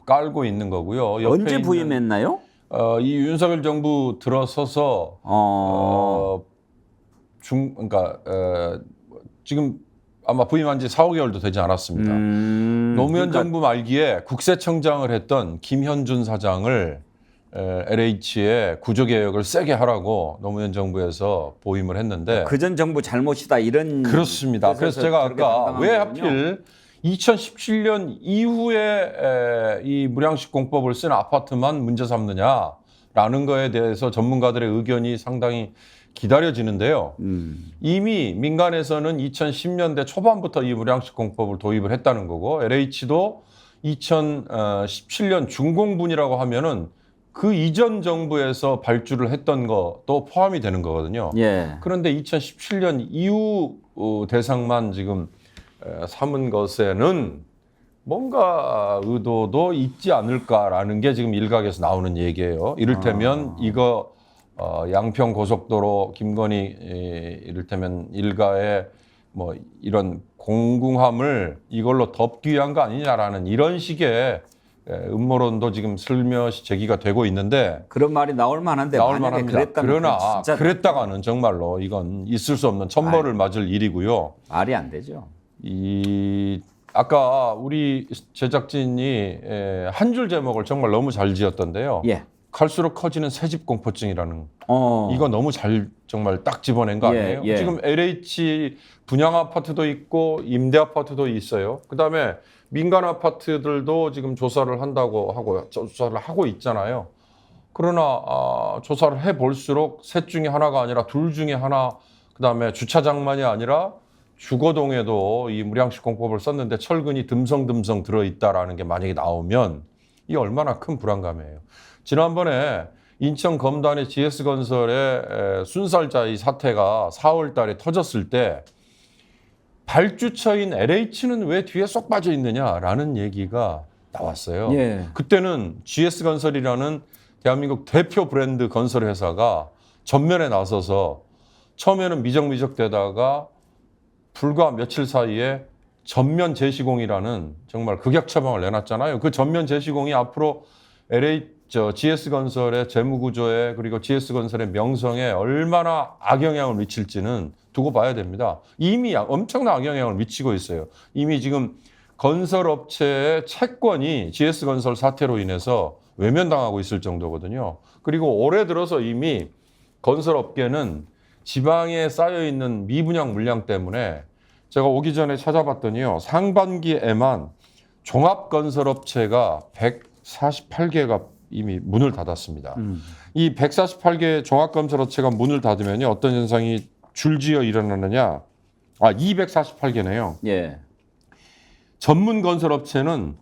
깔고 있는 거고요. 옆에 언제 부임했나요? 이 윤석열 정부 들어서서 그러니까 지금 아마 부임한 지 4, 5개월도 되지 않았습니다. 노무현 정부 말기에 국세청장을 했던 김현준 사장을 LH의 구조개혁을 세게 하라고 노무현 정부에서 보임을 했는데 그전 정부 잘못이다 이런. 그렇습니다. 그래서 제가 아까 왜 하필 2017년 이후에 이 무량식 공법을 쓴 아파트만 문제 삼느냐라는 거에 대해서 전문가들의 의견이 상당히 기다려지는데요. 이미 민간에서는 2010년대 초반부터 이 무량식 공법을 도입을 했다는 거고, LH도 2017년 중공분이라고 하면은 그 이전 정부에서 발주를 했던 것도 포함이 되는 거거든요. 예. 그런데 2017년 이후 대상만 지금 삼은 것에는 뭔가 의도도 있지 않을까라는 게 지금 일각에서 나오는 얘기예요. 이를테면 이거 양평 고속도로 김건희 이를테면 일가의 뭐 이런 공궁함을 이걸로 덮기 위한 거 아니냐라는 이런 식의 음모론도 지금 슬며시 제기가 되고 있는데, 그런 말이 나올 만한데 나올 만약에 만합니다. 그랬다면 그러나 진짜 그랬다가는 정말로 이건 있을 수 없는 천벌을 맞을 일이고요. 말이 안 되죠. 아까 우리 제작진이 한 줄 제목을 정말 너무 잘 지었던데요. 예. 갈수록 커지는 새집 공포증이라는 이거 너무 잘 정말 딱 집어낸 거 아니에요? 예. 지금 LH 분양 아파트도 있고 임대 아파트도 있어요. 그다음에 민간 아파트들도 지금 조사를 한다고 하고 조사를 하고 있잖아요. 그러나 조사를 해볼수록 셋 중에 하나가 아니라 둘 중에 하나, 그다음에 주차장만이 아니라 주거동에도 이 무량식 공법을 썼는데 철근이 듬성듬성 들어있다라는 게 만약에 나오면 이 얼마나 큰 불안감이에요. 지난번에 인천 검단의 GS건설의 순살자의 사태가 4월 달에 터졌을 때 발주처인 LH는 왜 뒤에 쏙 빠져 있느냐라는 얘기가 나왔어요. 예. 그때는 GS건설이라는 대한민국 대표 브랜드 건설 회사가 전면에 나서서 처음에는 미적미적되다가 불과 며칠 사이에 전면 재시공이라는 정말 극약 처방을 내놨잖아요. 그 전면 재시공이 앞으로 GS건설의 재무구조에 그리고 GS건설의 명성에 얼마나 악영향을 미칠지는 두고 봐야 됩니다. 이미 엄청난 악영향을 미치고 있어요. 이미 지금 건설업체의 채권이 GS건설 사태로 인해서 외면당하고 있을 정도거든요. 그리고 올해 들어서 이미 건설업계는 지방에 쌓여있는 미분양 물량 때문에 제가 오기 전에 찾아봤더니요. 상반기에만 종합건설업체가 148개가 이미 문을 닫았습니다. 이 148개 종합건설업체가 문을 닫으면요. 어떤 현상이 줄지어 일어나느냐. 248개네요. 예. 전문건설업체는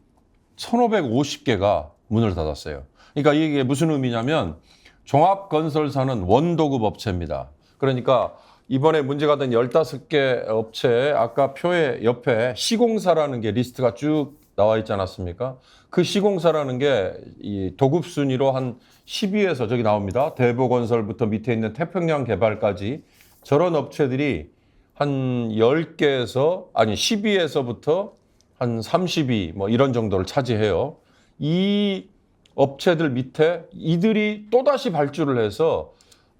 1,550개가 문을 닫았어요. 그러니까 이게 무슨 의미냐면 종합건설사는 원도급 업체입니다. 그러니까 이번에 문제가 된 15개 업체 아까 표의 옆에 시공사라는 게 리스트가 쭉 나와 있지 않았습니까? 그 시공사라는 게 이 도급 순위로 한 10위에서 저기 나옵니다. 대보건설부터 밑에 있는 태평양 개발까지 저런 업체들이 한 10개에서 아니 10위에서부터 한 30위 뭐 이런 정도를 차지해요. 이 업체들 밑에 이들이 또다시 발주를 해서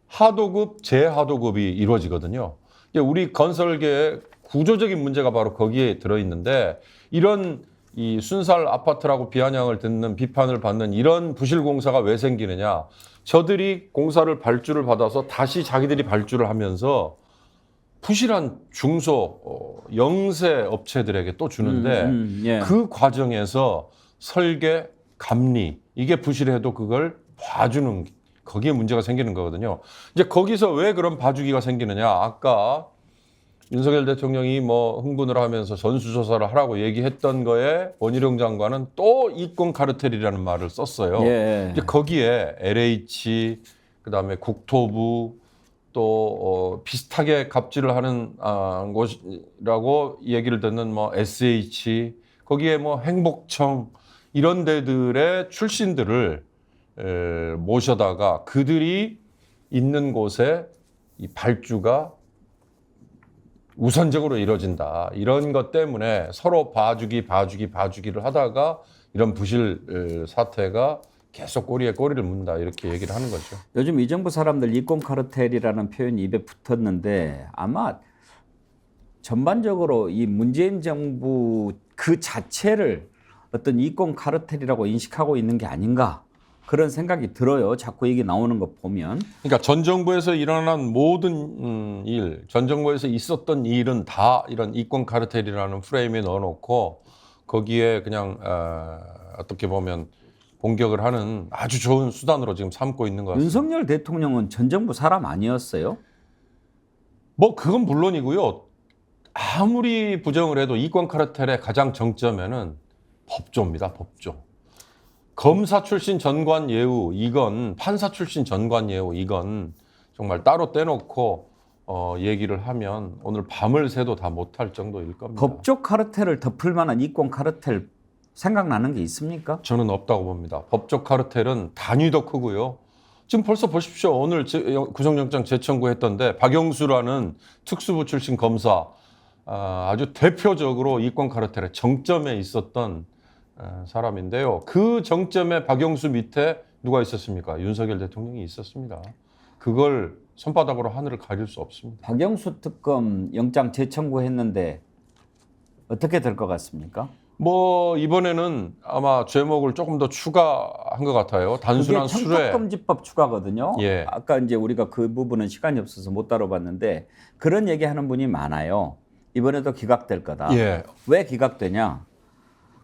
하도급, 재하도급이 이루어지거든요. 우리 건설계의 구조적인 문제가 바로 거기에 들어있는데 이런 이 순살 아파트라고 비아냥을 듣는 비판을 받는 이런 부실공사가 왜 생기느냐. 저들이 공사를 발주를 받아서 다시 자기들이 발주를 하면서 부실한 중소 영세 업체들에게 또 주는데 예. 그 과정에서 설계, 감리 이게 부실해도 그걸 봐주는 거기에 문제가 생기는 거거든요. 이제 거기서 왜 그런 봐주기가 생기느냐. 아까 윤석열 대통령이 뭐 흥분을 하면서 전수조사를 하라고 얘기했던 거에 원희룡 장관은 또 이권 카르텔이라는 말을 썼어요. 예. 이제 거기에 LH, 그다음에 국토부 또 비슷하게 갑질을 하는 곳이라고 얘기를 듣는 뭐 SH, 거기에 뭐 행복청 이런 데들의 출신들을 모셔다가 그들이 있는 곳에 이 발주가 우선적으로 이루어진다. 이런 것 때문에 서로 봐주기를 하다가 이런 부실 사태가 계속 꼬리에 꼬리를 문다. 이렇게 얘기를 하는 거죠. 요즘 이 정부 사람들 이권 카르텔이라는 표현이 입에 붙었는데 아마 전반적으로 이 문재인 정부 그 자체를 어떤 이권 카르텔이라고 인식하고 있는 게 아닌가. 그런 생각이 들어요. 자꾸 얘기 나오는 거 보면. 그러니까 전 정부에서 일어난 모든 일, 전 정부에서 있었던 일은 다 이런 이권 카르텔이라는 프레임에 넣어놓고 거기에 그냥 어떻게 보면 공격을 하는 아주 좋은 수단으로 지금 삼고 있는 것 같습니다. 윤석열 대통령은 전 정부 사람 아니었어요? 뭐 그건 물론이고요. 아무리 부정을 해도 이권 카르텔의 가장 정점에는 법조입니다. 법조. 검사 출신 전관 예우 이건 판사 출신 전관 예우 이건 정말 따로 떼놓고 얘기를 하면 오늘 밤을 새도 다 못할 정도일 겁니다. 법조 카르텔을 덮을 만한 이권 카르텔 생각나는 게 있습니까? 저는 없다고 봅니다. 법조 카르텔은 단위도 크고요. 지금 벌써 보십시오. 오늘 구속영장 재청구했던데 박영수라는 특수부 출신 검사 아주 대표적으로 이권 카르텔의 정점에 있었던 사람인데요. 그 정점에 박영수 밑에 누가 있었습니까? 윤석열 대통령이 있었습니다. 그걸 손바닥으로 하늘을 가릴 수 없습니다. 박영수 특검 영장 재청구했는데 어떻게 될 것 같습니까? 뭐 이번에는 아마 죄목을 조금 더 추가한 것 같아요. 단순한 그게 수뢰. 청탁금지법 추가거든요. 예. 아까 이제 우리가 그 부분은 시간이 없어서 못 다뤄봤는데 그런 얘기하는 분이 많아요. 이번에도 기각될 거다. 예. 왜 기각되냐?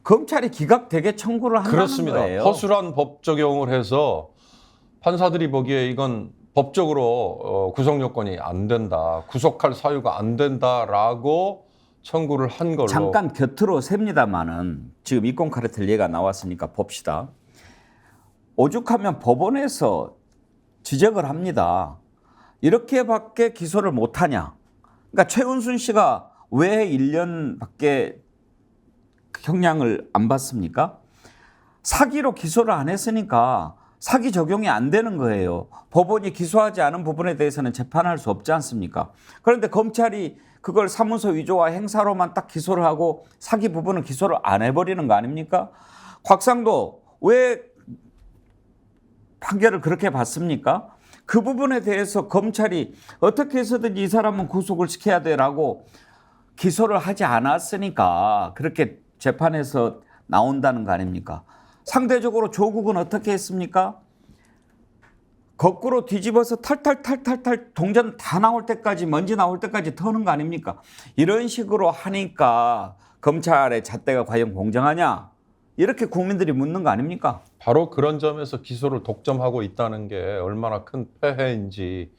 검찰이 기각되게 청구를 한다는 그렇습니다. 거예요. 허술한 법 적용을 해서 판사들이 보기에 이건 법적으로 구속 요건이 안 된다, 구속할 사유가 안 된다라고 청구를 한 걸로. 잠깐 곁으로 셉니다마는 지금 이권 카르텔 얘기가 나왔으니까 봅시다. 오죽하면 법원에서 지적을 합니다. 이렇게밖에 기소를 못하냐. 그러니까 최은순 씨가 왜 1년밖에 형량을 안 받습니까? 사기로 기소를 안 했으니까 사기 적용이 안 되는 거예요. 법원이 기소하지 않은 부분에 대해서는 재판할 수 없지 않습니까? 그런데 검찰이 그걸 사문서 위조와 행사로만 딱 기소를 하고 사기 부분은 기소를 안 해버리는 거 아닙니까? 곽상도 왜 판결을 그렇게 받습니까? 그 부분에 대해서 검찰이 어떻게 해서든 이 사람은 구속을 시켜야 되라고 기소를 하지 않았으니까 그렇게 재판에서 나온다는 거 아닙니까? 상대적으로 조국은 어떻게 했습니까? 거꾸로 뒤집어서 탈탈 동전 다 나올 때까지 먼지 나올 때까지 터는 거 아닙니까? 이런 식으로 하니까 검찰의 잣대가 과연 공정하냐? 이렇게 국민들이 묻는 거 아닙니까? 바로 그런 점에서 기소를 독점하고 있다는 게 얼마나 큰 폐해인지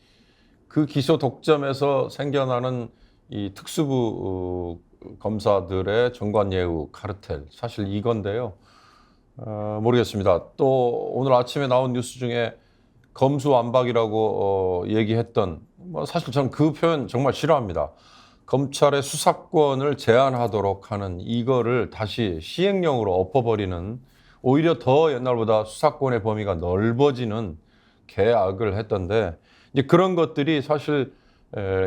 그 기소 독점에서 생겨나는 이 특수부 검사들의 정관예우 카르텔 사실 이건데요. 모르겠습니다. 또 오늘 아침에 나온 뉴스 중에 검수완박이라고 얘기했던 뭐 사실 저는 그 표현 정말 싫어합니다. 검찰의 수사권을 제한하도록 하는 이거를 다시 시행령으로 엎어버리는, 오히려 더 옛날보다 수사권의 범위가 넓어지는 계약을 했던데, 이제 그런 것들이 사실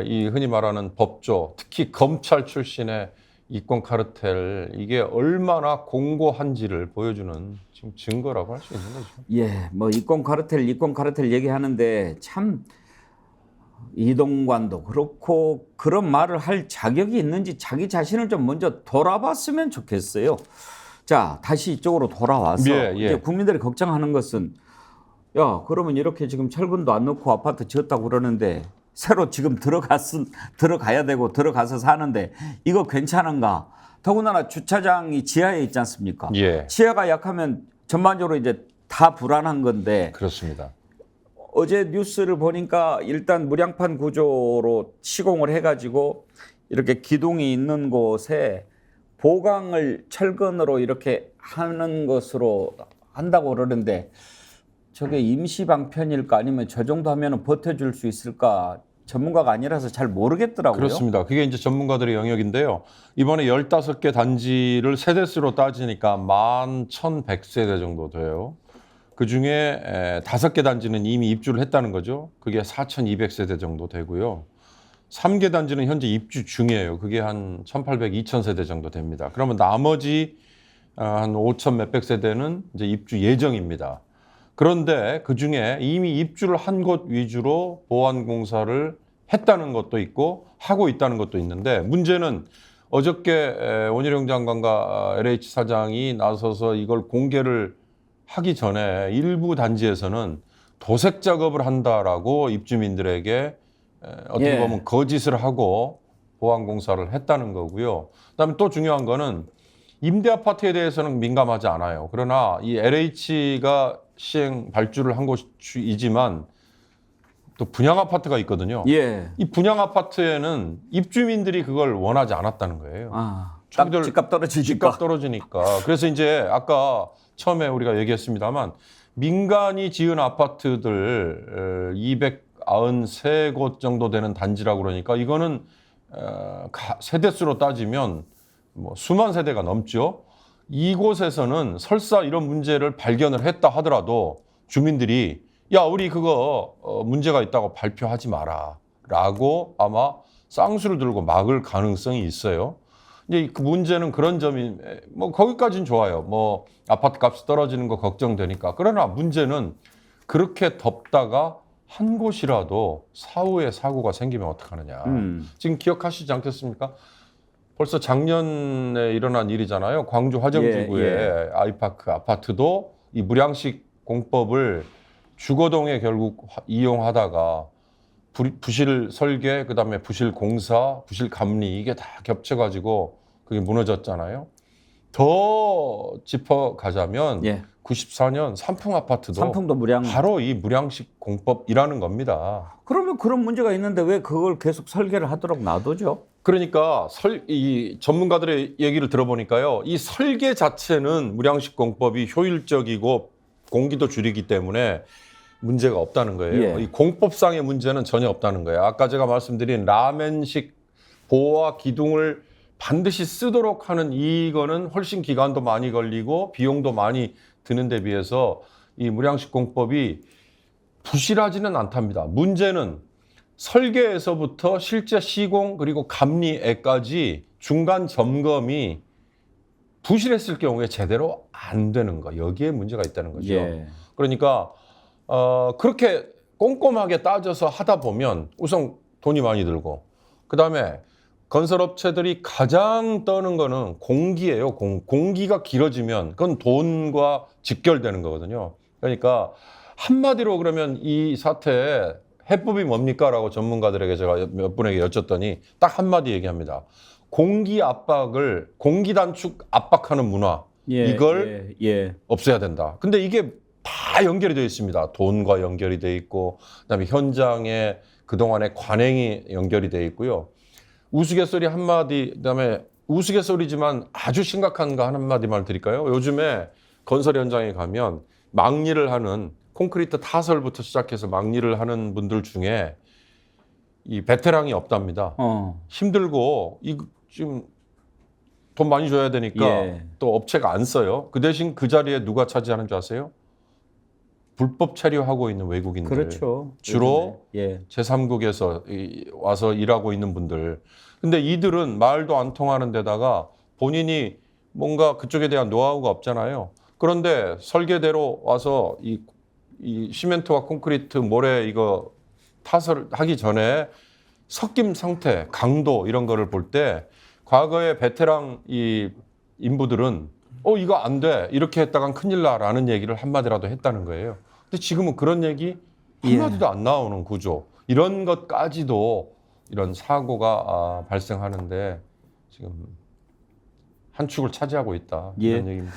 이 흔히 말하는 법조, 특히 검찰 출신의 이권 카르텔, 이게 얼마나 공고한지를 보여주는 지금 증거라고 할 수 있는 거죠. 예, 뭐 이권 카르텔 얘기하는데 참 이동관도 그렇고 그런 말을 할 자격이 있는지 자기 자신을 좀 먼저 돌아봤으면 좋겠어요. 자, 다시 이쪽으로 돌아와서 이제 국민들이 걱정하는 것은, 야, 그러면 이렇게 지금 철근도 안 넣고 아파트 지었다고 그러는데 새로 지금 들어가야 되고 들어가서 사는데 이거 괜찮은가? 더군다나 주차장이 지하에 있지 않습니까? 예. 지하가 약하면 전반적으로 이제 다 불안한 건데. 그렇습니다. 어제 뉴스를 보니까 일단 무량판 구조로 시공을 해가지고 이렇게 기둥이 있는 곳에 보강을 철근으로 이렇게 하는 것으로 한다고 그러는데, 저게 임시 방편일까 아니면 저 정도 하면 버텨줄 수 있을까? 전문가가 아니라서 잘 모르겠더라고요. 그렇습니다. 그게 이제 전문가들의 영역인데요. 이번에 15개 단지를 세대수로 따지니까 11,100세대 정도 돼요. 그중에 5개 단지는 이미 입주를 했다는 거죠. 그게 4,200세대 정도 되고요. 3개 단지는 현재 입주 중이에요. 그게 한 1,800, 2,000세대 정도 됩니다. 그러면 나머지 한 5,000 몇백 세대는 이제 입주 예정입니다. 그런데 그중에 이미 입주를 한 곳 위주로 보완 공사를 했다는 것도 있고 하고 있다는 것도 있는데, 문제는 어저께 원희룡 장관과 LH 사장이 나서서 이걸 공개를 하기 전에 일부 단지에서는 도색 작업을 한다라고 입주민들에게 어떻게 보면 거짓을 하고 보완 공사를 했다는 거고요. 그다음에 또 중요한 거는 임대 아파트에 대해서는 민감하지 않아요. 그러나 이 LH가 시행 발주를 한 곳이지만 또 분양 아파트가 있거든요. 예. 이 분양 아파트에는 입주민들이 그걸 원하지 않았다는 거예요. 집값 떨어지니까. 집값 떨어지니까. 그래서 이제 아까 처음에 우리가 얘기했습니다만, 민간이 지은 아파트들 293곳 정도 되는 단지라고 그러니까 이거는 세대수로 따지면 뭐 수만 세대가 넘죠. 이곳에서는 설사 이런 문제를 발견을 했다 하더라도 주민들이, 야, 우리 그거 문제가 있다고 발표하지 마라 라고 아마 쌍수를 들고 막을 가능성이 있어요. 이제 그 문제는 그런 점이, 뭐 거기까지는 좋아요. 뭐 아파트 값이 떨어지는 거 걱정되니까. 그러나 문제는 그렇게 덮다가 한 곳이라도 사후에 사고가 생기면 어떡하느냐. 지금 기억하시지 않겠습니까? 벌써 작년에 일어난 일이잖아요. 광주 화정지구의 아이파크 아파트도 이 무량식 공법을 주거동에 결국 이용하다가 부실 설계, 그다음에 부실 공사, 부실 감리, 이게 다 겹쳐가지고 그게 무너졌잖아요. 더 짚어가자면 94년 삼풍 아파트도 삼풍도 바로 이 무량식 공법이라는 겁니다. 그러면 그런 문제가 있는데 왜 그걸 계속 설계를 하도록 놔두죠? 그러니까 이 전문가들의 얘기를 들어보니까요, 이 설계 자체는 무량식 공법이 효율적이고 공기도 줄이기 때문에 문제가 없다는 거예요. 이 공법상의 문제는 전혀 없다는 거예요. 아까 제가 말씀드린 라멘식 보호와 기둥을 반드시 쓰도록 하는 이거는 훨씬 기간도 많이 걸리고 비용도 많이 드는 데 비해서 이 무량식 공법이 부실하지는 않답니다. 문제는 설계에서부터 실제 시공 그리고 감리에까지 중간 점검이 부실했을 경우에 제대로 안 되는 거, 여기에 문제가 있다는 거죠. 그러니까 그렇게 꼼꼼하게 따져서 하다 보면 우선 돈이 많이 들고, 그다음에 건설업체들이 가장 떠는 거는 공기예요. 공기가 길어지면 그건 돈과 직결되는 거거든요. 그러니까 한마디로 그러면 이 사태에 해법이 뭡니까? 라고 전문가들에게 제가 몇 분에게 여쭸더니 딱 한마디 얘기합니다. 공기 압박을, 공기 단축 압박하는 문화, 이걸 없애야 된다. 근데 이게 다 연결이 되어 있습니다. 돈과 연결이 되어 있고, 그다음에 현장에 그동안의 관행이 연결이 되어 있고요. 우스갯소리 한마디, 그다음에 우스갯소리지만 아주 심각한 거 한마디만 드릴까요? 요즘에 건설 현장에 가면 막리를 하는, 콘크리트 타설부터 시작해서 막리를 하는 분들 중에 이 베테랑이 없답니다. 힘들고 지금 돈 많이 줘야 되니까 예. 또 업체가 안 써요. 그 대신 그 자리에 누가 차지하는 줄 아세요? 불법 체류하고 있는 외국인들. 그렇죠. 주로 예. 제3국에서 와서 일하고 있는 분들. 근데 이들은 말도 안 통하는 데다가 본인이 뭔가 그쪽에 대한 노하우가 없잖아요. 그런데 설계대로 와서 이 시멘트와 콘크리트 모래 이거 타설 하기 전에 섞임 상태, 강도 이런 거를 볼 때 과거에 베테랑 이 인부들은 이거 안 돼. 이렇게 했다간 큰일 나라는 얘기를 한마디라도 했다는 거예요. 근데 지금은 그런 얘기 한마디도 안 나오는 구조. 이런 것까지도 이런 사고가 발생하는데 지금 한 축을 차지하고 있다. 이런 얘기입니다.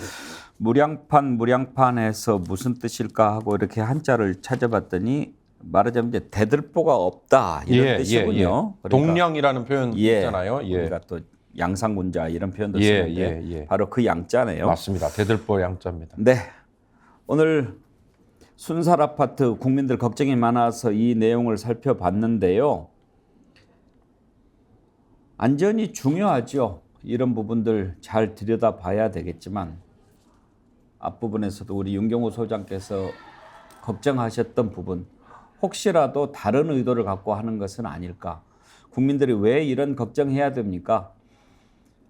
무량판에서 무슨 뜻일까 하고 이렇게 한자를 찾아봤더니 말하자면 이제 대들보가 없다 이런 뜻이군요. 그러니까 동량이라는 표현 있잖아요. 우리가 또 양상군자 이런 표현도 쓰는데 바로 그 양자네요. 맞습니다. 대들보 양자입니다. 네, 오늘 순살 아파트 국민들 걱정이 많아서 이 내용을 살펴봤는데요. 안전이 중요하죠. 이런 부분들 잘 들여다봐야 되겠지만 앞부분에서도 우리 윤경호 소장께서 걱정하셨던 부분 혹시라도 다른 의도를 갖고 하는 것은 아닐까. 국민들이 왜 이런 걱정해야 됩니까?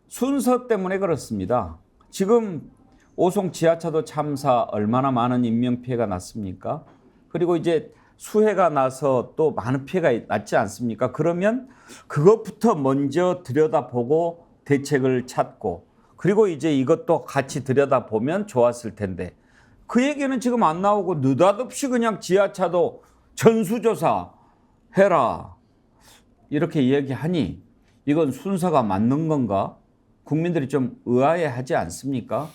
순서 때문에 그렇습니다. 지금 오송 지하차도 참사 얼마나 많은 인명피해가 났습니까? 그리고 이제 수해가 나서 또 많은 피해가 났지 않습니까? 그러면 그것부터 먼저 들여다보고 대책을 찾고 그리고 이제 이것도 같이 들여다보면 좋았을 텐데 그 얘기는 지금 안 나오고 느닷없이 그냥 지하차도 전수조사 해라 이렇게 이야기하니 이건 순서가 맞는 건가? 국민들이 좀 의아해하지 않습니까?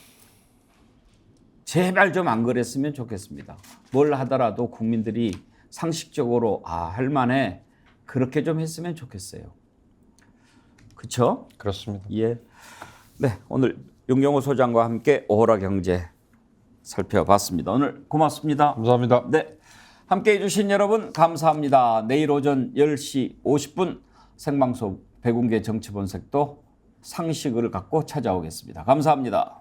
제발 좀 안 그랬으면 좋겠습니다. 뭘 하더라도 국민들이 상식적으로 할만해 그렇게 좀 했으면 좋겠어요. 그렇죠? 그렇습니다. 예. 네, 오늘 윤경호 소장과 함께 오호라 경제 살펴봤습니다. 오늘 고맙습니다. 감사합니다. 네, 함께해 주신 여러분 감사합니다. 내일 오전 10시 50분 생방송 백운계 정치본색도 상식을 갖고 찾아오겠습니다. 감사합니다.